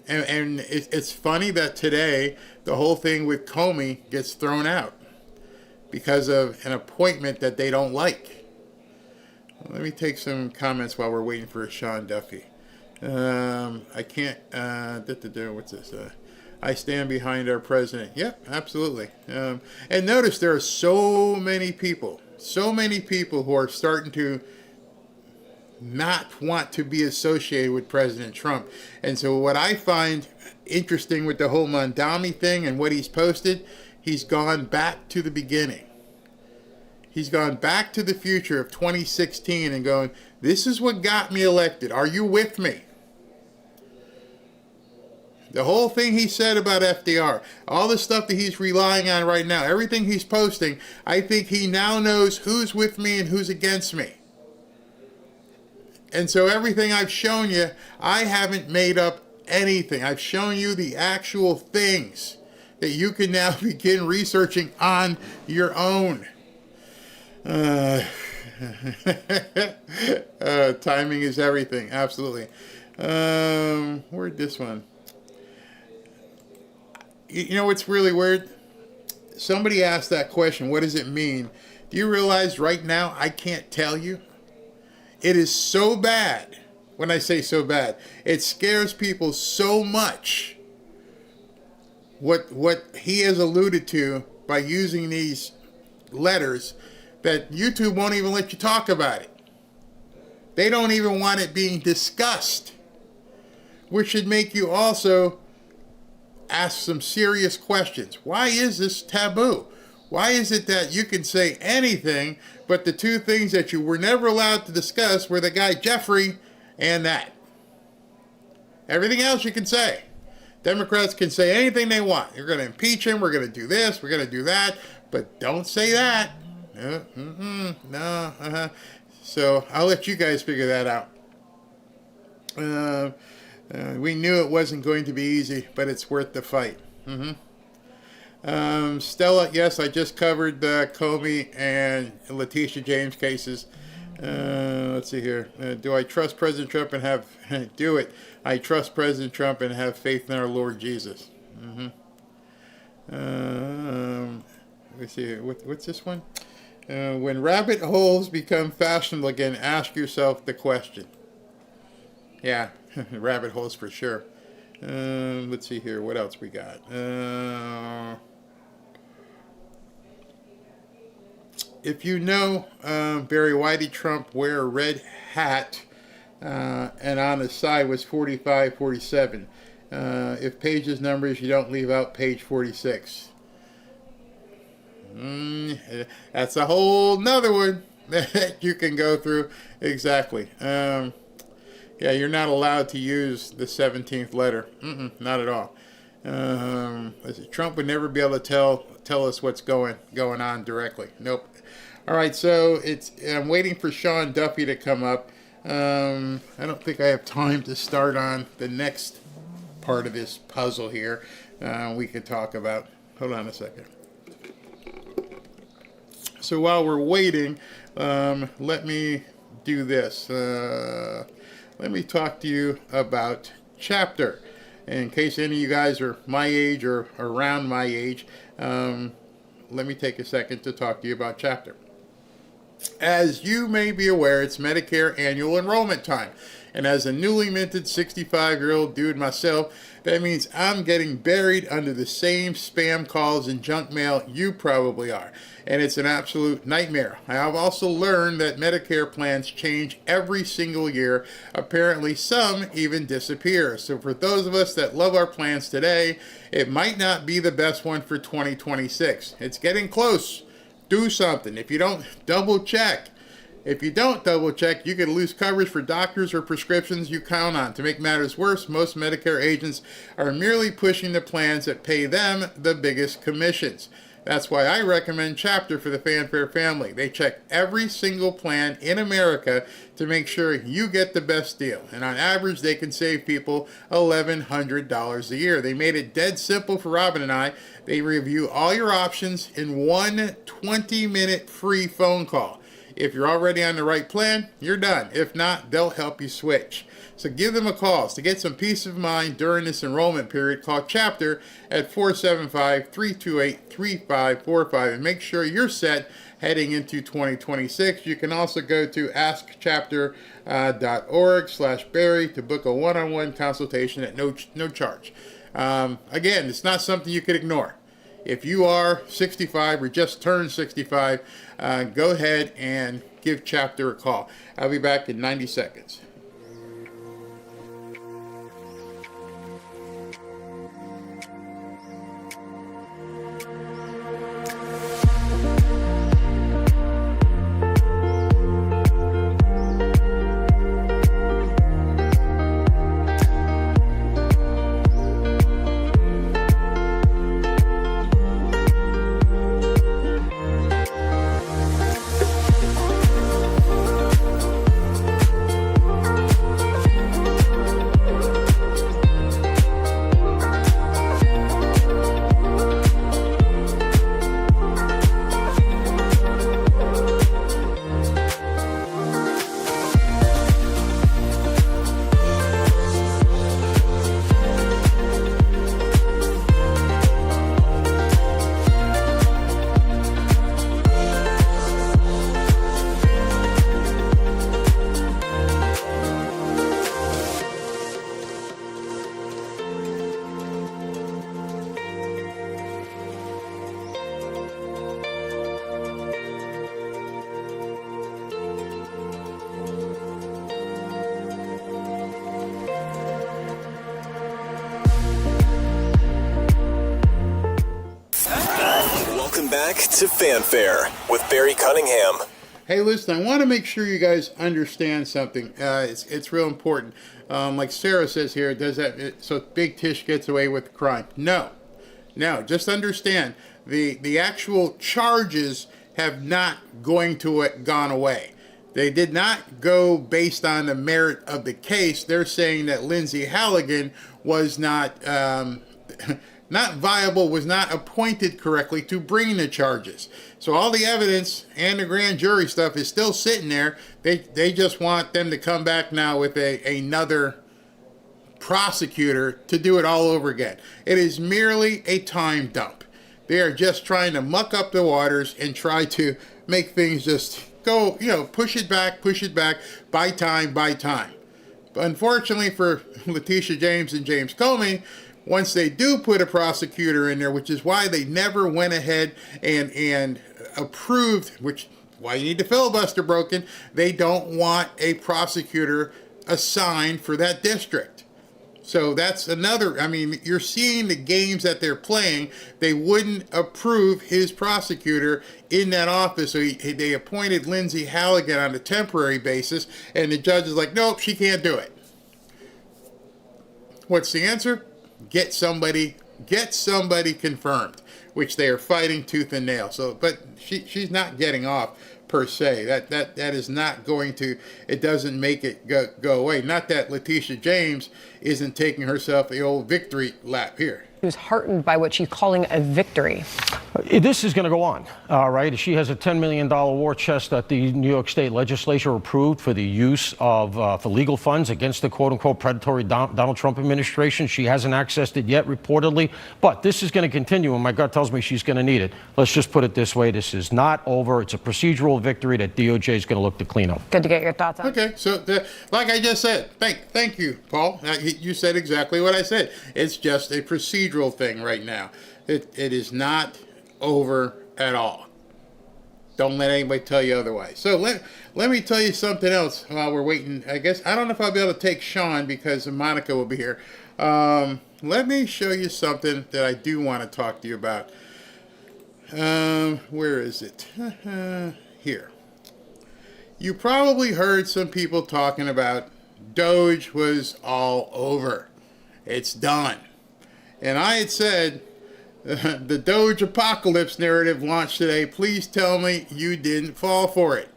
And it's funny that today the whole thing with Comey gets thrown out because of an appointment that they don't like. Let me take some comments while we're waiting for Sean Duffy. I can't. What's this? I stand behind our president. Yep, absolutely. And notice there are so many people who are starting to not want to be associated with President Trump. And so what I find interesting with the whole Mondami thing and what he's posted, he's gone back to the beginning. He's gone back to the future of 2016 and going, this is what got me elected. Are you with me? The whole thing he said about FDR, all the stuff that he's relying on right now, everything he's posting, I think he now knows who's with me and who's against me. And so everything I've shown you, I haven't made up anything. I've shown you the actual things that you can now begin researching on your own. Timing is everything, absolutely. Where'd this one? You know what's really weird? Somebody asked that question, what does it mean? Do you realize right now I can't tell you? It is so bad. When I say so bad, it scares people so much what he has alluded to by using these letters that YouTube won't even let you talk about it. They don't even want it being discussed, which should make you also ask some serious questions. Why is this taboo? Why is it that you can say anything, but the two things that you were never allowed to discuss were the guy Jeffrey and that? Everything else you can say. Democrats can say anything they want. You're going to impeach him, we're going to do this, we're going to do that, but don't say that. So I'll let you guys figure that out. We knew it wasn't going to be easy, but it's worth the fight. Stella, yes, I just covered the Comey and Letitia James cases. Let's see here. Do I trust President Trump and have do it? I trust President Trump and have faith in our Lord Jesus. Let's see here. What's this one? When rabbit holes become fashionable again, ask yourself the question. Yeah, rabbit holes for sure. Let's see here. What else we got? If you know Barry, why did Trump wear a red hat and on the side was 45, 47? If pages numbers, you don't leave out page 46. That's a whole nother one that you can go through. Exactly. Yeah, you're not allowed to use the 17th letter. Not at all. Trump would never be able to tell us what's going on directly. Nope. All right, so I'm waiting for Sean Duffy to come up. I don't think I have time to start on the next part of this puzzle here. We could talk about. Hold on a second. So while we're waiting, let me do this. Let me talk to you about Chapter. In case any of you guys are my age or around my age, let me take a second to talk to you about Chapter. As you may be aware, it's Medicare annual enrollment time. And as a newly minted 65-year-old dude myself, that means I'm getting buried under the same spam calls and junk mail you probably are. And it's an absolute nightmare. I have also learned that Medicare plans change every single year. Apparently some even disappear. So for those of us that love our plans today, it might not be the best one for 2026. It's getting close. Do something. If you don't, double check. If you don't double check, you could lose coverage for doctors or prescriptions you count on. To make matters worse, most Medicare agents are merely pushing the plans that pay them the biggest commissions. That's why I recommend Chapter for the Fanfare family. They check every single plan in America to make sure you get the best deal. And on average, they can save people $1,100 a year. They made it dead simple for Robin and I. They review all your options in one 20-minute free phone call. If you're already on the right plan, you're done. If not, they'll help you switch. So give them a call. To get some peace of mind during this enrollment period, call Chapter at 475-328-3545 and make sure you're set heading into 2026. You can also go to askchapter.org/Barry to book a one-on-one consultation at no charge. Again, it's not something you could ignore. If you are 65 or just turned 65, go ahead and give Chapter a call. I'll be back in 90 seconds. Back to Fanfare with Barry Cunningham. Hey, listen, I want to make sure you guys understand something. It's real important. Like Sarah says here, does that so Big Tish gets away with the crime? No. Just understand the actual charges have not gone away. They did not go based on the merit of the case. They're saying that Lindsay Halligan was not not viable, was not appointed correctly to bring the charges. So all the evidence and the grand jury stuff is still sitting there. They just want them to come back now with another prosecutor to do it all over again. It is merely a time dump. They are just trying to muck up the waters and try to make things just go, push it back, buy time. But unfortunately for Letitia James and James Comey, once they do put a prosecutor in there, which is why they never went ahead and approved, why you need the filibuster broken, they don't want a prosecutor assigned for that district. So that's another, you're seeing the games that they're playing. They wouldn't approve his prosecutor in that office. So they appointed Lindsay Halligan on a temporary basis, and the judge is like, nope, she can't do it. What's the answer? Get somebody confirmed, which they are fighting tooth and nail. So, but she's not getting off per se. That is not going to, it doesn't make it go away. Not that Letitia James isn't taking herself the old victory lap here. Who's heartened by what she's calling a victory. This is going to go on, right? She has a $10 million war chest that the New York State legislature approved for the use of for legal funds against the quote-unquote predatory Donald Trump administration. She hasn't accessed it yet, reportedly, but this is going to continue, and my gut tells me she's going to need it. Let's just put it this way. This is not over. It's a procedural victory that DOJ is going to look to clean up. Good to get your thoughts on. Okay, so like I just said, thank you, Paul. You said exactly what I said. It's just a procedural thing right now. It is not over at all. Don't let anybody tell you otherwise. So let me tell you something else while we're waiting. I don't know if I'll be able to take Sean because Monica will be here. Let me show you something that I do want to talk to you about. Where is it? Here. You probably heard some people talking about Doge was all over. It's done. And I had said, the Doge apocalypse narrative launched today. Please tell me you didn't fall for it.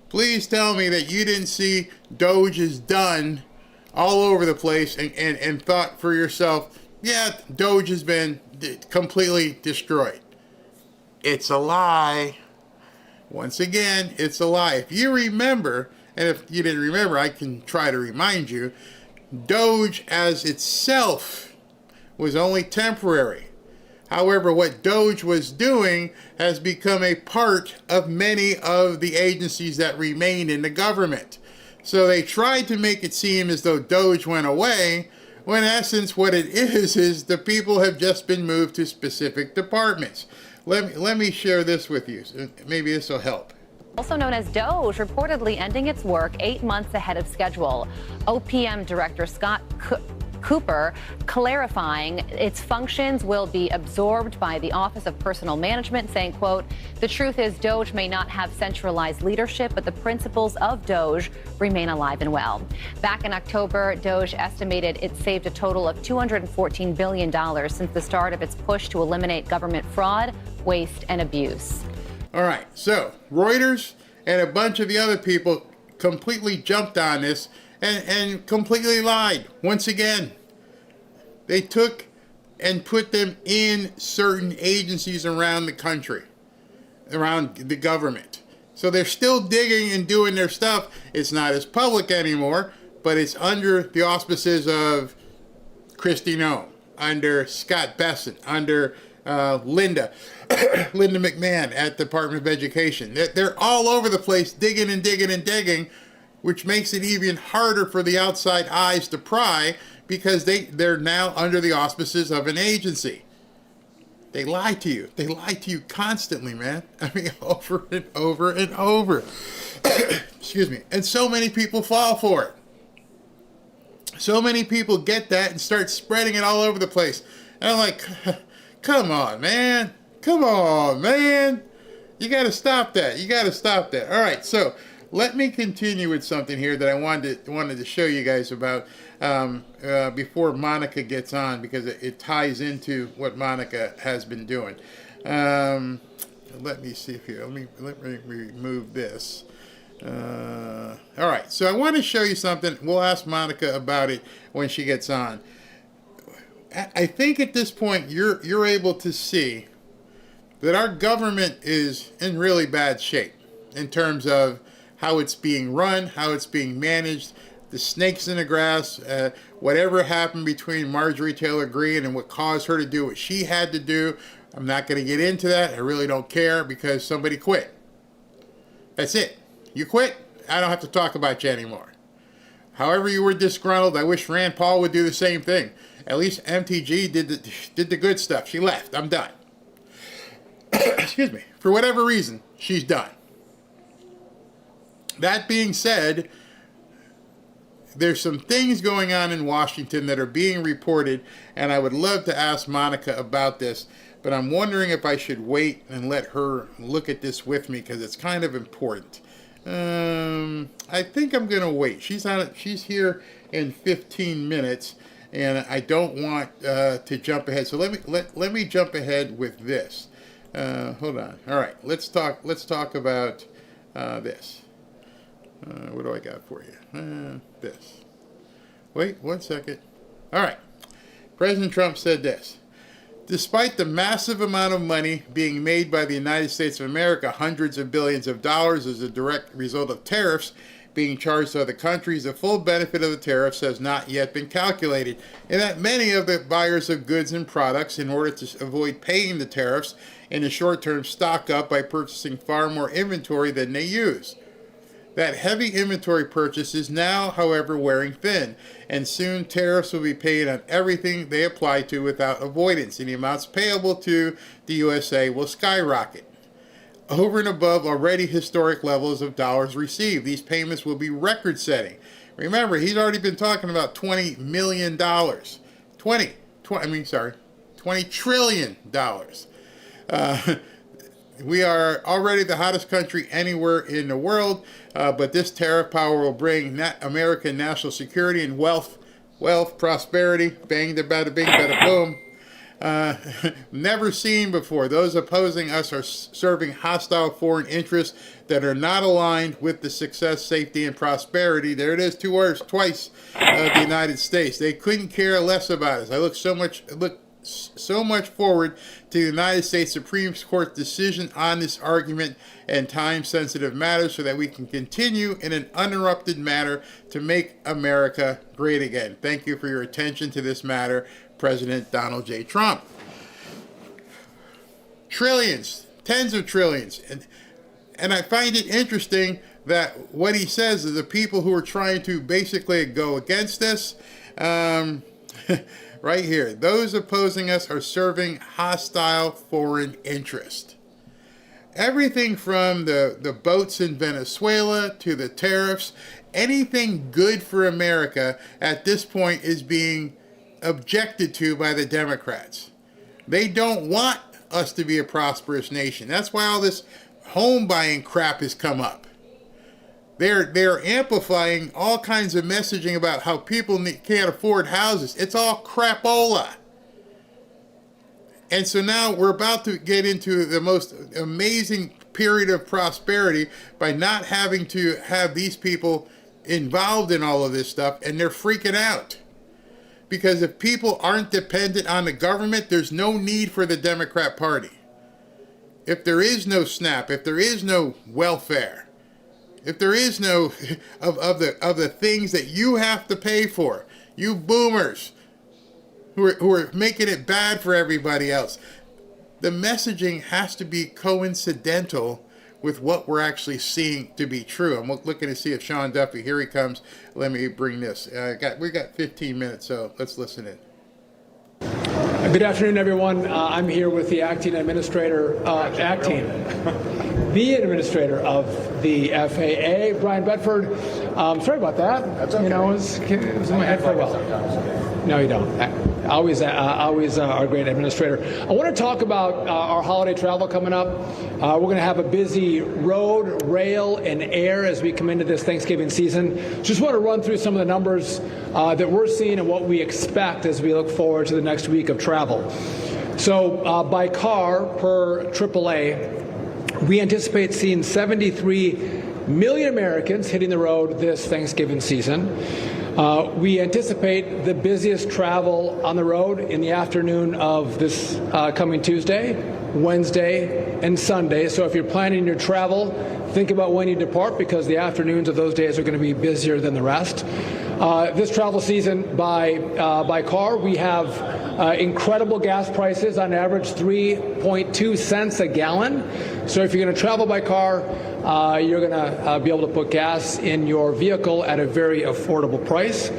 Please tell me that you didn't see Doge is done all over the place and thought for yourself, yeah, Doge has been completely destroyed. It's a lie. Once again, it's a lie. If you remember, and if you didn't remember, I can try to remind you, Doge as itself was only temporary. However, what Doge was doing has become a part of many of the agencies that remain in the government. So they tried to make it seem as though Doge went away, when in essence what it is the people have just been moved to specific departments. Let me share this with you. Maybe this will help. Also known as Doge, reportedly ending its work 8 months ahead of schedule. OPM Director Scott Cooper clarifying its functions will be absorbed by the Office of Personnel Management, saying, quote, the truth is Doge may not have centralized leadership, but the principles of Doge remain alive and well. Back in October, Doge estimated it saved a total of $214 billion since the start of its push to eliminate government fraud, waste, and abuse. All right, so Reuters and a bunch of the other people completely jumped on this and completely lied. Once again, they took and put them in certain agencies around the country, around the government. So they're still digging and doing their stuff. It's not as public anymore, but it's under the auspices of Kristi Noem, under Scott Bessent, under Linda McMahon at the Department of Education. They're all over the place digging and digging and digging, which makes it even harder for the outside eyes to pry because they're now under the auspices of an agency. They lie to you. They lie to you constantly, man. I mean, over and over and over. Excuse me. And so many people fall for it. So many people get that and start spreading it all over the place. And I'm like, come on, man. Come on, man. You got to stop that. You got to stop that. All right, so let me continue with something here that I wanted to show you guys about before Monica gets on, because it ties into what Monica has been doing. Let me see here. Let me remove this. All right, so I want to show you something. We'll ask Monica about it when she gets on. I think at this point you're able to see that our government is in really bad shape in terms of how it's being run, how it's being managed, the snakes in the grass, whatever happened between Marjorie Taylor Greene and what caused her to do what she had to do. I'm not going to get into that. I really don't care because somebody quit. That's it. You quit. I don't have to talk about you anymore. However you were disgruntled, I wish Rand Paul would do the same thing. At least MTG did the good stuff. She left. I'm done. Excuse me. For whatever reason, she's done. That being said, there's some things going on in Washington that are being reported, and I would love to ask Monica about this, but I'm wondering if I should wait and let her look at this with me because it's kind of important. I think I'm going to wait. She's here in 15 minutes, and I don't want to jump ahead. So let me jump ahead with this. Hold on. All right, let's talk about this. What do I got for you? This. Wait 1 second. All right. President Trump said this. Despite the massive amount of money being made by the United States of America, hundreds of billions of dollars as a direct result of tariffs being charged to other countries, the full benefit of the tariffs has not yet been calculated, and that many of the buyers of goods and products, in order to avoid paying the tariffs in the short term, stock up by purchasing far more inventory than they use. That heavy inventory purchase is now, however, wearing thin, and soon tariffs will be paid on everything they apply to without avoidance, and the amounts payable to the USA will skyrocket. Over and above already historic levels of dollars received, these payments will be record-setting. Remember, he's already been talking about $20 million. $20 trillion. We are already the hottest country anywhere in the world, but this tariff power will bring American national security and wealth, prosperity, bang, da, bada, bing, bada, boom. Never seen before. Those opposing us are serving hostile foreign interests that are not aligned with the success, safety, and prosperity. There it is, 2 words, twice, of the United States. They couldn't care less about us. I look so much forward to the United States Supreme Court's decision on this argument and time-sensitive matters so that we can continue in an uninterrupted manner to make America great again. Thank you for your attention to this matter, President Donald J. Trump. Trillions, tens of trillions. And I find it interesting that what he says is the people who are trying to basically go against this, right here, those opposing us are serving hostile foreign interest. Everything from the boats in Venezuela to the tariffs, anything good for America at this point is being objected to by the Democrats. They don't want us to be a prosperous nation. That's why all this home buying crap has come up. They're amplifying all kinds of messaging about how people can't afford houses. It's all crapola. And so now we're about to get into the most amazing period of prosperity by not having to have these people involved in all of this stuff, and they're freaking out. Because if people aren't dependent on the government, there's no need for the Democrat Party. If there is no SNAP, if there is no welfare, if there is no of the things that you have to pay for, you boomers who are making it bad for everybody else, the messaging has to be coincidental with what we're actually seeing to be true. I'm looking to see if Sean Duffy, here he comes. Let me bring this. We got 15 minutes, so let's listen in. Good afternoon, everyone. I'm here with the acting administrator, the administrator of the FAA, Brian Bedford. Sorry about that. That's okay. You know, it was in my head for a while. No, you don't. Always our great administrator. I want to talk about our holiday travel coming up. We're going to have a busy road, rail, and air as we come into this Thanksgiving season. Just want to run through some of the numbers that we're seeing and what we expect as we look forward to the next week of travel. So by car per AAA, we anticipate seeing 73 million Americans hitting the road this Thanksgiving season. We anticipate the busiest travel on the road in the afternoon of this coming Tuesday, Wednesday, and Sunday. So if you're planning your travel, think about when you depart, because the afternoons of those days are going to be busier than the rest. This travel season by car, we have incredible gas prices, on average 3.2 cents a gallon. So if you're going to travel by car, you're going to be able to put gas in your vehicle at a very affordable price.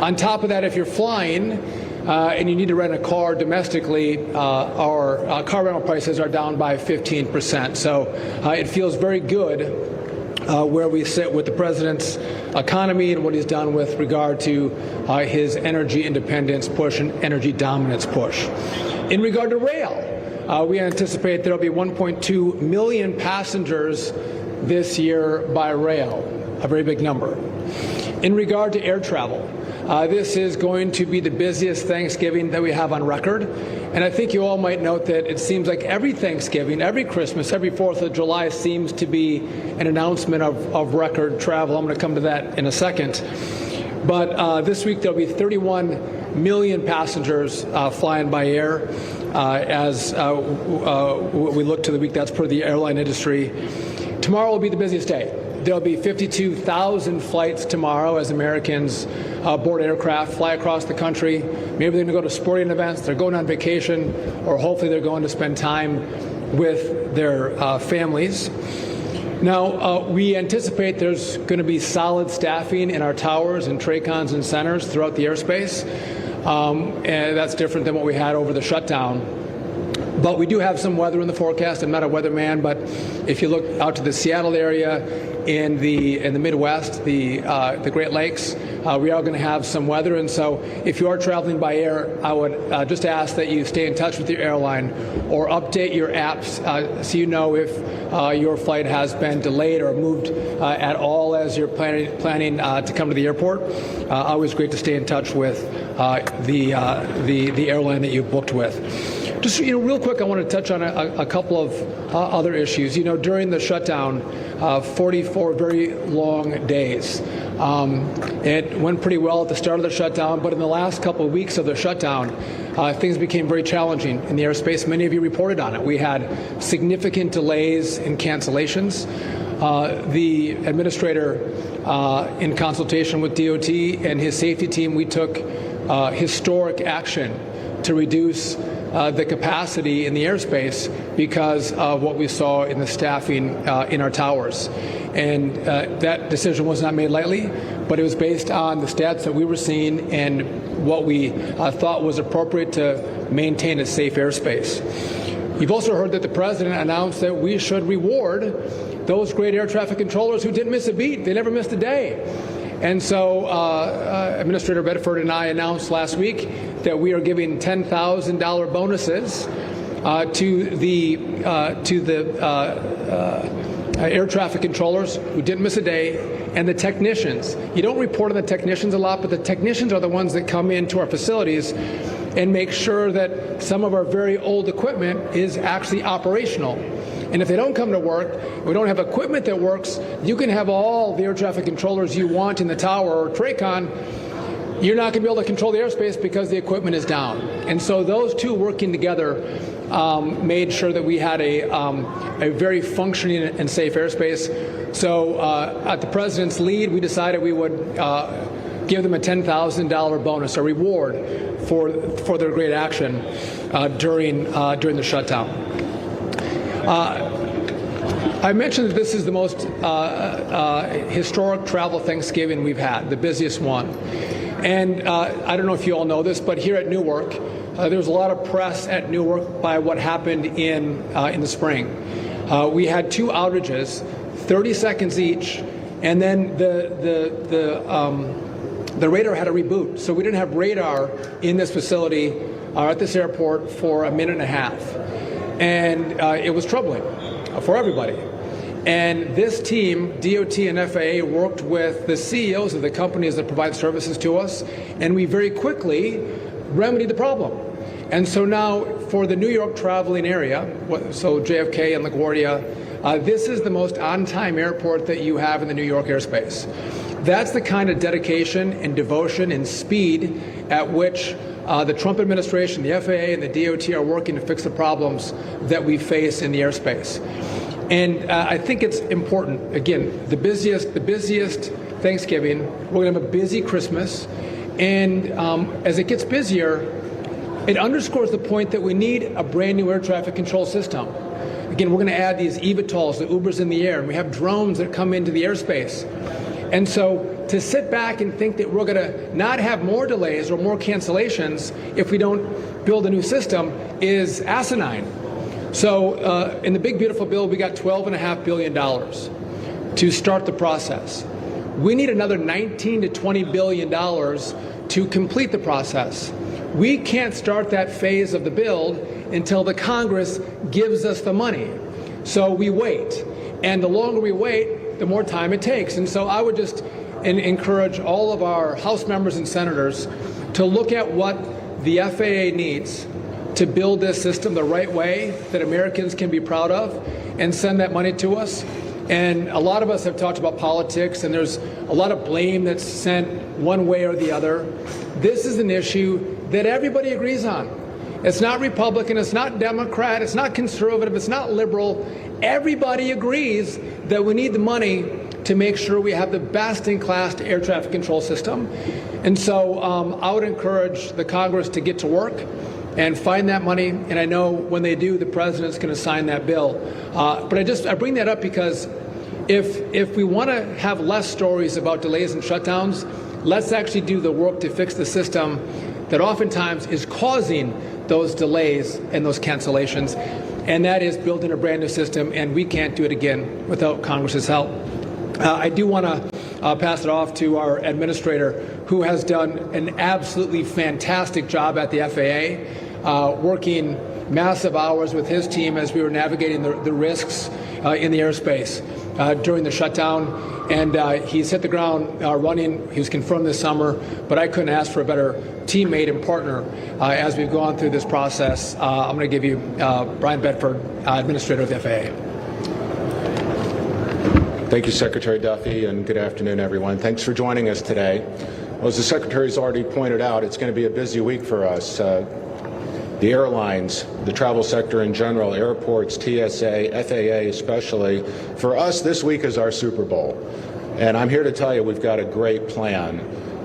On top of that, if you're flying and you need to rent a car domestically, our car rental prices are down by 15%. So it feels very good where we sit with the president's economy and what he's done with regard to his energy independence push and energy dominance push. In regard to rail, we anticipate there will be 1.2 million passengers this year by rail, a very big number. In regard to air travel, this is going to be the busiest Thanksgiving that we have on record. And I think you all might note that it seems like every Thanksgiving, every Christmas, every 4th of July seems to be an announcement of record travel. I'm going to come to that in a second. But this week there'll be 31 million passengers flying by air as we look to the week. That's per the airline industry. Tomorrow will be the busiest day. There'll be 52,000 flights tomorrow as Americans board aircraft, fly across the country. Maybe they're going to go to sporting events, they're going on vacation, or hopefully they're going to spend time with their families. Now, we anticipate there's going to be solid staffing in our towers and TRACONs and centers throughout the airspace. And that's different than what we had over the shutdown. But we do have some weather in the forecast. I'm not a weatherman, but if you look out to the Seattle area, in the Midwest, the Great Lakes, we are going to have some weather. And so if you are traveling by air, I would just ask that you stay in touch with your airline or update your apps so you know if your flight has been delayed or moved at all as you're planning to come to the airport. Always great to stay in touch with the airline that you booked with. Just real quick, I want to touch on a couple of other issues. During the shutdown, 44 very long days. It went pretty well at the start of the shutdown, but in the last couple of weeks of the shutdown, things became very challenging in the airspace. Many of you reported on it. We had significant delays and cancellations. The administrator, in consultation with DOT and his safety team, we took historic action to reduce the capacity in the airspace because of what we saw in the staffing in our towers. And that decision was not made lightly, but it was based on the stats that we were seeing and what we thought was appropriate to maintain a safe airspace. You've also heard that the president announced that we should reward those great air traffic controllers who didn't miss a beat. They never missed a day. And so Administrator Bedford and I announced last week that we are giving $10,000 bonuses to the air traffic controllers who didn't miss a day and the technicians. You don't report on the technicians a lot, but the technicians are the ones that come into our facilities and make sure that some of our very old equipment is actually operational. And if they don't come to work, we don't have equipment that works, you can have all the air traffic controllers you want in the tower or TRACON, you're not going to be able to control the airspace because the equipment is down. And so those two working together made sure that we had a very functioning and safe airspace. So at the president's lead, we decided we would give them a $10,000 bonus, a reward for their great action during the shutdown. I mentioned that this is the most historic travel Thanksgiving we've had, the busiest one. And I don't know if you all know this, but here at Newark, there was a lot of press at Newark by what happened in the spring. We had two outages, 30 seconds each, and then the radar had a reboot. So we didn't have radar in this facility or at this airport for a minute and a half. And it was troubling for everybody. And this team, DOT and FAA, worked with the CEOs of the companies that provide services to us, and we very quickly remedied the problem. And so now for the New York traveling area, so JFK and LaGuardia, this is the most on-time airport that you have in the New York airspace. That's the kind of dedication and devotion and speed at which the Trump administration, the FAA, and the DOT are working to fix the problems that we face in the airspace. And I think it's important. Again, the busiest Thanksgiving. We're going to have a busy Christmas, and as it gets busier, it underscores the point that we need a brand new air traffic control system. Again, we're going to add these eVTOLs, the Ubers in the air, and we have drones that come into the airspace. And so to sit back and think that we're going to not have more delays or more cancellations if we don't build a new system is asinine. So in the big, beautiful bill, we got $12.5 billion to start the process. We need another $19 to $20 billion to complete the process. We can't start that phase of the build until the Congress gives us the money. So we wait. And the longer we wait, the more time it takes. And so I would just encourage all of our House members and senators to look at what the FAA needs to build this system the right way that Americans can be proud of and send that money to us. And a lot of us have talked about politics, and there's a lot of blame that's sent one way or the other. This is an issue that everybody agrees on. It's not Republican, it's not Democrat, it's not conservative, it's not liberal. Everybody agrees that we need the money to make sure we have the best-in-class air traffic control system. And so I would encourage the Congress to get to work and find that money. And I know when they do, the president's going to sign that bill. But I bring that up because if we want to have less stories about delays and shutdowns, let's actually do the work to fix the system that oftentimes is causing those delays and those cancellations. And that is building a brand new system, and we can't do it again without Congress's help. I do want to pass it off to our administrator, who has done an absolutely fantastic job at the FAA, working massive hours with his team as we were navigating the risks in the airspace during the shutdown. And he's hit the ground running. He was confirmed this summer, but I couldn't ask for a better teammate and partner as we've gone through this process. I'm going to give you Brian Bedford, Administrator of the FAA. Thank you, Secretary Duffy, and good afternoon, everyone. Thanks for joining us today. Well, as the Secretary's already pointed out, it's going to be a busy week for us. The airlines, the travel sector in general, airports, TSA, FAA especially. For us, this week is our Super Bowl. And I'm here to tell you we've got a great plan.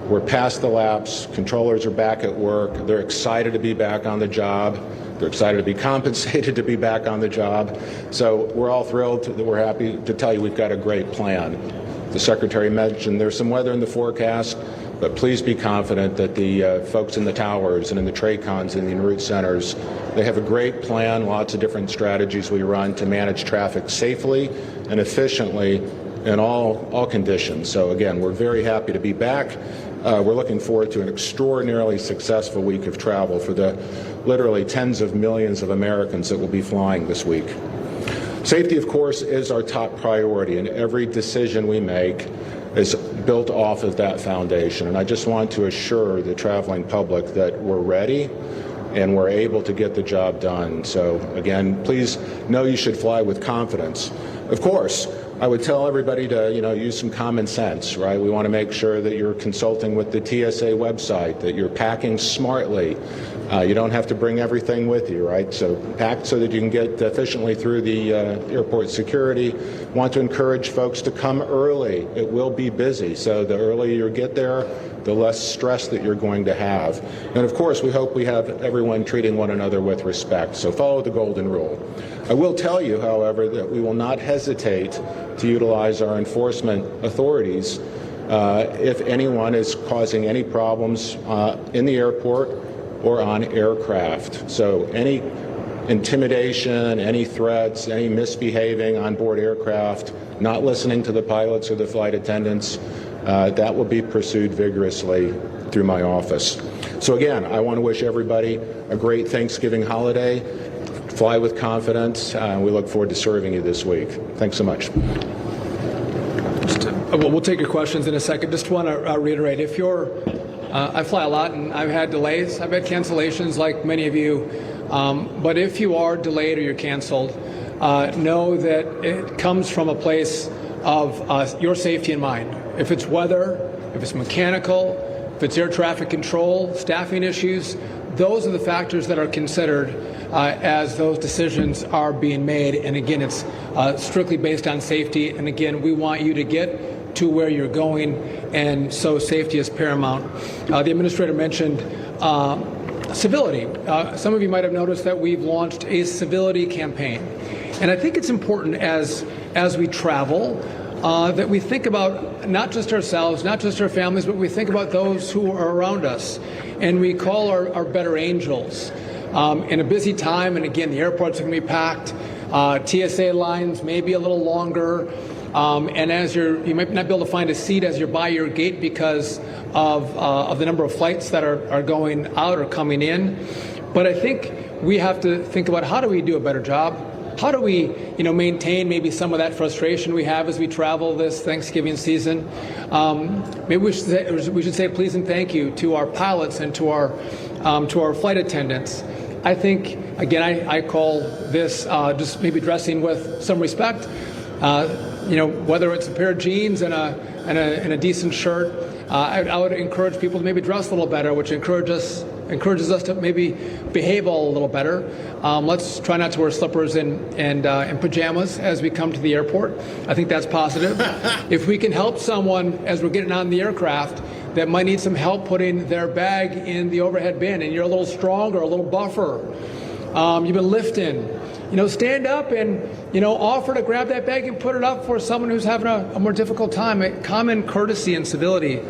We're past the lapse. Controllers are back at work. They're excited to be back on the job. They're excited to be compensated to be back on the job. So we're all thrilled that we're happy to tell you we've got a great plan. The Secretary mentioned there's some weather in the forecast, but please be confident that the folks in the towers and in the TRACONs and the en route centers, they have a great plan, lots of different strategies we run to manage traffic safely and efficiently in all conditions. So again, we're very happy to be back. We're looking forward to an extraordinarily successful week of travel for the literally tens of millions of Americans that will be flying this week. Safety, of course, is our top priority, and every decision we make is built off of that foundation. And I just want to assure the traveling public that we're ready and we're able to get the job done. So again, please know you should fly with confidence. Of course, I would tell everybody to, use some common sense, right? We want to make sure that you're consulting with the TSA website, that you're packing smartly. You don't have to bring everything with you, right? So pack so that you can get efficiently through the airport security. Want to encourage folks to come early. It will be busy, so the earlier you get there, the less stress that you're going to have. And of course, we hope we have everyone treating one another with respect. So follow the golden rule. I will tell you, however, that we will not hesitate to utilize our enforcement authorities if anyone is causing any problems in the airport or on aircraft. So any intimidation, any threats, any misbehaving on board aircraft, not listening to the pilots or the flight attendants, that will be pursued vigorously through my office. So again, I want to wish everybody a great Thanksgiving holiday. Fly with confidence. We look forward to serving you this week. Thanks so much. We'll take your questions in a second. Just want to reiterate, if you're, I fly a lot and I've had delays, I've had cancellations like many of you, but if you are delayed or you're canceled, know that it comes from a place of your safety in mind. If it's weather, if it's mechanical, if it's air traffic control, staffing issues, those are the factors that are considered as those decisions are being made. And again, it's strictly based on safety. And again, we want you to get to where you're going, and so safety is paramount. The administrator mentioned civility. Some of you might have noticed that we've launched a civility campaign. And I think it's important as we travel that we think about not just ourselves, not just our families, but we think about those who are around us. And we call our better angels. In a busy time, and again, the airports are going to be packed. TSA lines may be a little longer. And as you might not be able to find a seat as you're by your gate because of the number of flights that are going out or coming in. But I think we have to think about how do we do a better job? How do we, maintain maybe some of that frustration we have as we travel this Thanksgiving season? Maybe we should say please and thank you to our pilots and to our flight attendants. I think, again, I call this just maybe dressing with some respect. Whether it's a pair of jeans and a decent shirt, I would encourage people to maybe dress a little better, which encourages us to maybe behave a little better. Let's try not to wear slippers and pajamas as we come to the airport. I think that's positive. If we can help someone as we're getting on the aircraft that might need some help putting their bag in the overhead bin, and you're a little stronger, a little buffer, you've been lifting, stand up and, offer to grab that bag and put it up for someone who's having a more difficult time. Common courtesy and civility,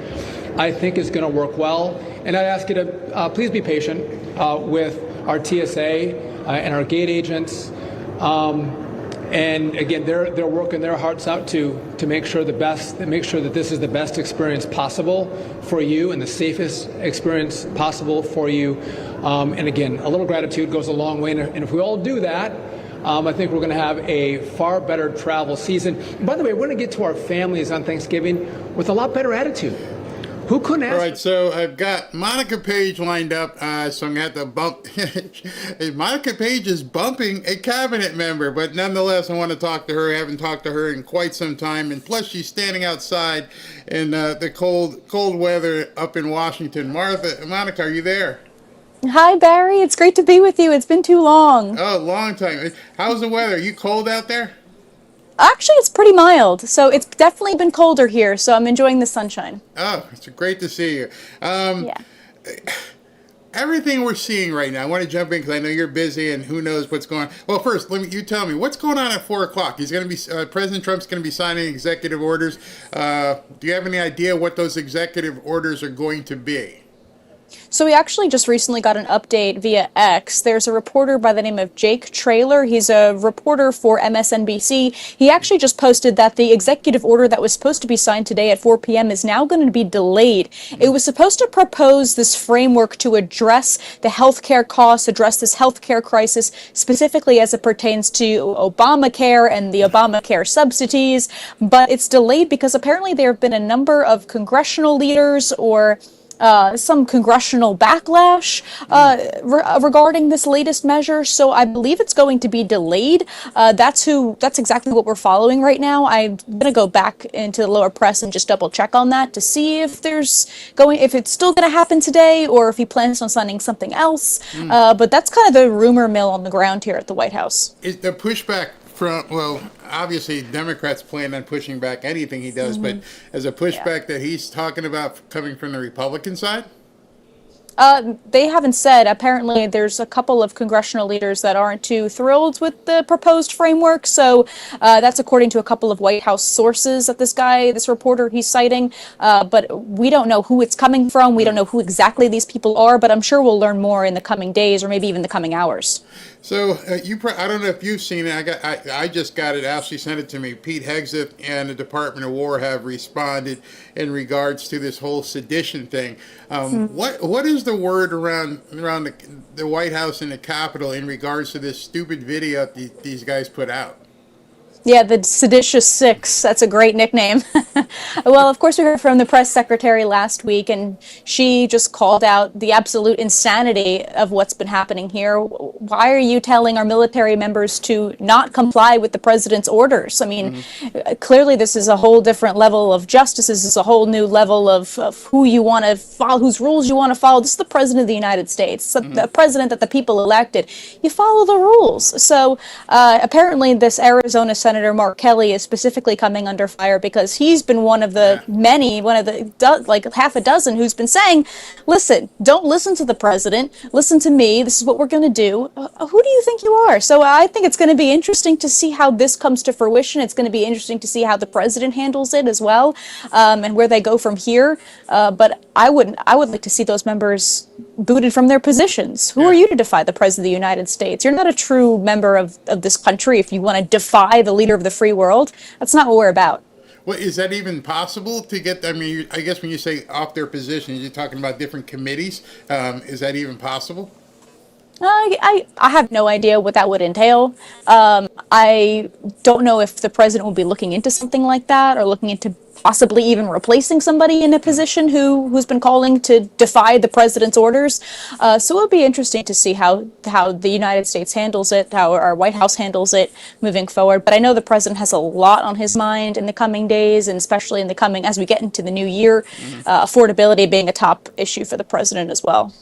I think, is going to work well. And I'd ask you to please be patient with our TSA and our gate agents. And again, they're working their hearts out to make sure that this is the best experience possible for you and the safest experience possible for you. And again, a little gratitude goes a long way. And if we all do that, I think we're going to have a far better travel season. And by the way, we're going to get to our families on Thanksgiving with a lot better attitude. Who couldn't ask? All right, so I've got Monica Page lined up, so I'm going to have to bump. Monica Page is bumping a cabinet member, but nonetheless, I want to talk to her. I haven't talked to her in quite some time, and plus she's standing outside in the cold weather up in Washington. Monica, are you there? Hi, Barry. It's great to be with you. It's been too long. Oh, long time. How's the weather? Are you cold out there? Actually, it's pretty mild, so it's definitely been colder here, so I'm enjoying the sunshine. Oh, it's great to see you. Yeah. Everything we're seeing right now, I want to jump in because I know you're busy and who knows what's going on. Well, first, you tell me, what's going on at 4 o'clock? He's going to be, President Trump's going to be signing executive orders. Do you have any idea what those executive orders are going to be? So we actually just recently got an update via X. There's a reporter by the name of Jake Traylor. He's a reporter for MSNBC. He actually just posted that the executive order that was supposed to be signed today at 4 p.m. is now going to be delayed. It was supposed to propose this framework to address the healthcare costs, address this healthcare crisis, specifically as it pertains to Obamacare and the Obamacare subsidies. But it's delayed because apparently there have been a number of congressional leaders or some congressional backlash regarding this latest measure, so I believe it's going to be delayed. That's exactly what we're following right now. I'm gonna go back into the lower press and just double check on that to see if if it's still gonna happen today or if he plans on signing something else. But that's kind of the rumor mill on the ground here at the White House. Is the pushback well, obviously Democrats plan on pushing back anything he does, but as a pushback that he's talking about coming from the Republican side? They haven't said. Apparently, there's a couple of congressional leaders that aren't too thrilled with the proposed framework. So that's according to a couple of White House sources that this reporter, he's citing. But we don't know who it's coming from. We don't know who exactly these people are. But I'm sure we'll learn more in the coming days or maybe even the coming hours. So I don't know if you've seen it. I just got it. Ashley sent it to me. Pete Hegseth and the Department of War have responded in regards to this whole sedition thing. What is the word around the White House and the Capitol in regards to this stupid video these guys put out? Yeah, the Seditious Six. That's a great nickname. Well, of course, we heard from the press secretary last week, and she just called out the absolute insanity of what's been happening here. why are you telling our military members to not comply with the president's orders? I mean, clearly this is a whole different level of justice. This is a whole new level of who you want to follow, whose rules you want to follow. This is the president of the United States, the president that the people elected. You follow the rules. So apparently this Arizona Senator Mark Kelly is specifically coming under fire because he's been one of the many, like half a dozen who's been saying, listen, don't listen to the president, listen to me, this is what we're going to do. Who do you think you are? So I think it's going to be interesting to see how this comes to fruition. It's going to be interesting to see how the president handles it as well, and where they go from here. But I would like to see those members booted from their positions. Who are you to defy the president of the United States? You're not a true member of this country if you want to defy the leader of the free world. That's not what we're about. Well, is that even possible to get? I mean, I guess when you say off their positions, you're talking about different committees. Is that even possible? I have no idea what that would entail. I don't know if the president will be looking into something like that or looking into possibly even replacing somebody in a position who's been calling to defy the president's orders. So it'll be interesting to see how the United States handles it, how our White House handles it moving forward. But I know the president has a lot on his mind in the coming days, and especially in the coming, as we get into the new year, affordability being a top issue for the president as well.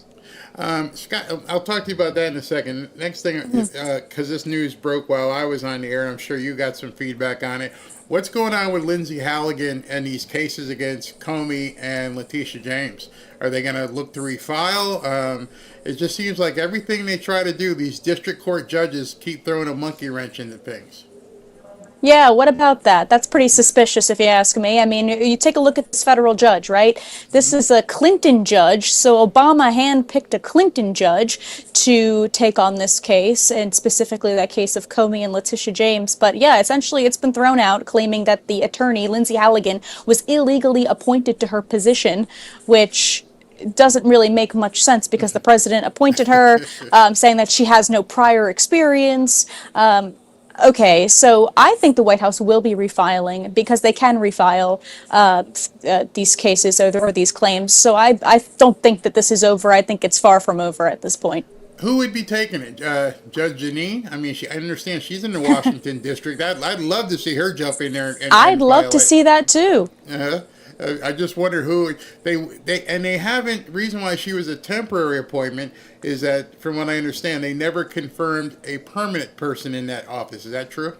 Scott, I'll talk to you about that in a second. Next thing, because this news broke while I was on the air, and I'm sure you got some feedback on it. What's going on with Lindsay Halligan and these cases against Comey and Letitia James? Are they going to look to refile? It just seems like everything they try to do, these district court judges keep throwing a monkey wrench into things. Yeah, what about that? That's pretty suspicious if you ask me. I mean, you take a look at this federal judge, right? This is a Clinton judge, so Obama handpicked a Clinton judge to take on this case, and specifically that case of Comey and Letitia James. But yeah, essentially it's been thrown out, claiming that the attorney, Lindsay Halligan, was illegally appointed to her position, which doesn't really make much sense because the president appointed her, saying that she has no prior experience. Okay, so I think the White House will be refiling because they can refile these cases or these claims. So I don't think that this is over. I think it's far from over at this point. Who would be taking it? Judge Janine? I mean, I understand she's in the Washington district. I'd love to see her jump in there. I'd love to see that too. I just wonder who they haven't. Reason why she was a temporary appointment is that, from what I understand, they never confirmed a permanent person in that office. Is that true?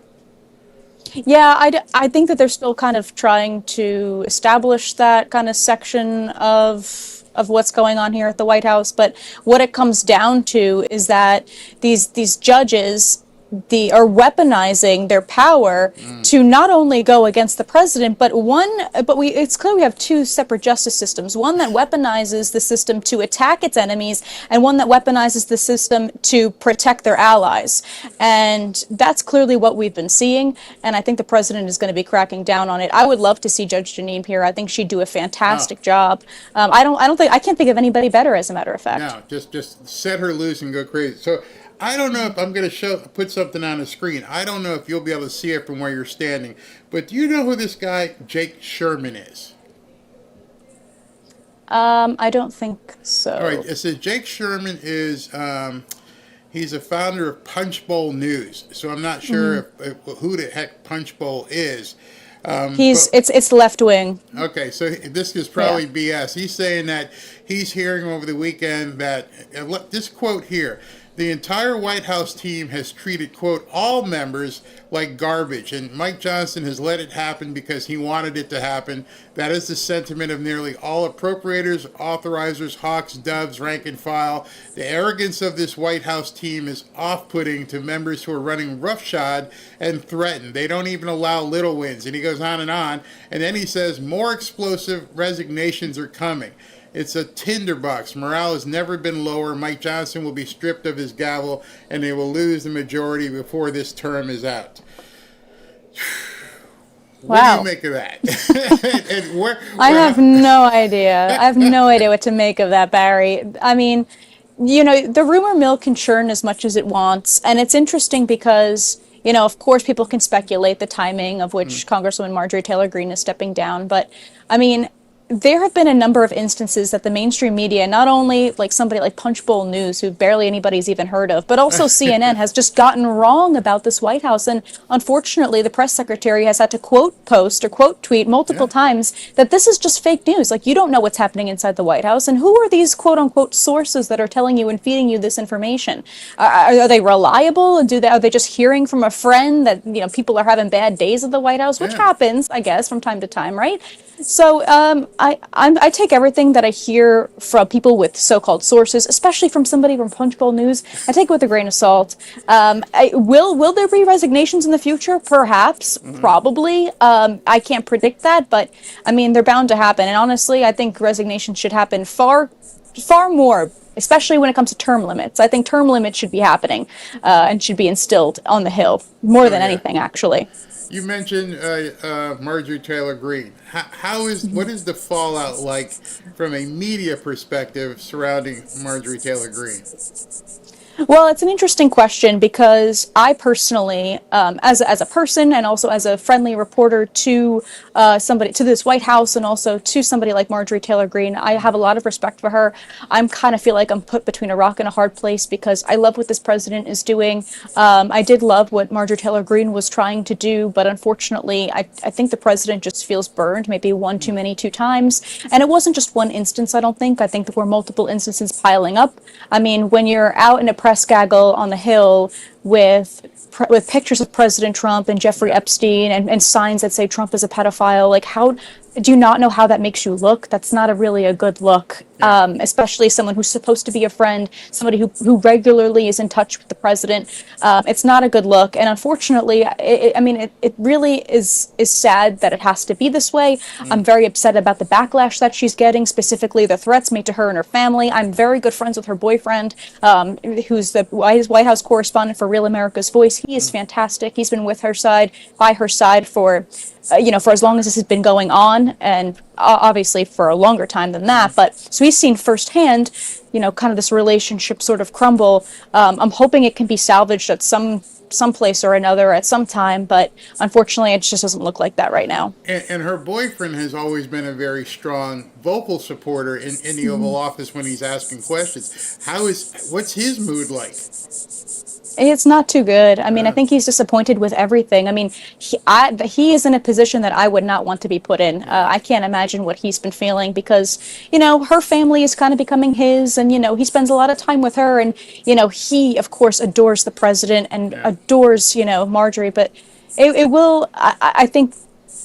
Yeah, I think that they're still kind of trying to establish that kind of section of what's going on here at the White House. But what it comes down to is that these judges are weaponizing their power to not only go against the president, but it's clear we have two separate justice systems. One that weaponizes the system to attack its enemies, and one that weaponizes the system to protect their allies. And that's clearly what we've been seeing, and I think the president is going to be cracking down on it. I would love to see Judge Janine here. I think she'd do a fantastic job. I can't think of anybody better, as a matter of fact. No, just set her loose and go crazy. So I don't know if I'm going to put something on the screen. I don't know if you'll be able to see it from where you're standing. But do you know who this guy, Jake Sherman, is? I don't think so. All right. It says Jake Sherman is, he's a founder of Punchbowl News. So I'm not sure who the heck Punchbowl is. It's left wing. Okay, so this is probably BS. He's saying that he's hearing over the weekend that, this quote here, the entire White House team has treated, quote, all members like garbage, and Mike Johnson has let it happen because he wanted it to happen. That is the sentiment of nearly all appropriators, authorizers, hawks, doves, rank and file. The arrogance of this White House team is off-putting to members who are running roughshod and threatened. They don't even allow little wins. And he goes on, and then he says more explosive resignations are coming. It's a tinderbox. Morale has never been lower. Mike Johnson will be stripped of his gavel, and they will lose the majority before this term is out. What do you make of that? I have no idea. I have no idea what to make of that, Barry. I mean, the rumor mill can churn as much as it wants, and it's interesting because, of course, people can speculate the timing of which Congresswoman Marjorie Taylor Greene is stepping down, but, I mean, there have been a number of instances that the mainstream media, not only like somebody like Punchbowl News, who barely anybody's even heard of, but also CNN has just gotten wrong about this White House. And unfortunately, the press secretary has had to quote post or quote tweet multiple times that this is just fake news. Like, you don't know what's happening inside the White House. And who are these quote unquote sources that are telling you and feeding you this information? Are they reliable? Are they just hearing from a friend that, people are having bad days at the White House, which happens, I guess, from time to time, right? So I take everything that I hear from people with so-called sources, especially from somebody from Punchbowl News, I take it with a grain of salt. Will there be resignations in the future? Perhaps, probably. I can't predict that, but I mean, they're bound to happen. And honestly, I think resignations should happen far more, especially when it comes to term limits. I think term limits should be happening and should be instilled on the Hill more than anything, actually. You mentioned Marjorie Taylor Greene. What is the fallout like from a media perspective surrounding Marjorie Taylor Greene? Well, it's an interesting question because I personally, as a person and also as a friendly reporter to to this White House and also to somebody like Marjorie Taylor Greene, I have a lot of respect for her. I'm kind of feel like I'm put between a rock and a hard place because I love what this president is doing. I did love what Marjorie Taylor Greene was trying to do, but unfortunately, I think the president just feels burned, maybe one too many, 2 times. And it wasn't just one instance, I don't think. I think there were multiple instances piling up. I mean, when you're out in a press gaggle on the Hill with pictures of President Trump and Jeffrey Epstein and signs that say Trump is a pedophile, like, how do you not know how that makes you look? That's not really a good look, especially someone who's supposed to be a friend, somebody who regularly is in touch with the president. It's not a good look. And unfortunately, it really is sad that it has to be this way. I'm very upset about the backlash that she's getting, specifically the threats made to her and her family. I'm very good friends with her boyfriend, who's the White House correspondent for Real America's Voice. He is fantastic. He's been by her side for as long as this has been going on, and obviously for a longer time than that. But so he's seen firsthand, kind of this relationship sort of crumble. I'm hoping it can be salvaged at some place or another at some time, but unfortunately, it just doesn't look like that right now. And her boyfriend has always been a very strong vocal supporter in the Oval Office when he's asking questions. What's his mood like? It's not too good. I mean, I think he's disappointed with everything. I mean, he is in a position that I would not want to be put in. I can't imagine what he's been feeling because, her family is kind of becoming his, and, he spends a lot of time with her, and, he, of course, adores the president and adores, Marjorie, but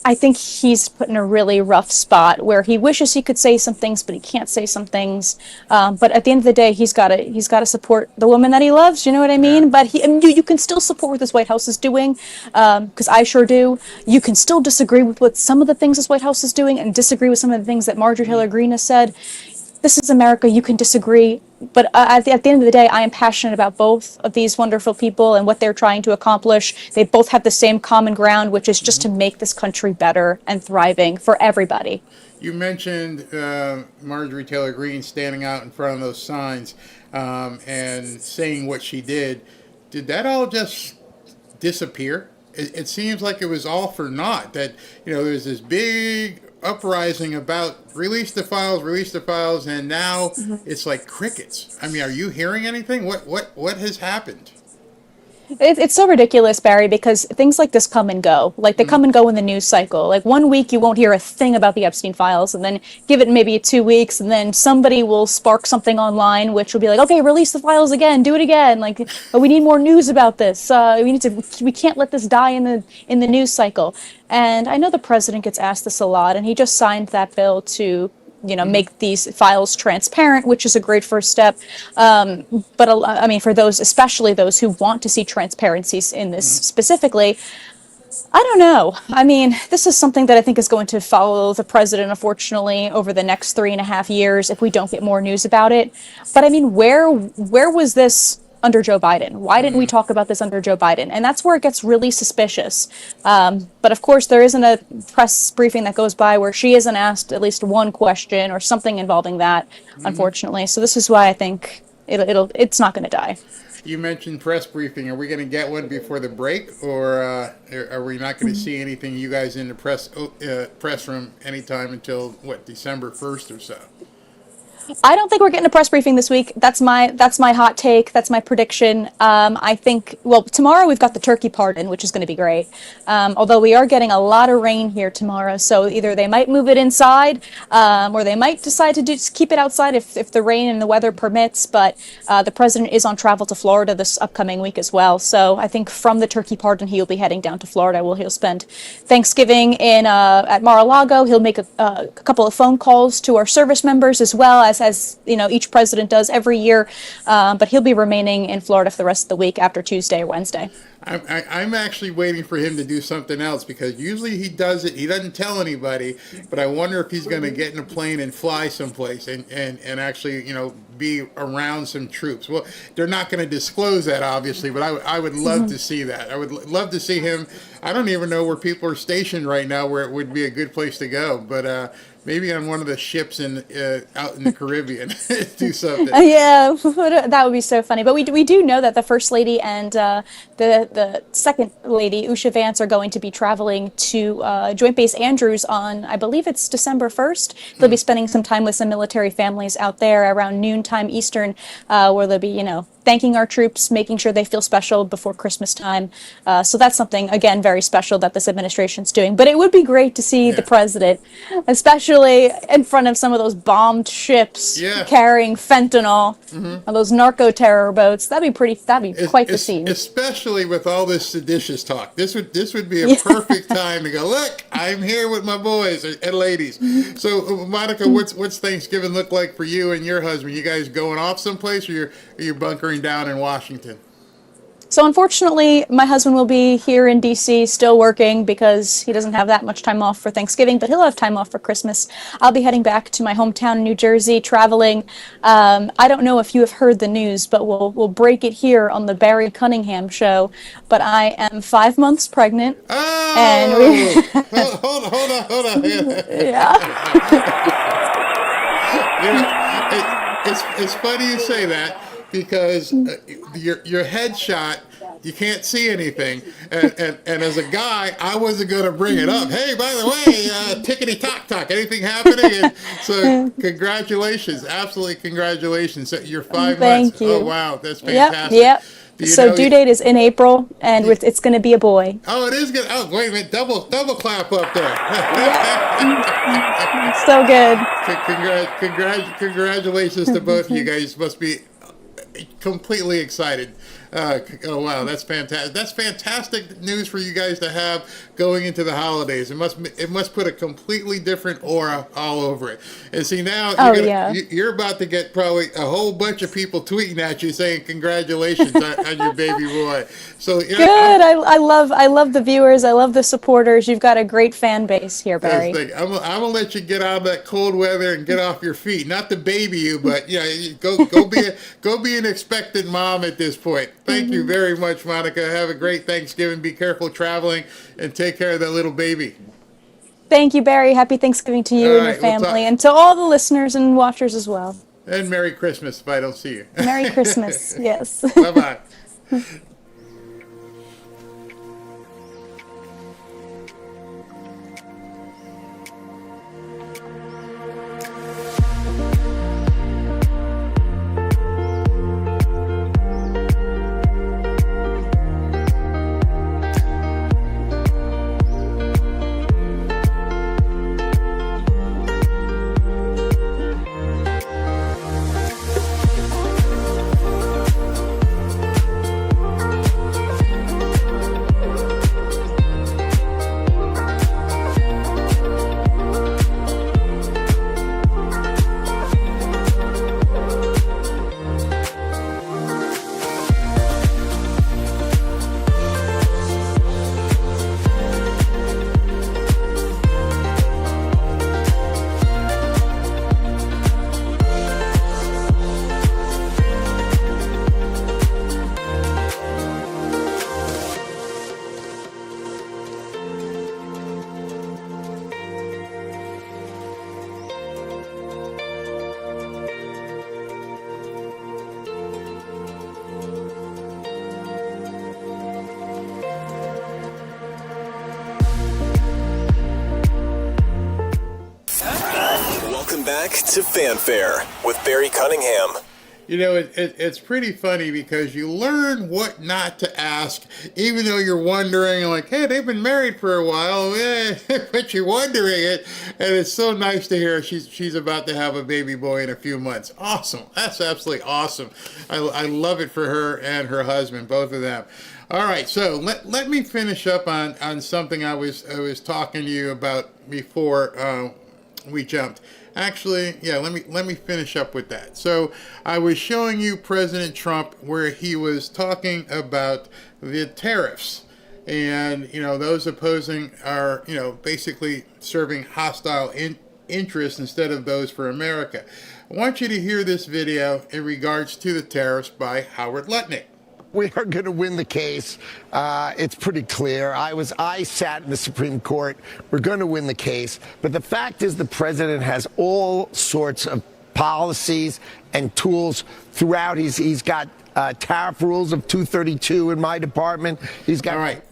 I think he's put in a really rough spot where he wishes he could say some things, but he can't say some things. But at the end of the day, he's got to support the woman that he loves. You know what I mean? But you can still support what this White House is doing, because I sure do. You can still disagree with what some of the things this White House is doing and disagree with some of the things that Marjorie Taylor Greene has said. This is America. You can disagree. But at the end of the day, I am passionate about both of these wonderful people and what they're trying to accomplish. They both have the same common ground, which is just to make this country better and thriving for everybody. You mentioned Marjorie Taylor Greene standing out in front of those signs and saying what she did. Did that all just disappear? It seems like it was all for naught. That there's this big uprising about release the files, and now it's like crickets. I mean, are you hearing anything? What has happened? It's so ridiculous, Barry, because things like this come and go. Like, they come and go in the news cycle. Like, 1 week you won't hear a thing about the Epstein files, and then give it maybe 2 weeks, and then somebody will spark something online, which will be like, okay, release the files again, do it again. Like, but we need more news about this. We can't let this die in the news cycle. And I know the president gets asked this a lot, and he just signed that bill to make these files transparent, which is a great first step. But I mean, for those, especially those who want to see transparencies in this specifically, I don't know. I mean, this is something that I think is going to follow the president, unfortunately, over the next 3.5 years if we don't get more news about it. But I mean, where was this under Joe Biden? Why didn't we talk about this under Joe Biden? And that's where it gets really suspicious. But of course, there isn't a press briefing that goes by where she isn't asked at least one question or something involving that, unfortunately. So this is why I think It's not going to die. You mentioned press briefing. Are we going to get one before the break, or are we not going to see anything you guys in the press room anytime until December 1st or so? I don't think we're getting a press briefing this week. That's my hot take. That's my prediction. I think, well, tomorrow we've got the turkey pardon, which is going to be great. Although we are getting a lot of rain here tomorrow, so either they might move it inside, or they might decide to keep it outside if the rain and the weather permits. But the president is on travel to Florida this upcoming week as well. So I think from the turkey pardon, he'll be heading down to Florida. He'll spend Thanksgiving at Mar-a-Lago. He'll make a couple of phone calls to our service members as well as you know, each president does every year, but he'll be remaining in Florida for the rest of the week after Tuesday or Wednesday. I'm actually waiting for him to do something else, because usually he does it. He doesn't tell anybody, but I wonder if he's going to get in a plane and fly someplace and actually, you know, be around some troops. Well, they're not going to disclose that, obviously, but I would love to see that. I would love to see him. I don't even know where people are stationed right now where it would be a good place to go, but maybe on one of the ships out in the Caribbean, do something. Yeah, that would be so funny. But we do know that the First Lady and the Second Lady, Usha Vance, are going to be traveling to Joint Base Andrews on, I believe it's December 1st. They'll be spending some time with some military families out there around noontime Eastern, where they'll be, you know, thanking our troops, making sure they feel special before Christmas time. So that's something, again, very special that this administration's doing. But it would be great to see the president, especially in front of some of those bombed ships carrying fentanyl, or those narco-terror boats. That'd be quite the scene. Especially with all this seditious talk. This would be a perfect time to go, look, I'm here with my boys and ladies. So, Monica, what's Thanksgiving look like for you and your husband? You guys going off someplace, or are you bunkering down in Washington? So unfortunately, my husband will be here in DC still working because he doesn't have that much time off for Thanksgiving, but he'll have time off for Christmas. I'll be heading back to my hometown in New Jersey, traveling. I don't know if you have heard the news, but we'll break it here on the Barry Cunningham show. But I am 5 months pregnant. Oh! And hold on. It's funny you say that, because your headshot, you can't see anything, and as a guy, I wasn't going to bring it up. Hey, by the way, tickety tock, anything happening? And so congratulations, absolutely congratulations. You're 5 months. Thank you. Oh wow, that's fantastic. Yep. So due date is in April, and it's going to be a boy. Oh, it is good. Oh, wait a minute, double clap up there. So good. Congratulations to both of you guys. Must be completely excited. Oh wow, that's fantastic. That's fantastic news for you guys to have going into the holidays. It must put a completely different aura all over it. And see, now you're about to get probably a whole bunch of people tweeting at you saying congratulations on your baby boy. So good. I love the viewers. I love the supporters. You've got a great fan base here, Barry. I'm gonna let you get out of that cold weather and get off your feet. Not to baby you, but go be an expectant mom at this point. Thank you very much, Monica. Have a great Thanksgiving. Be careful traveling, and take care of that little baby. Thank you, Barry. Happy Thanksgiving to you and your family, and to all the listeners and watchers as well. And Merry Christmas if I don't see you. Merry Christmas, yes. Bye-bye. back to Fanfare with Barry Cunningham. You know, it's pretty funny because you learn what not to ask, even though you're wondering, like, hey, they've been married for a while, but you're wondering it, and it's so nice to hear she's about to have a baby boy in a few months. Awesome. That's absolutely awesome. I love it for her and her husband, both of them. All right, so let me finish up on something I was talking to you about before we jumped. Actually, yeah, let me finish up with that. So I was showing you President Trump where he was talking about the tariffs, and those opposing are basically serving hostile interests instead of those for America. I want you to hear this video in regards to the tariffs by Howard Lutnick. We are going to win the case. It's pretty clear. I sat in the Supreme Court. We're going to win the case. But the fact is the president has all sorts of policies and tools throughout. He's got tariff rules of 232 in my department. He's got. All right.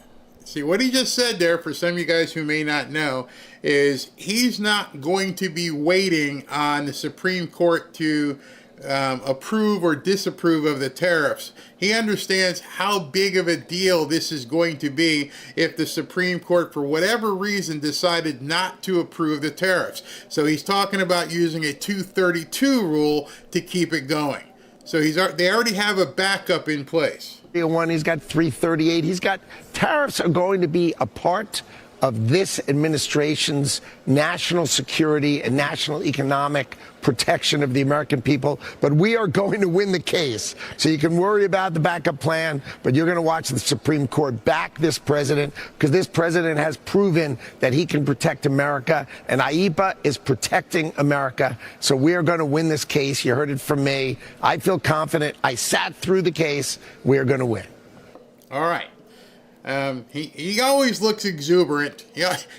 See, what he just said there, for some of you guys who may not know, is he's not going to be waiting on the Supreme Court to approve or disapprove of the tariffs. He understands how big of a deal this is going to be if the Supreme Court, for whatever reason, decided not to approve the tariffs. So he's talking about using a 232 rule to keep it going. So they already have a backup in place. He's got 338. He's got tariffs are going to be a part of this administration's national security and national economic protection of the American people. But we are going to win the case. So you can worry about the backup plan, but you're going to watch the Supreme Court back this president, because this president has proven that he can protect America, and IEPA is protecting America. So we are going to win this case. You heard it from me. I feel confident. I sat through the case. We are going to win. All right. He always looks exuberant.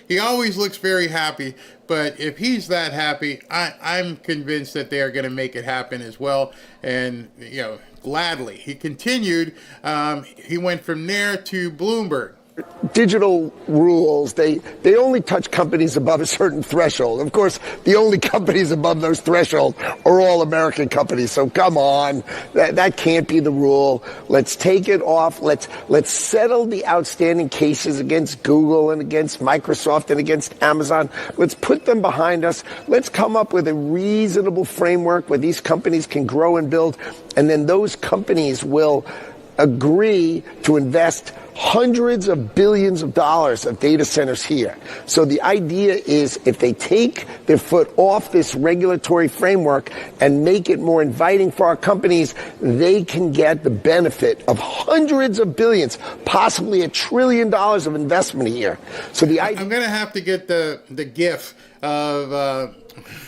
He always looks very happy. But if he's that happy, I'm convinced that they are going to make it happen as well. And, gladly. He continued. He went from there to Bloomberg. Digital rules, they only touch companies above a certain threshold. Of course, the only companies above those thresholds are all American companies. So come on, that can't be the rule. Let's take it off. Let's settle the outstanding cases against Google and against Microsoft and against Amazon. Let's put them behind us. Let's come up with a reasonable framework where these companies can grow and build, and then those companies will agree to invest hundreds of billions of dollars of data centers here. So the idea is, if they take their foot off this regulatory framework and make it more inviting for our companies, they can get the benefit of hundreds of billions, possibly $1 trillion of investment here. So I'm going to have to get the GIF of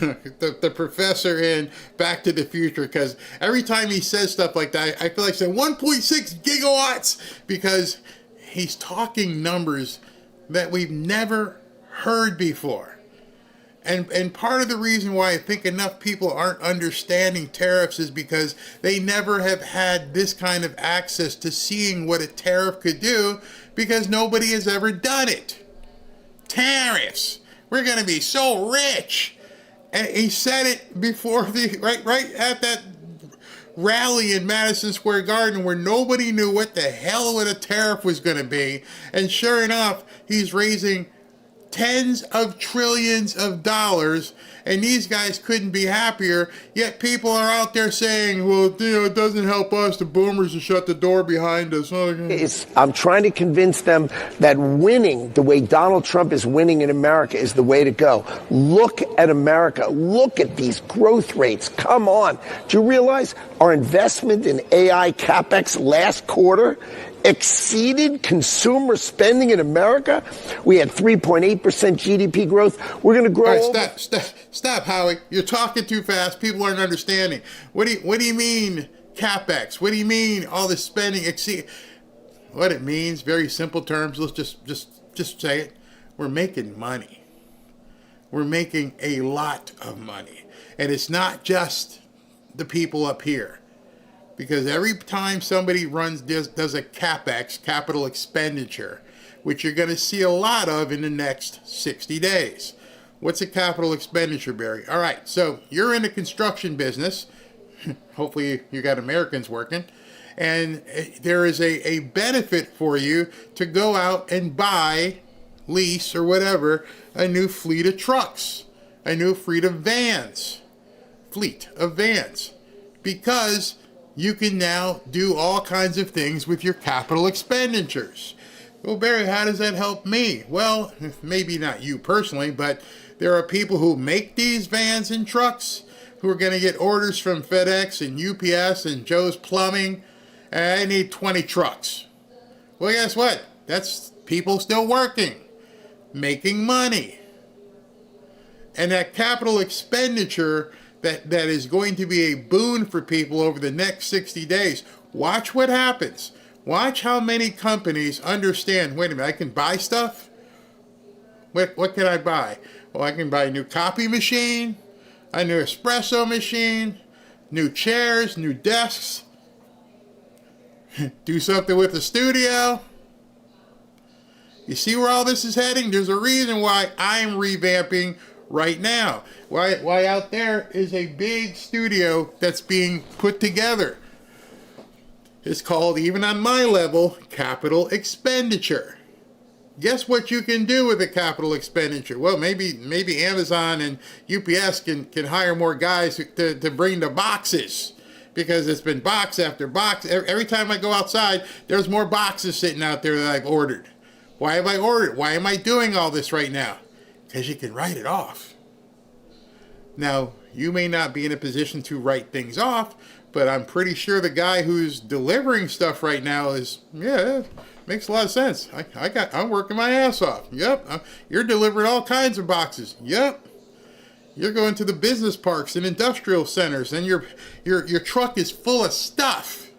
the professor in Back to the Future, because every time he says stuff like that, I feel like saying 1.6 gigawatts, because he's talking numbers that we've never heard before. And part of the reason why I think enough people aren't understanding tariffs is because they never have had this kind of access to seeing what a tariff could do, because nobody has ever done it. Tariffs. We're going to be so rich. And he said it before right at that rally in Madison Square Garden, where nobody knew what the hell a tariff was going to be. And sure enough, he's raising tens of trillions of dollars, and these guys couldn't be happier. Yet people are out there saying, well, it doesn't help us. The boomers will shut the door behind us. I'm trying to convince them that winning the way Donald Trump is winning in America is the way to go. Look at America. Look at these growth rates. Come on. Do you realize our investment in AI CapEx last quarter exceeded consumer spending in America? We had 3.8% GDP growth. We're going to grow. All right, stop, Howie. You're talking too fast. People aren't understanding. What do you mean CapEx? What do you mean all this spending exceed? What it means, very simple terms. Let's just say it. We're making money. We're making a lot of money, and it's not just the people up here. Because every time somebody does a CapEx, capital expenditure, which you're going to see a lot of in the next 60 days, What's a capital expenditure, Barry? All right, so you're in the construction business. Hopefully you got Americans working. And there is a benefit for you to go out and buy, lease, or whatever, a new fleet of trucks, a new fleet of vans, because you can now do all kinds of things with your capital expenditures. Well, Barry, how does that help me? Well, maybe not you personally, but there are people who make these vans and trucks who are going to get orders from FedEx and UPS and Joe's Plumbing. I need 20 trucks. Well, guess what? That's people still working, making money. And that capital expenditure that is going to be a boon for people over the next 60 days. Watch what happens. Watch how many companies understand, wait a minute, I can buy stuff? What can I buy? Well, I can buy a new copy machine, a new espresso machine, new chairs, new desks, do something with the studio. You see where all this is heading? There's a reason why I'm revamping right now. Why out there is a big studio that's being put together. It's called, even on my level, capital expenditure. Guess what you can do with a capital expenditure? Well, maybe Amazon and UPS can hire more guys to bring the boxes, because it's been box after box. Every time I go outside, there's more boxes sitting out there that I've ordered. Why have I ordered? Why am I doing all this right now? Because you can write it off. Now, you may not be in a position to write things off, but I'm pretty sure the guy who's delivering stuff right now is, makes a lot of sense. I'm working my ass off. Yep. You're delivering all kinds of boxes. Yep. You're going to the business parks and industrial centers, and your truck is full of stuff.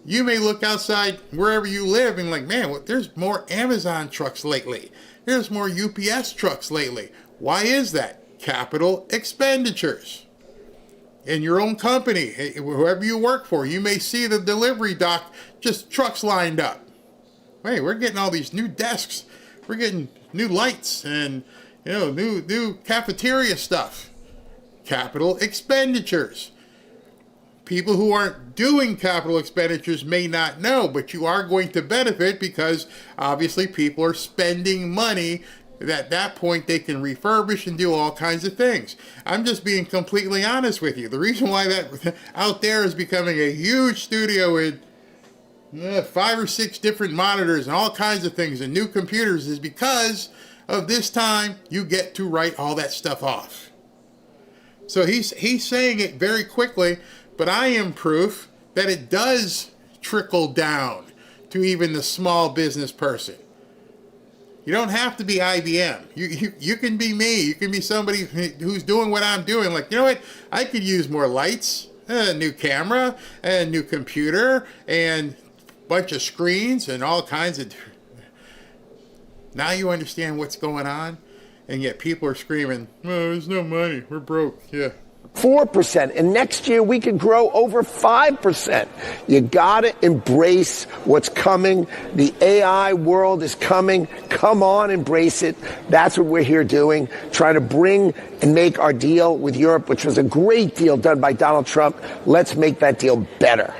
You may look outside wherever you live and like, man, there's more Amazon trucks lately. There's more UPS trucks lately. Why is that? Capital expenditures. In your own company, whoever you work for, you may see the delivery dock, just trucks lined up. Hey, we're getting all these new desks. We're getting new lights and new cafeteria stuff. Capital expenditures. People who aren't doing capital expenditures may not know, but you are going to benefit because obviously people are spending money. At that point, they can refurbish and do all kinds of things. I'm just being completely honest with you. The reason why that out there is becoming a huge studio with 5 or 6 different monitors and all kinds of things and new computers is because of this time you get to write all that stuff off. So he's saying it very quickly, but I am proof that it does trickle down to even the small business person. You don't have to be IBM. You can be me. You can be somebody who's doing what I'm doing. Like, you know what? I could use more lights, a new camera, a new computer, and a bunch of screens and all kinds of... Now you understand what's going on? And yet people are screaming, oh, there's no money. We're broke. Yeah. 4%, and next year we could grow over 5%. You gotta embrace what's coming. The AI world is coming. Come on, embrace it. That's what we're here doing, trying to bring and make our deal with Europe, which was a great deal done by Donald Trump. Let's make that deal better.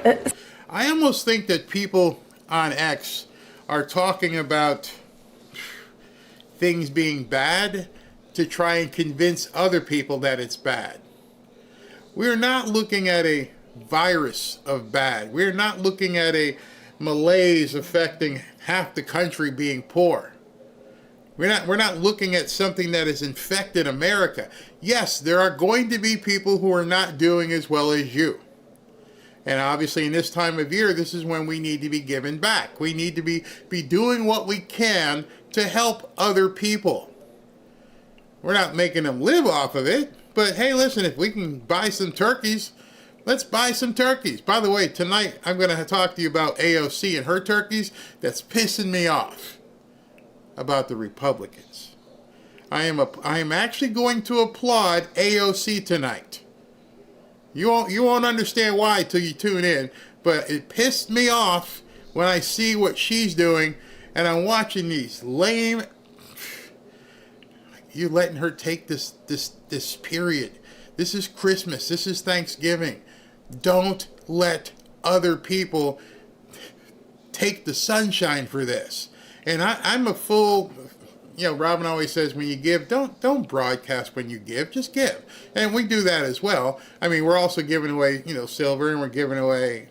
I almost think that people on X are talking about things being bad to try and convince other people that it's bad. We're not looking at a virus of bad. We're not looking at a malaise affecting half the country being poor. We're not looking at something that has infected America. Yes, there are going to be people who are not doing as well as you. And obviously in this time of year, this is when we need to be giving back. We need to be doing what we can to help other people. We're not making them live off of it. But hey, listen, if we can buy some turkeys, let's buy some turkeys. By the way, tonight I'm going to talk to you about AOC and her turkeys. That's pissing me off about the Republicans. I am actually going to applaud AOC tonight. You won't understand why till you tune in, but it pissed me off when I see what she's doing, and I'm watching these lame... you letting her take this period. This is Christmas. This is Thanksgiving. Don't let other people take the sunshine for this. And I'm a full, Robin always says when you give, don't broadcast when you give, just give. And we do that as well. I mean, we're also giving away, silver, and we're giving away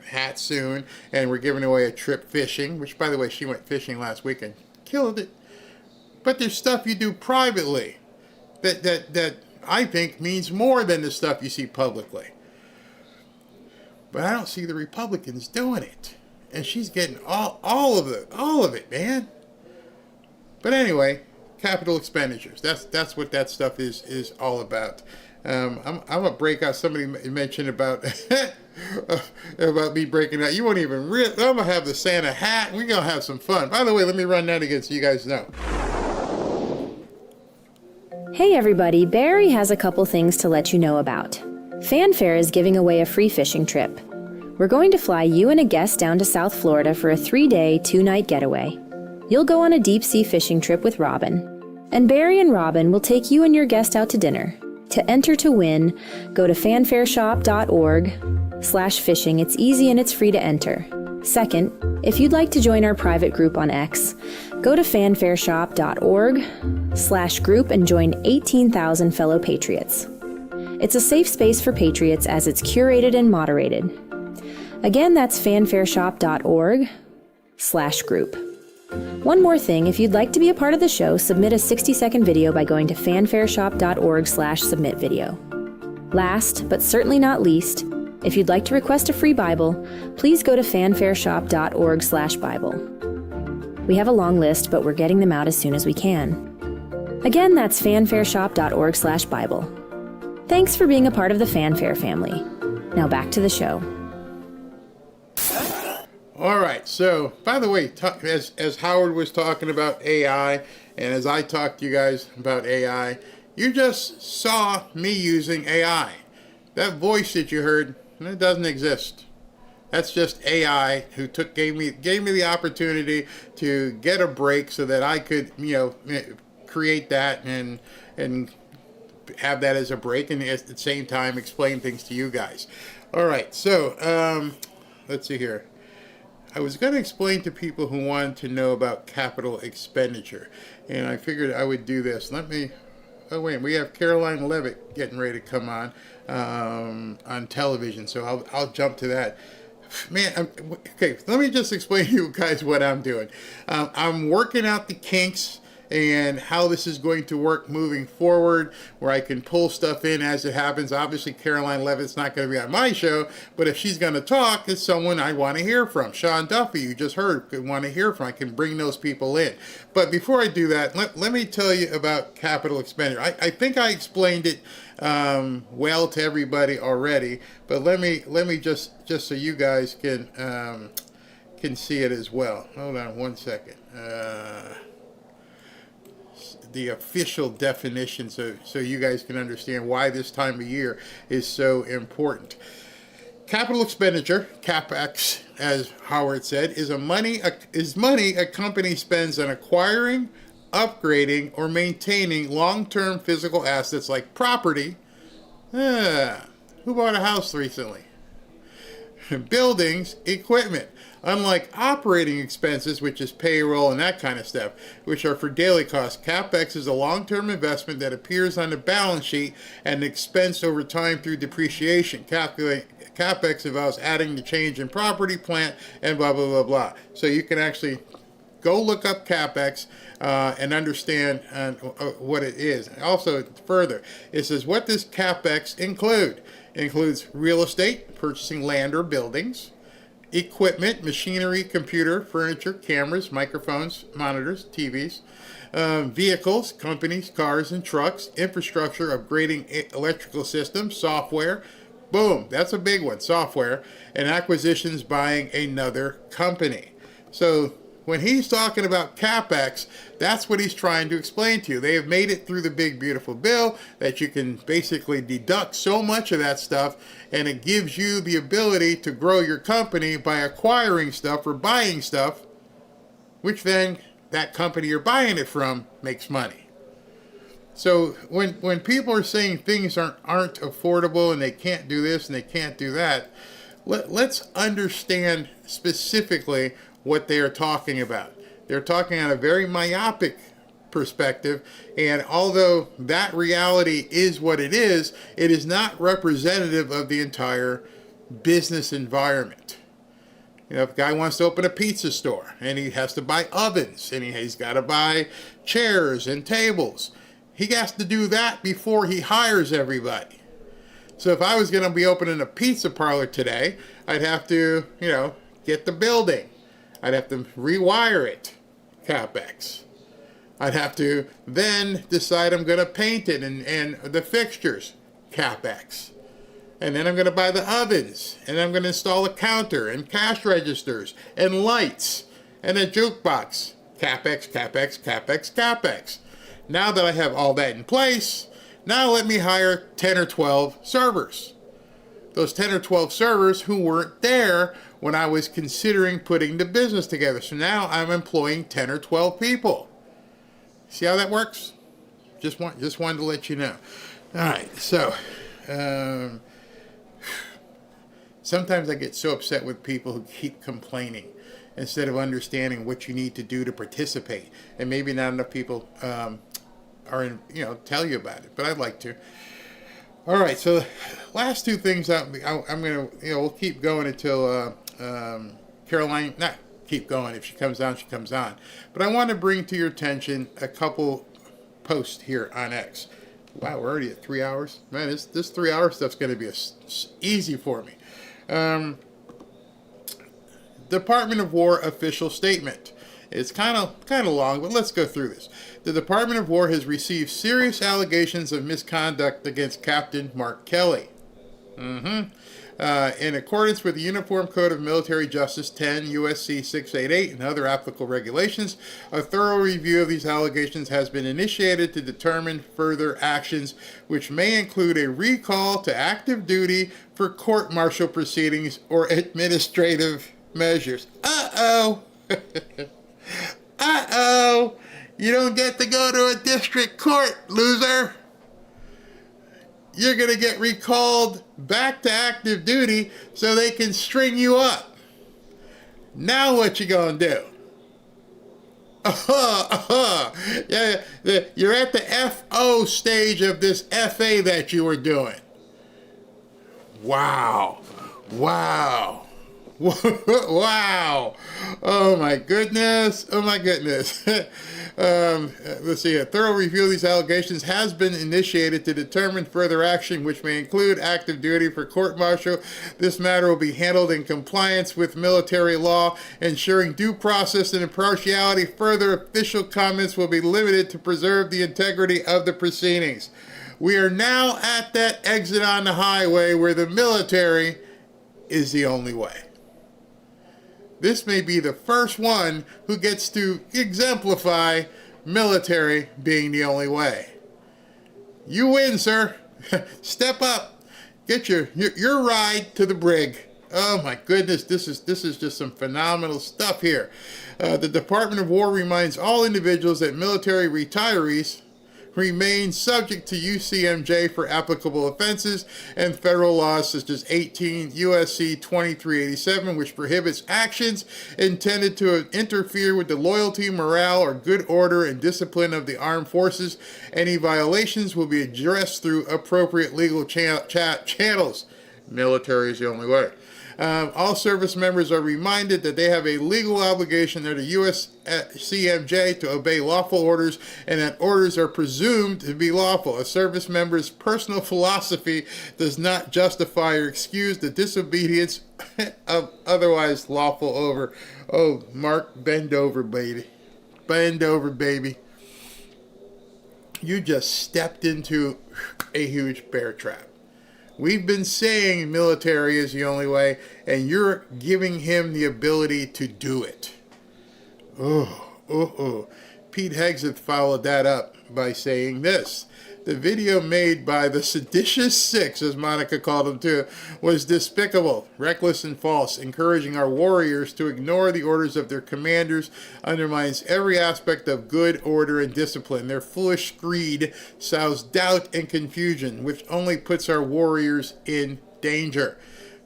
hats soon, and we're giving away a trip fishing, which, by the way, she went fishing last weekend. Killed it. But there's stuff you do privately that I think means more than the stuff you see publicly. But I don't see the Republicans doing it. And she's getting all of it, man. But anyway, capital expenditures. That's what that stuff is all about. I'm gonna break out. Somebody mentioned about about me breaking out. You won't even I'm gonna have the Santa hat. We're gonna have some fun. By the way, let me run that again so you guys know. Hey everybody, Barry has a couple things to let you know about. Fanfare is giving away a free fishing trip. We're going to fly you and a guest down to South Florida for a 3-day, 2-night getaway. You'll go on a deep-sea fishing trip with Robin. And Barry and Robin will take you and your guest out to dinner. To enter to win, go to fanfareshop.org/fishing. It's easy and it's free to enter. Second, if you'd like to join our private group on X, go to fanfareshop.org/group and join 18,000 fellow patriots. It's a safe space for patriots as it's curated and moderated. Again, that's fanfareshop.org/group. One more thing, if you'd like to be a part of the show, submit a 60-second video by going to fanfareshop.org/submit video. Last, but certainly not least, if you'd like to request a free Bible, please go to fanfareshop.org/Bible. We have a long list, but we're getting them out as soon as we can. Again, that's fanfareshop.org/Bible. Thanks for being a part of the Fanfare family. Now back to the show. All right. So, by the way, as Howard was talking about AI, and as I talked to you guys about AI, you just saw me using AI. That voice that you heard, it doesn't exist. That's just AI who gave me the opportunity to get a break so that I could, create that and have that as a break, and at the same time explain things to you guys. All right. So, let's see here. I was going to explain to people who wanted to know about capital expenditure, and I figured I would do this. We have Caroline Levitt getting ready to come on television, so I'll jump to that. Man, okay, let me just explain to you guys what I'm doing. I'm working out the kinks and how this is going to work moving forward, where I can pull stuff in as it happens. Obviously, Caroline Levitt's not going to be on my show, but if she's going to talk, it's someone I want to hear from. Sean Duffy, you just heard, could want to hear from. I can bring those people in. But before I do that, let me tell you about capital expenditure. I think I explained it well to everybody already, but let me just so you guys can see it as well. Hold on one second. The official definition, so you guys can understand why this time of year is so important. Capital expenditure, CapEx, as Howard said, is money a company spends on acquiring, upgrading, or maintaining long-term physical assets like property. Who bought a house recently? Buildings, equipment. Unlike operating expenses, which is payroll and that kind of stuff, which are for daily costs, CapEx is a long-term investment that appears on the balance sheet and expense over time through depreciation. CapEx involves adding the change in property, plant, and blah, blah, blah, blah. So you can actually go look up CapEx and understand what it is. Also, further, it says, what does CapEx include? It includes real estate, purchasing land or buildings, equipment, machinery, computer, furniture, cameras, microphones, monitors, TVs, vehicles, companies, cars and trucks, infrastructure, upgrading electrical systems, software. Boom, that's a big one, software, and acquisitions, buying another company. So when he's talking about CapEx, that's what he's trying to explain to you. They have made it through the big, beautiful bill that you can basically deduct so much of that stuff, and it gives you the ability to grow your company by acquiring stuff or buying stuff, which then that company you're buying it from makes money. So when people are saying things aren't affordable and they can't do this and they can't do that, let's understand specifically what they are talking about. They're talking on a very myopic perspective, and although that reality is what it is not representative of the entire business environment. You know, if a guy wants to open a pizza store and he has to buy ovens and he's got to buy chairs and tables, he has to do that before he hires everybody. So if I was going to be opening a pizza parlor today, I'd have to, get the building. I'd have to rewire it, CapEx. I'd have to then decide I'm going to paint it and the fixtures, CapEx. And then I'm going to buy the ovens, and I'm going to install a counter and cash registers and lights and a jukebox, CapEx, CapEx, CapEx, CapEx. Now that I have all that in place, now let me hire 10 or 12 servers. Those 10 or 12 servers who weren't there when I was considering putting the business together. So now I'm employing 10 or 12 people. See how that works? Just wanted to let you know. All right, so sometimes I get so upset with people who keep complaining instead of understanding what you need to do to participate. And maybe not enough people tell you about it, but I'd like to. All right, so last two things I'm going to, we'll keep going until Caroline, not keep going. If she comes on, she comes on. But I want to bring to your attention a couple posts here on X. Wow, we're already at 3 hours. Man, this 3 hour stuff's going to be easy for me. Department of War official statement. It's kind of long, but let's go through this. The Department of War has received serious allegations of misconduct against Captain Mark Kelly. In accordance with the Uniform Code of Military Justice 10 U.S.C. 688 and other applicable regulations, a thorough review of these allegations has been initiated to determine further actions, which may include a recall to active duty for court-martial proceedings or administrative measures. Uh-oh! Uh-oh! You don't get to go to a district court, loser! You're going to get recalled back to active duty so they can string you up. Now what you going to do? Yeah, you're at the FO stage of this FA that you were doing. Wow. Wow. Wow. Oh my goodness. Let's see. A thorough review of these allegations has been initiated to determine further action, which may include active duty for court-martial. This matter will be handled in compliance with military law, ensuring due process and impartiality. Further official comments will be limited to preserve the integrity of the proceedings. We are now at that exit on the highway where the military is the only way. This may be the first one who gets to exemplify military being the only way. You win, sir. Step up. Get your ride to the brig. Oh my goodness, this is just some phenomenal stuff here. The Department of War reminds all individuals that military retirees remain subject to UCMJ for applicable offenses and federal laws such as 18 U.S.C. 2387, which prohibits actions intended to interfere with the loyalty, morale, or good order and discipline of the armed forces. Any violations will be addressed through appropriate legal channels. Military is the only way. All service members are reminded that they have a legal obligation under USCMJ to obey lawful orders and that orders are presumed to be lawful. A service member's personal philosophy does not justify or excuse the disobedience of otherwise lawful order. Oh, Mark, bend over, baby. Bend over, baby. You just stepped into a huge bear trap. We've been saying military is the only way, and you're giving him the ability to do it. Pete Hegseth followed that up by saying this. The video made by the seditious six, as Monica called them too, was despicable, reckless, and false. Encouraging our warriors to ignore the orders of their commanders undermines every aspect of good order and discipline. Their foolish screed sows doubt and confusion, which only puts our warriors in danger.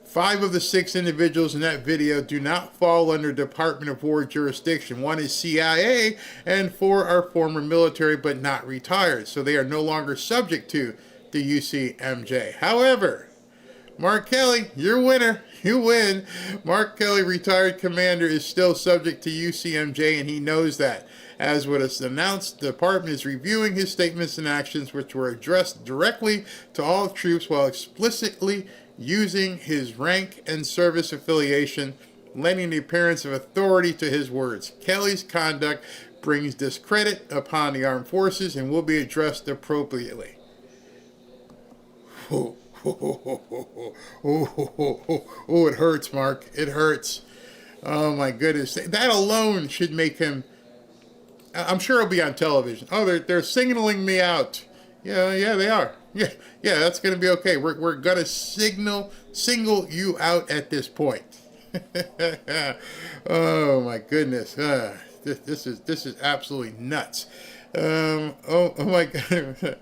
5 of the 6 individuals in that video do not fall under Department of War jurisdiction. 1 is CIA, and 4 are former military but not retired, so they are no longer subject to the UCMJ. However, Mark Kelly, you're a winner. You win. Mark Kelly, retired commander, is still subject to UCMJ, and he knows that. As was announced, the department is reviewing his statements and actions, which were addressed directly to all troops while explicitly using his rank and service affiliation, lending the appearance of authority to his words. Kelly's conduct brings discredit upon the armed forces and will be addressed appropriately. Oh, it hurts, Mark. It hurts. Oh, my goodness. That alone should make him... I'm sure he'll be on television. Oh, they're signaling me out. Yeah, they are. Yeah, that's going to be okay. We're going to single you out at this point. Oh my goodness. This is absolutely nuts. Oh my God.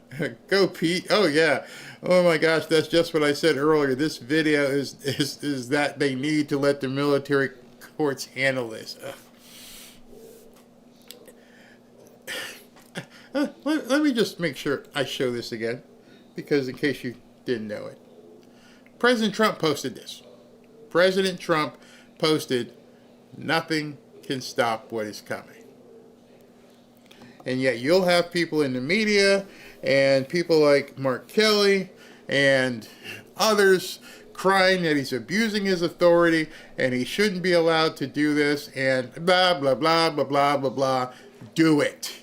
Go Pete. Oh yeah. Oh my gosh, that's just what I said earlier. This video is that they need to let the military courts handle this. Let me just make sure I show this again, because in case you didn't know it. President Trump posted this. President Trump posted, "Nothing can stop what is coming." And yet you'll have people in the media and people like Mark Kelly and others crying that he's abusing his authority and he shouldn't be allowed to do this and blah, blah, blah, blah, blah, blah, blah. Do it.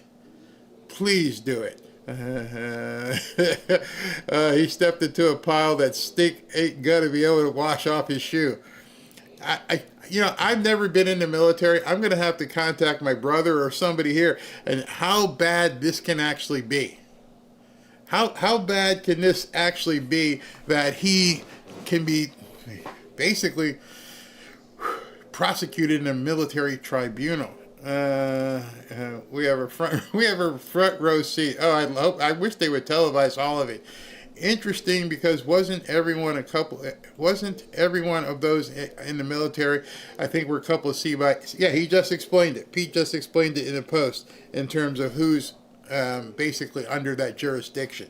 Please do it. He stepped into a pile that stink ain't gonna be able to wash off his shoe. I've never been in the military. I'm gonna have to contact my brother or somebody here, and how bad this can actually be. How bad can this actually be that he can be basically prosecuted in a military tribunal? We have a front row seat. Oh, I wish they would televise all of it. Interesting, because wasn't everyone of those in the military? I think we're a couple of Yeah, he just explained it. Pete just explained it in a post in terms of who's basically under that jurisdiction.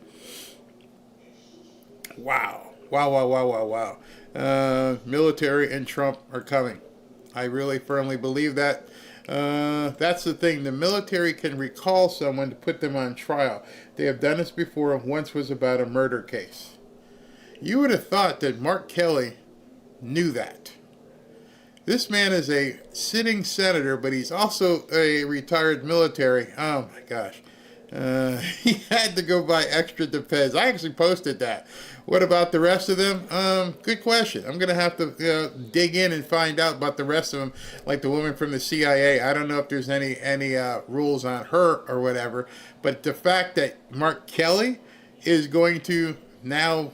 Wow. Military and Trump are coming. I really firmly believe that. That's the thing. The military can recall someone to put them on trial. They have done this before. Once was about a murder case. You would have thought that Mark Kelly knew that. This man is a sitting senator, but he's also a retired military. Oh my gosh. He had to go buy extra defense. I actually posted that. What about the rest of them? Good question. I'm going to have to dig in and find out about the rest of them, like the woman from the CIA. I don't know if there's any rules on her or whatever, but the fact that Mark Kelly is going to now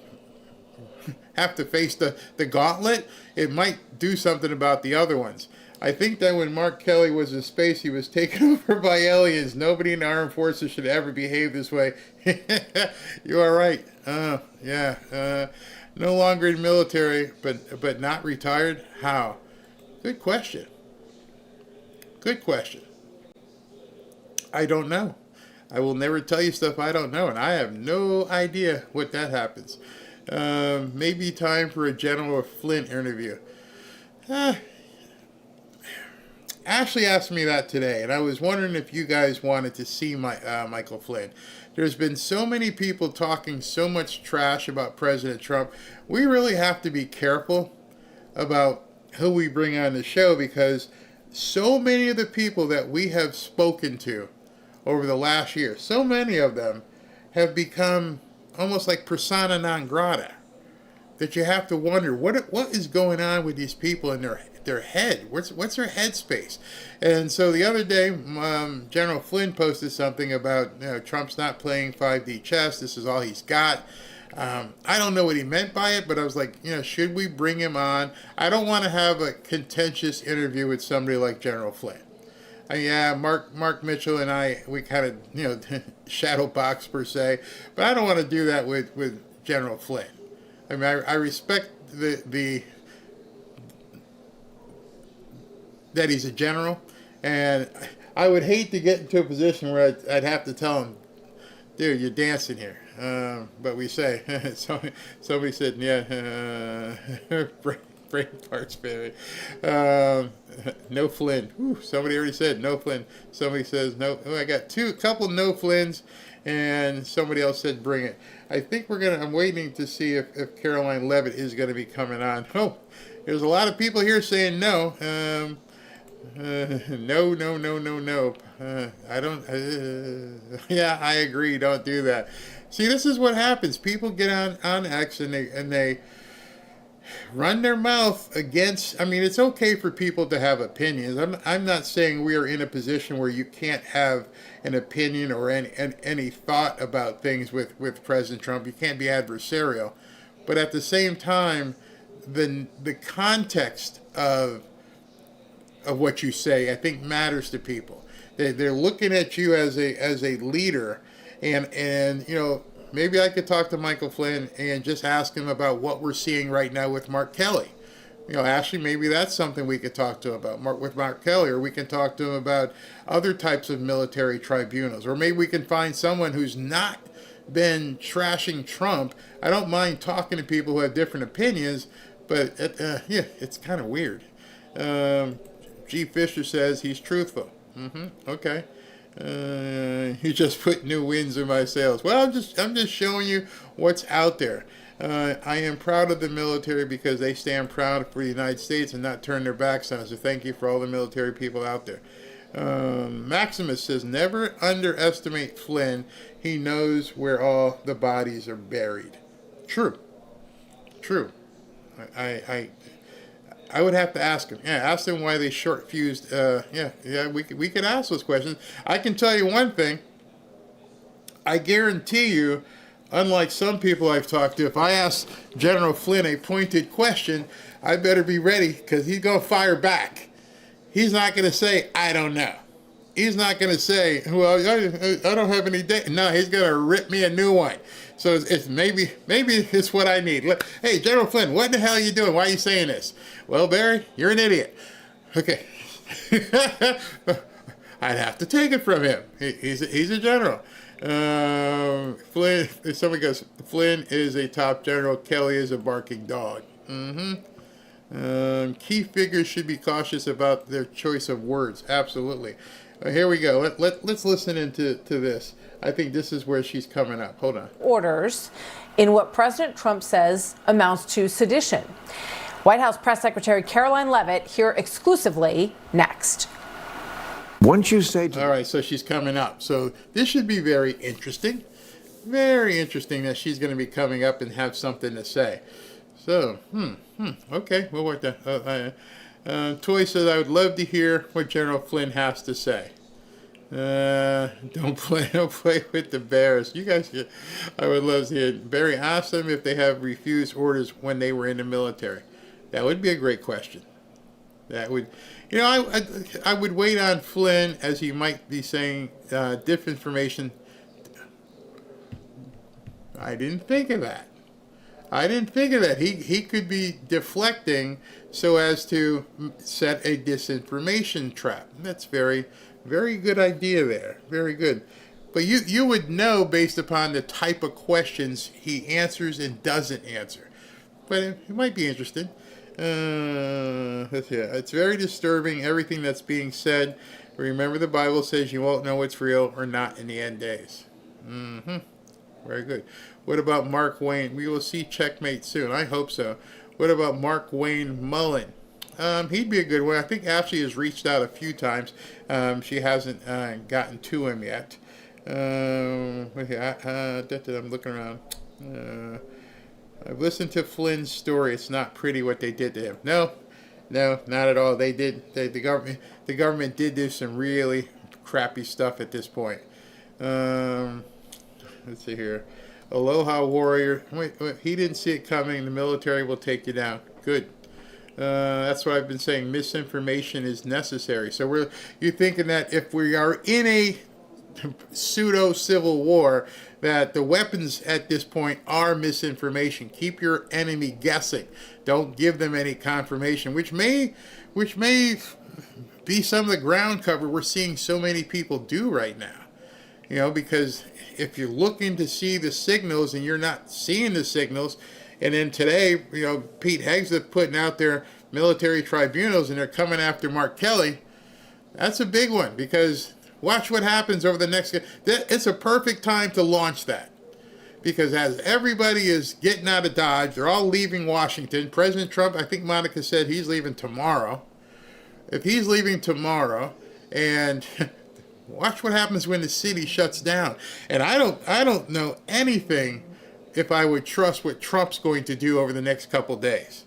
have to face the gauntlet, it might do something about the other ones. I think that when Mark Kelly was in space, he was taken over by aliens. Nobody in the armed forces should ever behave this way. You are right. No longer in military, but not retired. How? Good question. I don't know. I will never tell you stuff I don't know, and I have no idea what that happens. Maybe time for a General Flynn interview. Ashley asked me that today, and I was wondering if you guys wanted to see Michael Flynn. There's been so many people talking so much trash about President Trump. We really have to be careful about who we bring on the show, because so many of the people that we have spoken to over the last year, so many of them have become almost like persona non grata, that you have to wonder what is going on with these people in their head? What's their headspace? And so the other day, General Flynn posted something about Trump's not playing 5D chess. This is all he's got. I don't know what he meant by it, but I was like, should we bring him on? I don't want to have a contentious interview with somebody like General Flynn. Yeah, Mark Mitchell and we kind of, shadow box per se, but I don't want to do that with General Flynn. I mean, I respect the that he's a general, and I would hate to get into a position where I'd have to tell him, dude, you're dancing here. But we say, somebody said, brain parts, baby. No Flynn. Whew, somebody already said no Flynn. Somebody says no. Oh, I got a couple no Flynns, and somebody else said bring it. I think I'm waiting to see if Caroline Leavitt is going to be coming on. Oh, there's a lot of people here saying no. No. I don't. Yeah, I agree. Don't do that. See, this is what happens. People get on X and they run their mouth against. I mean, it's okay for people to have opinions. I'm not saying we are in a position where you can't have an opinion or any thought about things with President Trump. You can't be adversarial, but at the same time, the context of what you say, I think, matters to people. They're looking at you as a leader, and maybe I could talk to Michael Flynn and just ask him about what we're seeing right now with Mark Kelly. Actually, maybe that's something we could talk to him about with Mark Kelly, or we can talk to him about other types of military tribunals, or maybe we can find someone who's not been trashing Trump. I don't mind talking to people who have different opinions, but it's kind of weird. G. Fisher says he's truthful. Okay. You just put new winds in my sails. Well, I'm just showing you what's out there. I am proud of the military because they stand proud for the United States and not turn their backs on us. So thank you for all the military people out there. Maximus says, never underestimate Flynn. He knows where all the bodies are buried. True. I would have to ask him. Yeah, ask them why they short fused. We could ask those questions. I can tell you one thing. I guarantee you, unlike some people I've talked to, if I ask General Flynn a pointed question, I better be ready because he's going to fire back. He's not going to say, I don't know. He's not going to say, well, I don't have any data. No, he's going to rip me a new one. So it's maybe it's what I need. Hey, General Flynn, what the hell are you doing? Why are you saying this? Well, Barry, you're an idiot. Okay. I'd have to take it from him. He's a general. Flynn, somebody goes, Flynn is a top general. Kelly is a barking dog. Key figures should be cautious about their choice of words. Absolutely. Here we go. Let's listen into this. I think this is where she's coming up. Hold on. Orders in what President Trump says amounts to sedition. White House Press Secretary Caroline Leavitt here exclusively next. Once you say... All right, so she's coming up. So this should be very interesting. Very interesting that she's going to be coming up and have something to say. So, okay, we'll work that. Toy says, I would love to hear what General Flynn has to say. Don't play with the Bears. You guys, I would love to hear. Barry asked them if they have refused orders when they were in the military. That would be a great question. That would, I would wait on Flynn, as he might be saying disinformation. I didn't think of that. He could be deflecting so as to set a disinformation trap. That's very, very good idea there. Very good. But you would know based upon the type of questions he answers and doesn't answer. But it might be interesting. It's very disturbing, everything that's being said. Remember, the Bible says you won't know what's real or not in the end days. Very good. What about Mark Wayne? We will see checkmate soon. I hope so. What about Mark Wayne Mullen? He'd be a good one. I think Ashley has reached out a few times. She hasn't gotten to him yet. I'm looking around. I've listened to Flynn's story. It's not pretty what they did to him. No, No, not at all. They did. The government did do some really crappy stuff at this point. Let's see here. Aloha warrior. Wait, he didn't see it coming. The military will take you down. Good. That's what I've been saying. Misinformation is necessary. So you're thinking that if we are in a pseudo civil war, that the weapons at this point are misinformation. Keep your enemy guessing. Don't give them any confirmation, which may be some of the ground cover we're seeing so many people do right now. You know, because if you're looking to see the signals and you're not seeing the signals, and then today, you know, Pete Hegseth putting out their military tribunals and they're coming after Mark Kelly, that's a big one, because watch what happens over the next... It's a perfect time to launch that. Because as everybody is getting out of Dodge, they're all leaving Washington. President Trump, I think Monica said he's leaving tomorrow. If he's leaving tomorrow, and watch what happens when the city shuts down. And I don't know anything if I would trust what Trump's going to do over the next couple days.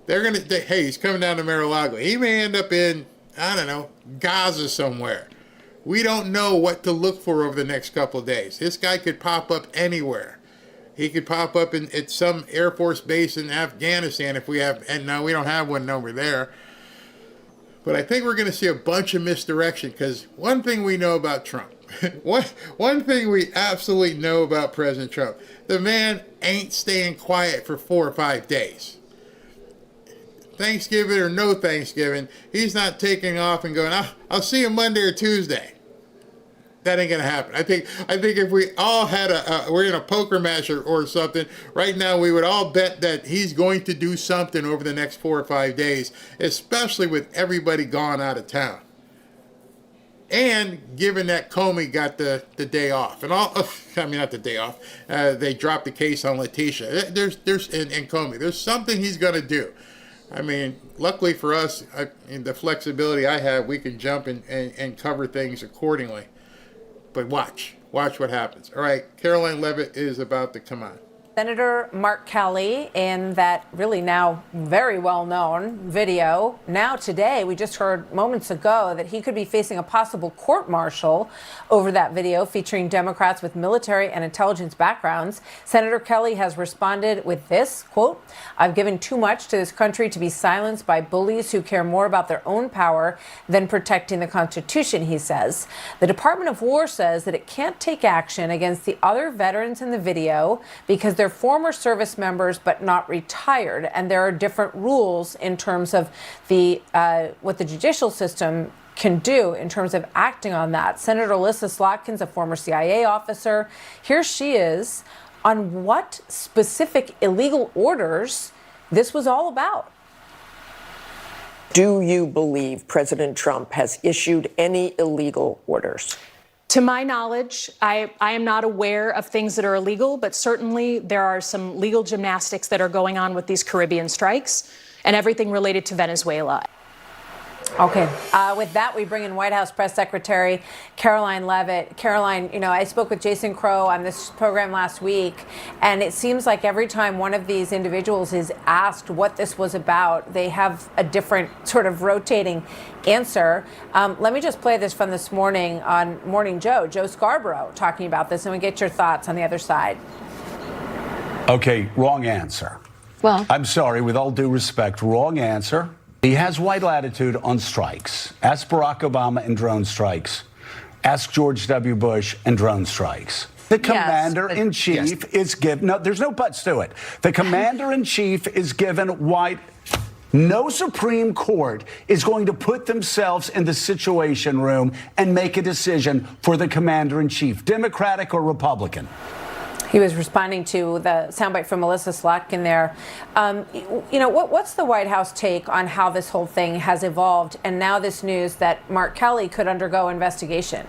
Hey, he's coming down to Mar-a-Lago. He may end up in, I don't know, Gaza somewhere. We don't know what to look for over the next couple of days. This guy could pop up anywhere. He could pop up at some Air Force base in Afghanistan if we have, and no, we don't have one over there. But I think we're going to see a bunch of misdirection, because one thing we know about Trump, one thing we absolutely know about President Trump, the man ain't staying quiet for 4 or 5 days. Thanksgiving or no Thanksgiving, he's not taking off and going, I'll see you Monday or Tuesday. That ain't gonna happen. I think if we all had we're in a poker match or something right now, we would all bet that he's going to do something over the next 4 or 5 days, especially with everybody gone out of town. And given that Comey got the day off, and all, I mean, not the day off, they dropped the case on Letitia. There's and Comey. There's something he's gonna do. I mean, luckily for us, in the flexibility I have, we can jump and cover things accordingly. But watch what happens. All right, Caroline Leavitt is about to come on. Senator Mark Kelly in that really now very well-known video. Now today, we just heard moments ago that he could be facing a possible court-martial over that video featuring Democrats with military and intelligence backgrounds. Senator Kelly has responded with this, quote, "I've given too much to this country to be silenced by bullies who care more about their own power than protecting the Constitution," he says. The Department of War says that it can't take action against the other veterans in the video because they're former service members but not retired, and there are different rules in terms of the what the judicial system can do in terms of acting on that. Senator Alyssa Slotkins, a former CIA officer, here she is on what specific illegal orders this was all about. Do you believe President Trump has issued any illegal orders? To my knowledge, I am not aware of things that are illegal, but certainly there are some legal gymnastics that are going on with these Caribbean strikes and everything related to Venezuela. Okay. With that, we bring in White House Press Secretary Caroline Leavitt. Caroline, you know, I spoke with Jason Crow on this program last week, and it seems like every time one of these individuals is asked what this was about, they have a different sort of rotating answer. Let me just play this from this morning on Morning Joe Scarborough talking about this, and we get your thoughts on the other side. Okay, wrong answer. Well, I'm sorry, with all due respect, wrong answer. He has white latitude on strikes. Ask Barack Obama and drone strikes. Ask George W. Bush and drone strikes. The commander-in-chief is given, no, there's no buts to it. The commander-in-chief is given white. No Supreme Court is going to put themselves in the Situation Room and make a decision for the commander-in-chief, Democratic or Republican. He was responding to the soundbite from Melissa Slotkin there. You know, what's the White House take on how this whole thing has evolved, and now this news that Mark Kelly could undergo investigation?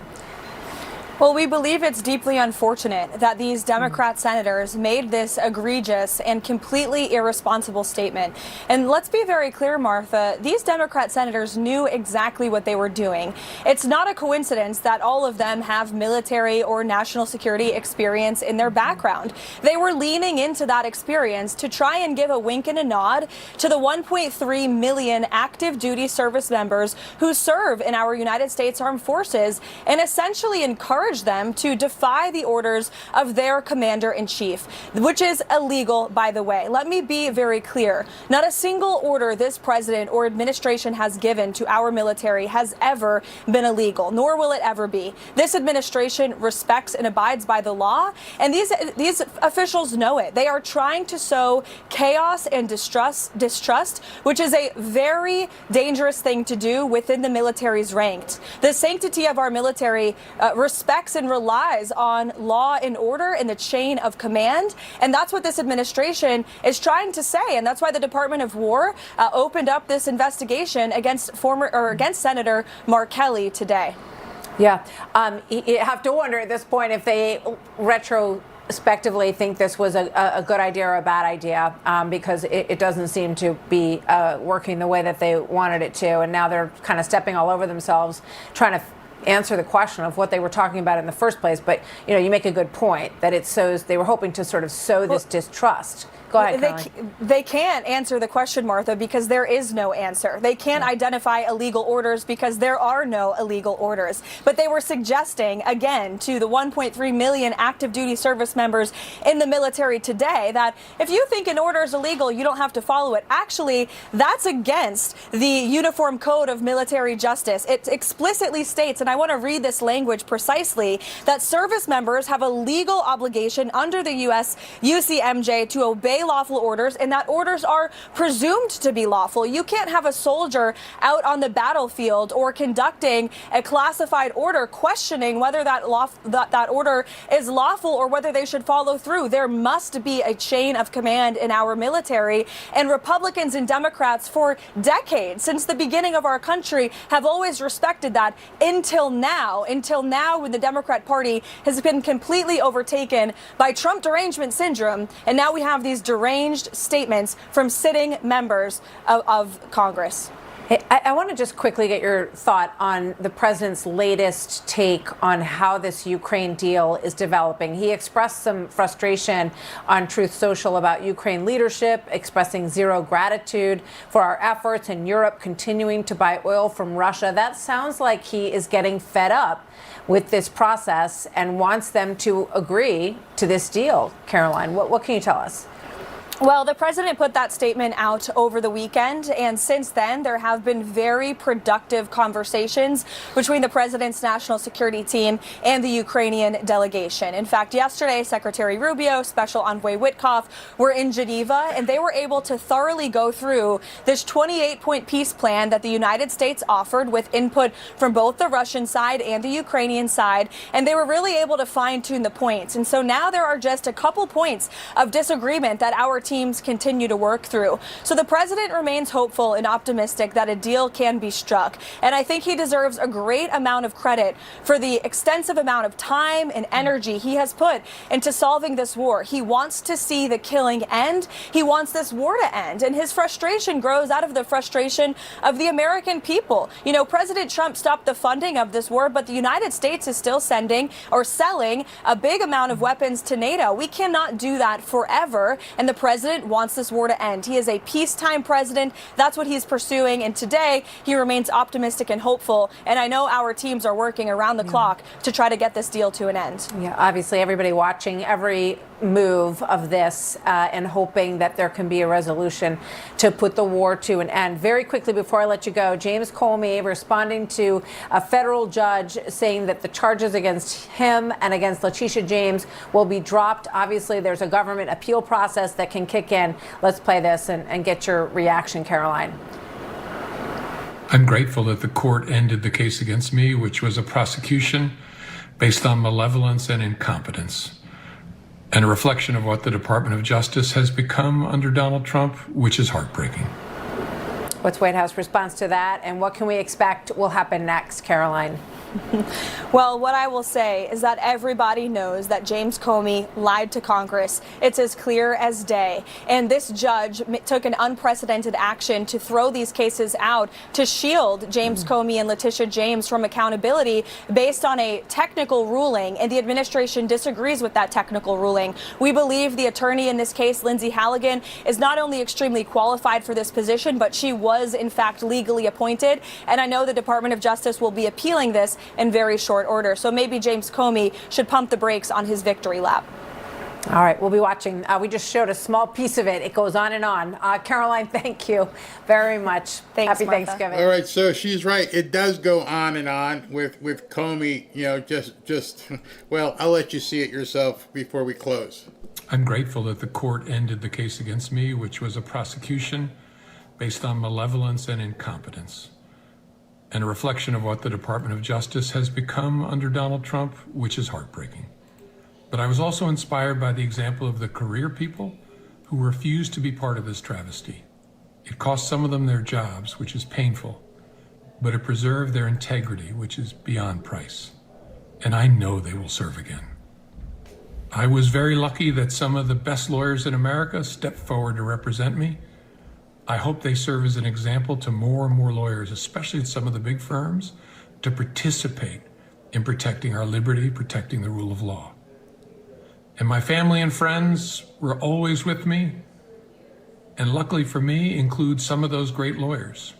Well, we believe it's deeply unfortunate that these Democrat senators made this egregious and completely irresponsible statement. And let's be very clear, Martha, these Democrat senators knew exactly what they were doing. It's not a coincidence that all of them have military or national security experience in their background. They were leaning into that experience to try and give a wink and a nod to the 1.3 million active duty service members who serve in our United States Armed Forces and essentially encourage them to defy the orders of their commander-in-chief, which is illegal, by the way. Let me be very clear. Not a single order this president or administration has given to our military has ever been illegal, nor will it ever be. This administration respects and abides by the law, and these officials know it. They are trying to sow chaos and distrust, which is a very dangerous thing to do within the military's ranks. The sanctity of our military respects and relies on law and order in the chain of command. And that's what this administration is trying to say. And that's why the Department of War opened up this investigation against Senator Mark Kelly today. Yeah. You have to wonder at this point if they retrospectively think this was a good idea or a bad idea, because it doesn't seem to be working the way that they wanted it to. And now they're kind of stepping all over themselves, trying to answer the question of what they were talking about in the first place. But, you make a good point that it sows, they were hoping to sort of sow this distrust. Go ahead, They can't answer the question, Martha, because there is no answer. They can't identify illegal orders because there are no illegal orders. But they were suggesting, again, to the 1.3 million active duty service members in the military today that if you think an order is illegal, you don't have to follow it. Actually, that's against the Uniform Code of Military Justice. It explicitly states, and I want to read this language precisely, that service members have a legal obligation under the U.S. UCMJ to obey lawful orders, and that orders are presumed to be lawful. You can't have a soldier out on the battlefield or conducting a classified order questioning whether that order is lawful or whether they should follow through. There must be a chain of command in our military, and Republicans and Democrats for decades, since the beginning of our country, have always respected that until now when the Democrat Party has been completely overtaken by Trump derangement syndrome, and now we have these deranged statements from sitting members of Congress. Hey, I want to just quickly get your thought on the president's latest take on how this Ukraine deal is developing. He expressed some frustration on Truth Social about Ukraine leadership, expressing zero gratitude for our efforts in Europe continuing to buy oil from Russia. That sounds like he is getting fed up with this process and wants them to agree to this deal. Caroline, what can you tell us? Well, the president put that statement out over the weekend, and since then there have been very productive conversations between the president's national security team and the Ukrainian delegation. In fact, yesterday, Secretary Rubio, Special Envoy Witkoff were in Geneva, and they were able to thoroughly go through this 28-point peace plan that the United States offered with input from both the Russian side and the Ukrainian side, and they were really able to fine-tune the points. And so now there are just a couple points of disagreement that our teams continue to work through. So the president remains hopeful and optimistic that a deal can be struck. And I think he deserves a great amount of credit for the extensive amount of time and energy he has put into solving this war. He wants to see the killing end. He wants this war to end. And his frustration grows out of the frustration of the American people. President Trump stopped the funding of this war, but the United States is still sending or selling a big amount of weapons to NATO. We cannot do that forever. And the president wants this war to end. He is a peacetime president. That's what he's pursuing. And today he remains optimistic and hopeful. And I know our teams are working around the clock to try to get this deal to an end. Yeah, obviously everybody watching every move of this and hoping that there can be a resolution to put the war to an end. Very quickly before I let you go, James Comey responding to a federal judge saying that the charges against him and against Letitia James will be dropped. Obviously, there's a government appeal process that can kick in. Let's play this and get your reaction, Caroline. I'm grateful that the court ended the case against me, which was a prosecution based on malevolence and incompetence, and a reflection of what the Department of Justice has become under Donald Trump, which is heartbreaking. What's White House response to that, and what can we expect will happen next, Caroline? Well, what I will say is that everybody knows that James Comey lied to Congress. It's as clear as day. And this judge took an unprecedented action to throw these cases out to shield James Comey and Letitia James from accountability based on a technical ruling. And the administration disagrees with that technical ruling. We believe the attorney in this case, Lindsay Halligan, is not only extremely qualified for this position, but she was in fact legally appointed. And I know the Department of Justice will be appealing this in very short order. So maybe James Comey should pump the brakes on his victory lap. All right, we'll be watching. We just showed a small piece of it. It goes on and on. Caroline, thank you very much. Thanks, Happy Martha. Thanksgiving. All right, so she's right. It does go on and on with Comey. You know, just well, I'll let you see it yourself before we close. I'm grateful that the court ended the case against me, which was a prosecution based on malevolence and incompetence, and a reflection of what the Department of Justice has become under Donald Trump, which is heartbreaking. But I was also inspired by the example of the career people who refused to be part of this travesty. It cost some of them their jobs, which is painful, but it preserved their integrity, which is beyond price. And I know they will serve again. I was very lucky that some of the best lawyers in America stepped forward to represent me. I hope they serve as an example to more and more lawyers, especially at some of the big firms, to participate in protecting our liberty, protecting the rule of law. And my family and friends were always with me, and luckily for me, include some of those great lawyers.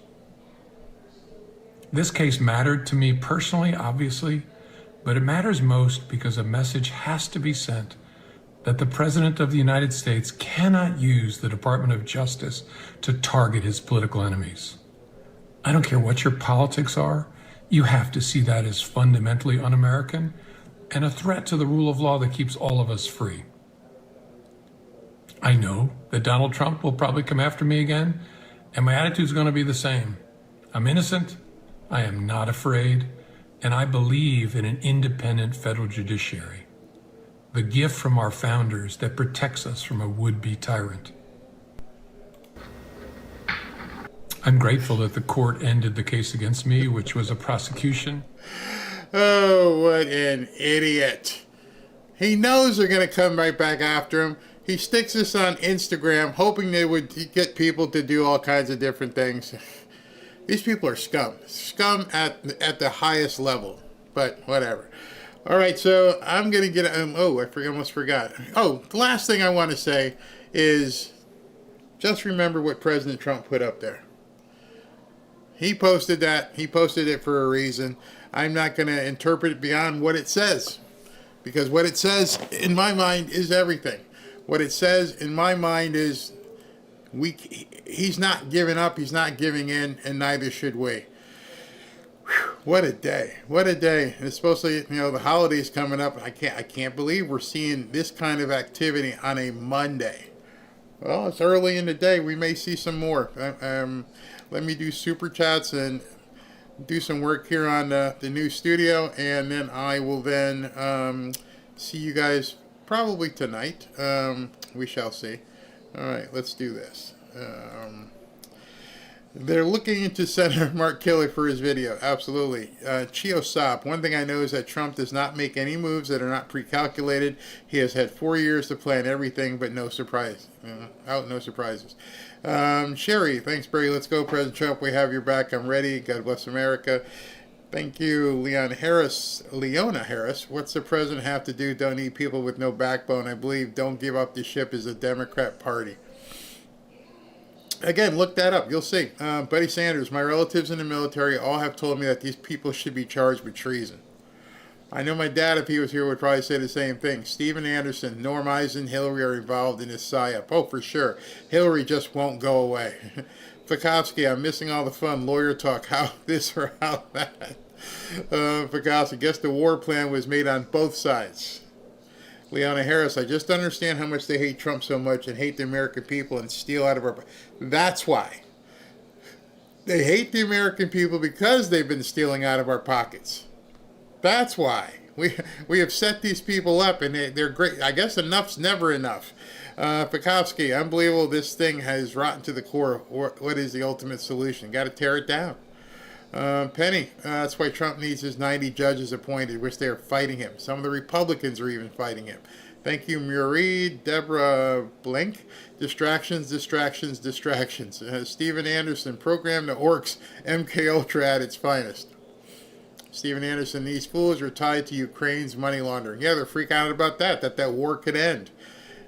This case mattered to me personally, obviously, but it matters most because a message has to be sent that the President of the United States cannot use the Department of Justice to target his political enemies. I don't care what your politics are, you have to see that as fundamentally un-American and a threat to the rule of law that keeps all of us free. I know that Donald Trump will probably come after me again, and my attitude is going to be the same. I'm innocent, I am not afraid, and I believe in an independent federal judiciary, the gift from our founders that protects us from a would-be tyrant. I'm grateful that the court ended the case against me, which was a prosecution. Oh, what an idiot. He knows they're going to come right back after him. He sticks this on Instagram, hoping they would get people to do all kinds of different things. These people are scum. Scum at the highest level. But whatever. All right, so I'm going to get... I almost forgot. Oh, the last thing I want to say is just remember what President Trump put up there. He posted that. He posted it for a reason. I'm not going to interpret it beyond what it says, because what it says, in my mind, is everything. What it says, in my mind, is he's not giving up, he's not giving in, and neither should we. What a day. What a day. It's supposed to, the holidays coming up. I can't believe we're seeing this kind of activity on a Monday. Well, it's early in the day. We may see some more. Let me do super chats and do some work here on the new studio, and then I will then see you guys probably tonight. We shall see. All right, let's do this. They're looking into Senator Mark Kelly for his video. Absolutely. Chio Sop. One thing I know is that Trump does not make any moves that are not pre-calculated. He has had 4 years to plan everything, but no surprise. No surprises. Sherry, thanks, Barry. Let's go, President Trump. We have your back. I'm ready. God bless America. Thank you, Leona Harris. What's the president have to do? Don't need people with no backbone. I believe Don't Give Up the Ship is a Democrat party. Again, look that up. You'll see. Buddy Sanders, my relatives in the military all have told me that these people should be charged with treason. I know my dad, if he was here, would probably say the same thing. Stephen Anderson, Norm Eisen, Hillary are involved in this psyop. Oh, for sure. Hillary just won't go away. Fikowski, I'm missing all the fun lawyer talk. How this or how that. Fikowski, guess the war plan was made on both sides. Leona Harris, I just understand how much they hate Trump so much and hate the American people and steal out of our... That's why. They hate the American people because they've been stealing out of our pockets. That's why. We have set these people up, and they're great. I guess enough's never enough. Pekovsky, unbelievable. This thing has rotten to the core. What is the ultimate solution? Got to tear it down. Penny, that's why Trump needs his 90 judges appointed, which they are fighting him. Some of the Republicans are even fighting him. Thank you, Murray. Deborah Blink. Distractions, distractions, distractions. Stephen Anderson, program the orcs. MK Ultra at its finest. Stephen Anderson, these fools are tied to Ukraine's money laundering. Yeah, they're freaking out about that war could end.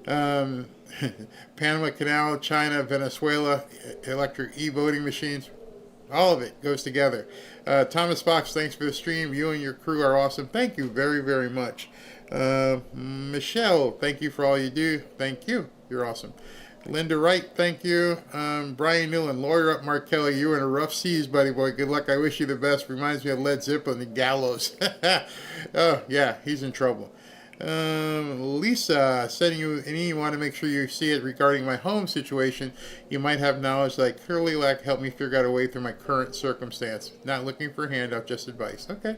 Panama Canal, China, Venezuela, electric e-voting machines. All of it goes together. Thomas Fox, thanks for the stream. You and your crew are awesome. Thank you very, very much. Michelle, thank you for all you do. Thank you. You're awesome. Linda Wright, thank you. Brian Newland, lawyer up Mark Kelly. You were in a rough seas, buddy boy. Good luck. I wish you the best. Reminds me of Led Zeppelin, the gallows. Oh, yeah, he's in trouble. Lisa, sending you an email. Want to make sure you see it regarding my home situation. You might have knowledge that I clearly lack. Help me figure out a way through my current circumstance. Not looking for a handout, just advice. Okay.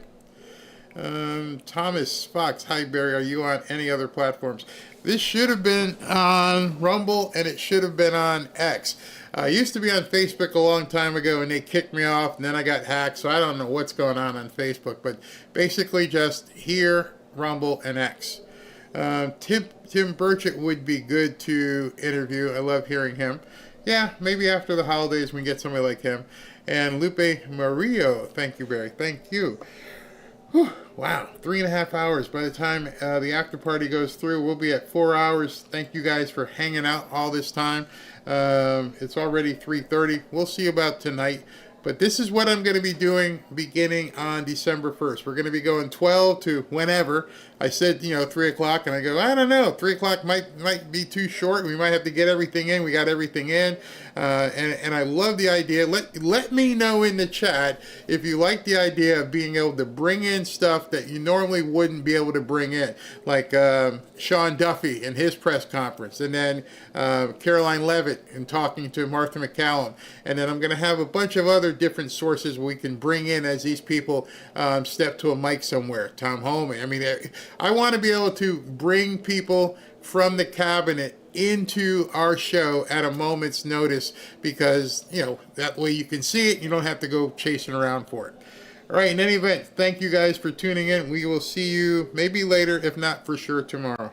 Thomas Fox, hi Barry, are you on any other platforms? This should have been on Rumble and it should have been on X. I used to be on Facebook a long time ago and they kicked me off and then I got hacked, so I don't know what's going on Facebook, but basically just here, Rumble, and X. Tim Burchett would be good to interview. I love hearing him. Yeah, maybe after the holidays we can get somebody like him. And Lupe Mario, thank you, Barry. Thank you. Whew, wow, 3.5 hours. By the time the after party goes through, we'll be at 4 hours. Thank you guys for hanging out all this time. It's already 3:30. We'll see about tonight. But this is what I'm going to be doing beginning on December 1st. We're going to be going 12 to whenever. I said, 3 o'clock, and I go, I don't know. 3 o'clock might be too short. We might have to get everything in. We got everything in. And I love the idea. Let me know in the chat if you like the idea of being able to bring in stuff that you normally wouldn't be able to bring in. Like Sean Duffy in his press conference. And then Caroline Levitt and talking to Martha McCallum. And then I'm going to have a bunch of other different sources we can bring in as these people step to a mic somewhere. Tom Holman. I mean, I want to be able to bring people from the cabinet into our show at a moment's notice because, that way you can see it. You don't have to go chasing around for it. All right, in any event, thank you guys for tuning in. We will see you maybe later, if not for sure tomorrow.